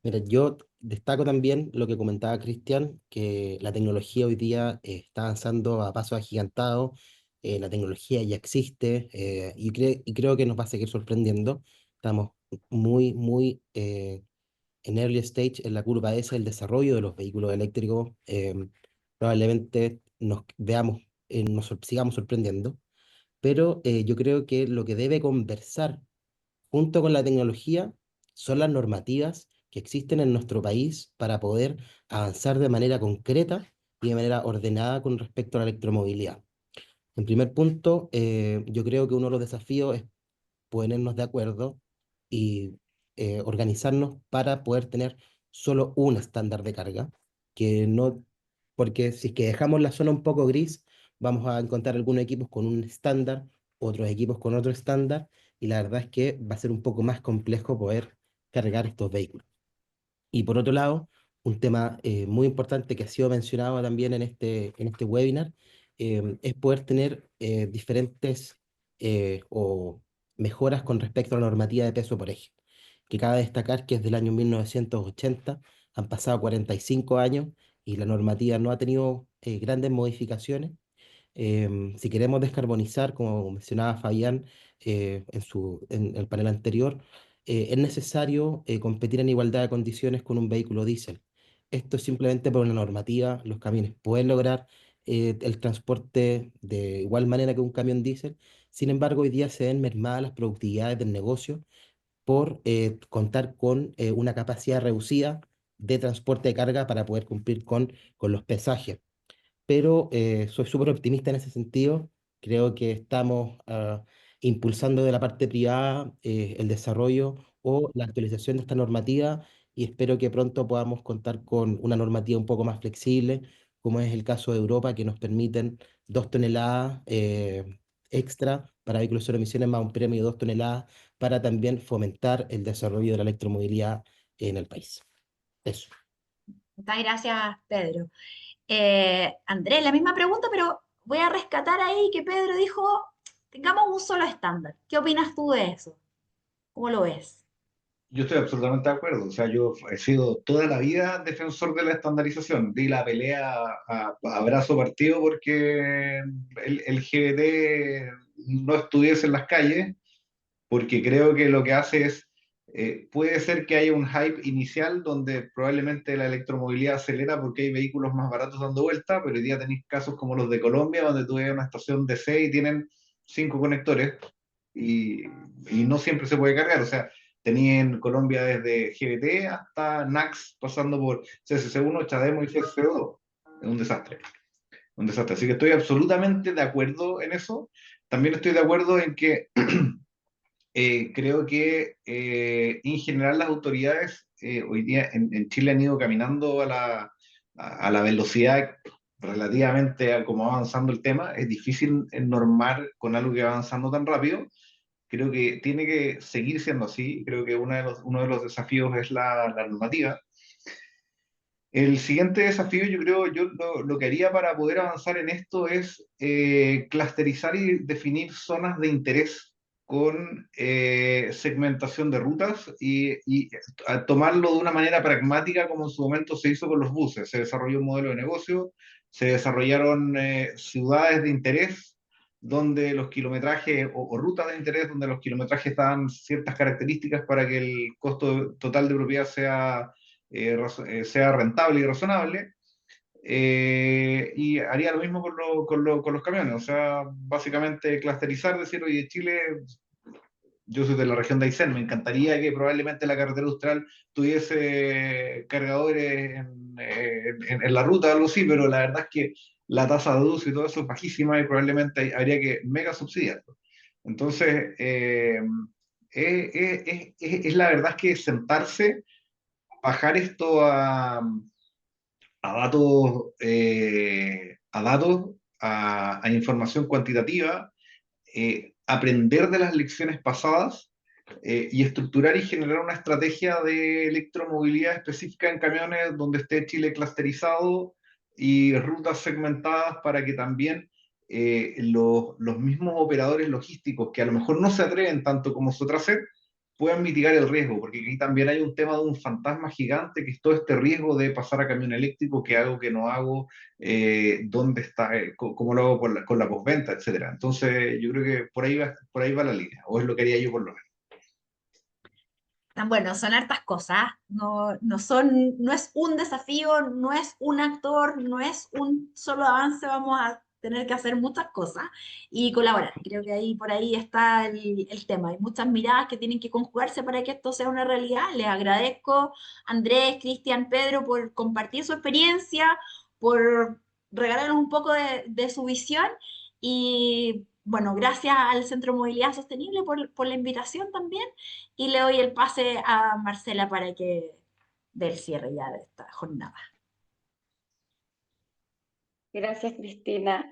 Mira, yo destaco también lo que comentaba Cristian, que la tecnología hoy día está avanzando a pasos agigantados, la tecnología ya existe y creo que nos va a seguir sorprendiendo. Estamos muy en early stage en la curva S del desarrollo de los vehículos eléctricos. Probablemente sigamos sorprendiendo, pero yo creo que lo que debe conversar junto con la tecnología son las normativas que existen en nuestro país para poder avanzar de manera concreta y de manera ordenada con respecto a la electromovilidad. En primer punto, yo creo que uno de los desafíos es ponernos de acuerdo y organizarnos para poder tener solo un estándar de carga, que no, porque si es que dejamos la zona un poco gris, vamos a encontrar algunos equipos con un estándar, otros equipos con otro estándar, y la verdad es que va a ser un poco más complejo poder cargar estos vehículos. Y por otro lado, un tema muy importante que ha sido mencionado también en este webinar, es poder tener diferentes o mejoras con respecto a la normativa de peso por eje, que cabe destacar que es del año 1980, han pasado 45 años y la normativa no ha tenido grandes modificaciones. Si queremos descarbonizar, como mencionaba Fabián en el panel anterior, es necesario competir en igualdad de condiciones con un vehículo diésel. Esto es simplemente por una normativa, los camiones pueden lograr el transporte de igual manera que un camión diésel, Sin embargo, hoy día se ven mermadas las productividades del negocio por contar con una capacidad reducida de transporte de carga para poder cumplir con los pesajes. Pero soy súper optimista en ese sentido. Creo que estamos impulsando de la parte privada el desarrollo o la actualización de esta normativa y espero que pronto podamos contar con una normativa un poco más flexible, como es el caso de Europa, que nos permiten 2 toneladas extra para vehículos cero emisiones más un premio de 2 toneladas para también fomentar el desarrollo de la electromovilidad en el país. Eso. Muchas gracias, Pedro. Andrés, la misma pregunta, pero voy a rescatar ahí que Pedro dijo, tengamos un solo estándar. ¿Qué opinas tú de eso? ¿Cómo lo ves? Yo estoy absolutamente de acuerdo. O sea, yo he sido toda la vida defensor de la estandarización. Di la pelea a brazo partido porque el LGBT no estuviese en las calles, porque creo que lo que hace es, puede ser que haya un hype inicial donde probablemente la electromovilidad acelera porque hay vehículos más baratos dando vuelta, pero hoy día tenéis casos como los de Colombia, donde tú ves una estación DC y tienen 5 conectores y, y no siempre se puede cargar. O sea, tenía en Colombia desde GBT hasta NAX, pasando por CSC1, Chademo y CSC2. Es un desastre. Un desastre. Así que estoy absolutamente de acuerdo en eso. También estoy de acuerdo en que creo que en general las autoridades hoy día en Chile han ido caminando a la velocidad relativamente a cómo va avanzando el tema. Es difícil normar con algo que va avanzando tan rápido. Creo que tiene que seguir siendo así. Creo que uno de los desafíos es la normativa. El siguiente desafío, yo creo, lo que haría para poder avanzar en esto es clusterizar y definir zonas de interés con segmentación de rutas y a tomarlo de una manera pragmática como en su momento se hizo con los buses. Se desarrolló un modelo de negocio, se desarrollaron ciudades de interés donde los kilometrajes o rutas de interés donde los kilometrajes estaban ciertas características para que el costo total de propiedad sea rentable y razonable. Y haría lo mismo con los camiones, o sea, básicamente clusterizar, decir, oye, Chile, yo soy de la región de Aysén, me encantaría que probablemente la carretera austral tuviese cargadores en la ruta o algo así, pero la verdad es que la tasa de uso y todo eso es bajísima y probablemente habría que mega subsidiarlo. Entonces, es la verdad es que sentarse, bajar esto a datos, a información cuantitativa, aprender de las lecciones pasadas y estructurar y generar una estrategia de electromovilidad específica en camiones donde esté Chile clusterizado y rutas segmentadas para que también los mismos operadores logísticos que a lo mejor no se atreven tanto como Sotraset puedan mitigar el riesgo, porque aquí también hay un tema de un fantasma gigante que es todo este riesgo de pasar a camión eléctrico, qué hago, qué no hago, dónde está, cómo lo hago con la postventa, etcétera. Entonces, yo creo que por ahí va la línea, o es lo que haría yo por lo menos. Bueno, son hartas cosas, no es un desafío, no es un actor, no es un solo avance, vamos a tener que hacer muchas cosas y colaborar. Creo que ahí por ahí está el tema. Hay muchas miradas que tienen que conjugarse para que esto sea una realidad. Les agradezco, Andrés, Cristian, Pedro, por compartir su experiencia, por regalarnos un poco de su visión y bueno, gracias al Centro de Movilidad Sostenible por la invitación también. Y le doy el pase a Marcela para que dé el cierre ya de esta jornada. Gracias, Cristina.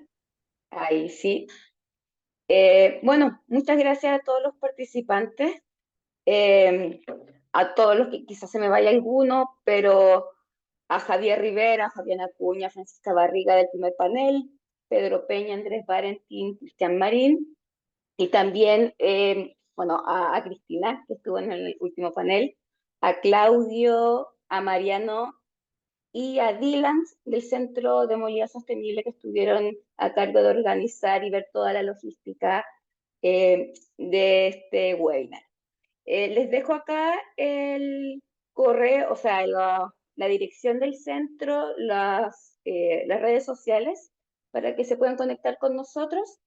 Ahí sí. Bueno, muchas gracias a todos los participantes, a todos los que quizás se me vaya alguno, pero a Javier Rivera, a Fabiana Acuña, Francisca Barriga del primer panel, Pedro Peña, Andrés Valentín, Cristian Marín, y también, bueno, a Cristina, que estuvo en el último panel, a Claudio, a Mariano y a Dylan del Centro de Movilidad Sostenible que estuvieron a cargo de organizar y ver toda la logística de este webinar. Les dejo acá el correo, o sea, la dirección del centro, las redes sociales para que se puedan conectar con nosotros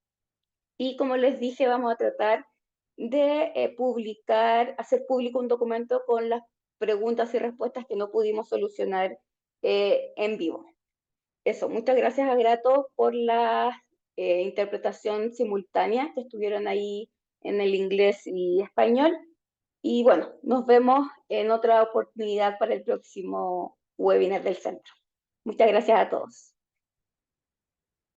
Y como les dije, vamos a tratar de hacer público un documento con las preguntas y respuestas que no pudimos solucionar en vivo. Eso, muchas gracias a Grato por la interpretación simultánea que estuvieron ahí en el inglés y español. Y bueno, nos vemos en otra oportunidad para el próximo webinar del centro. Muchas gracias a todos.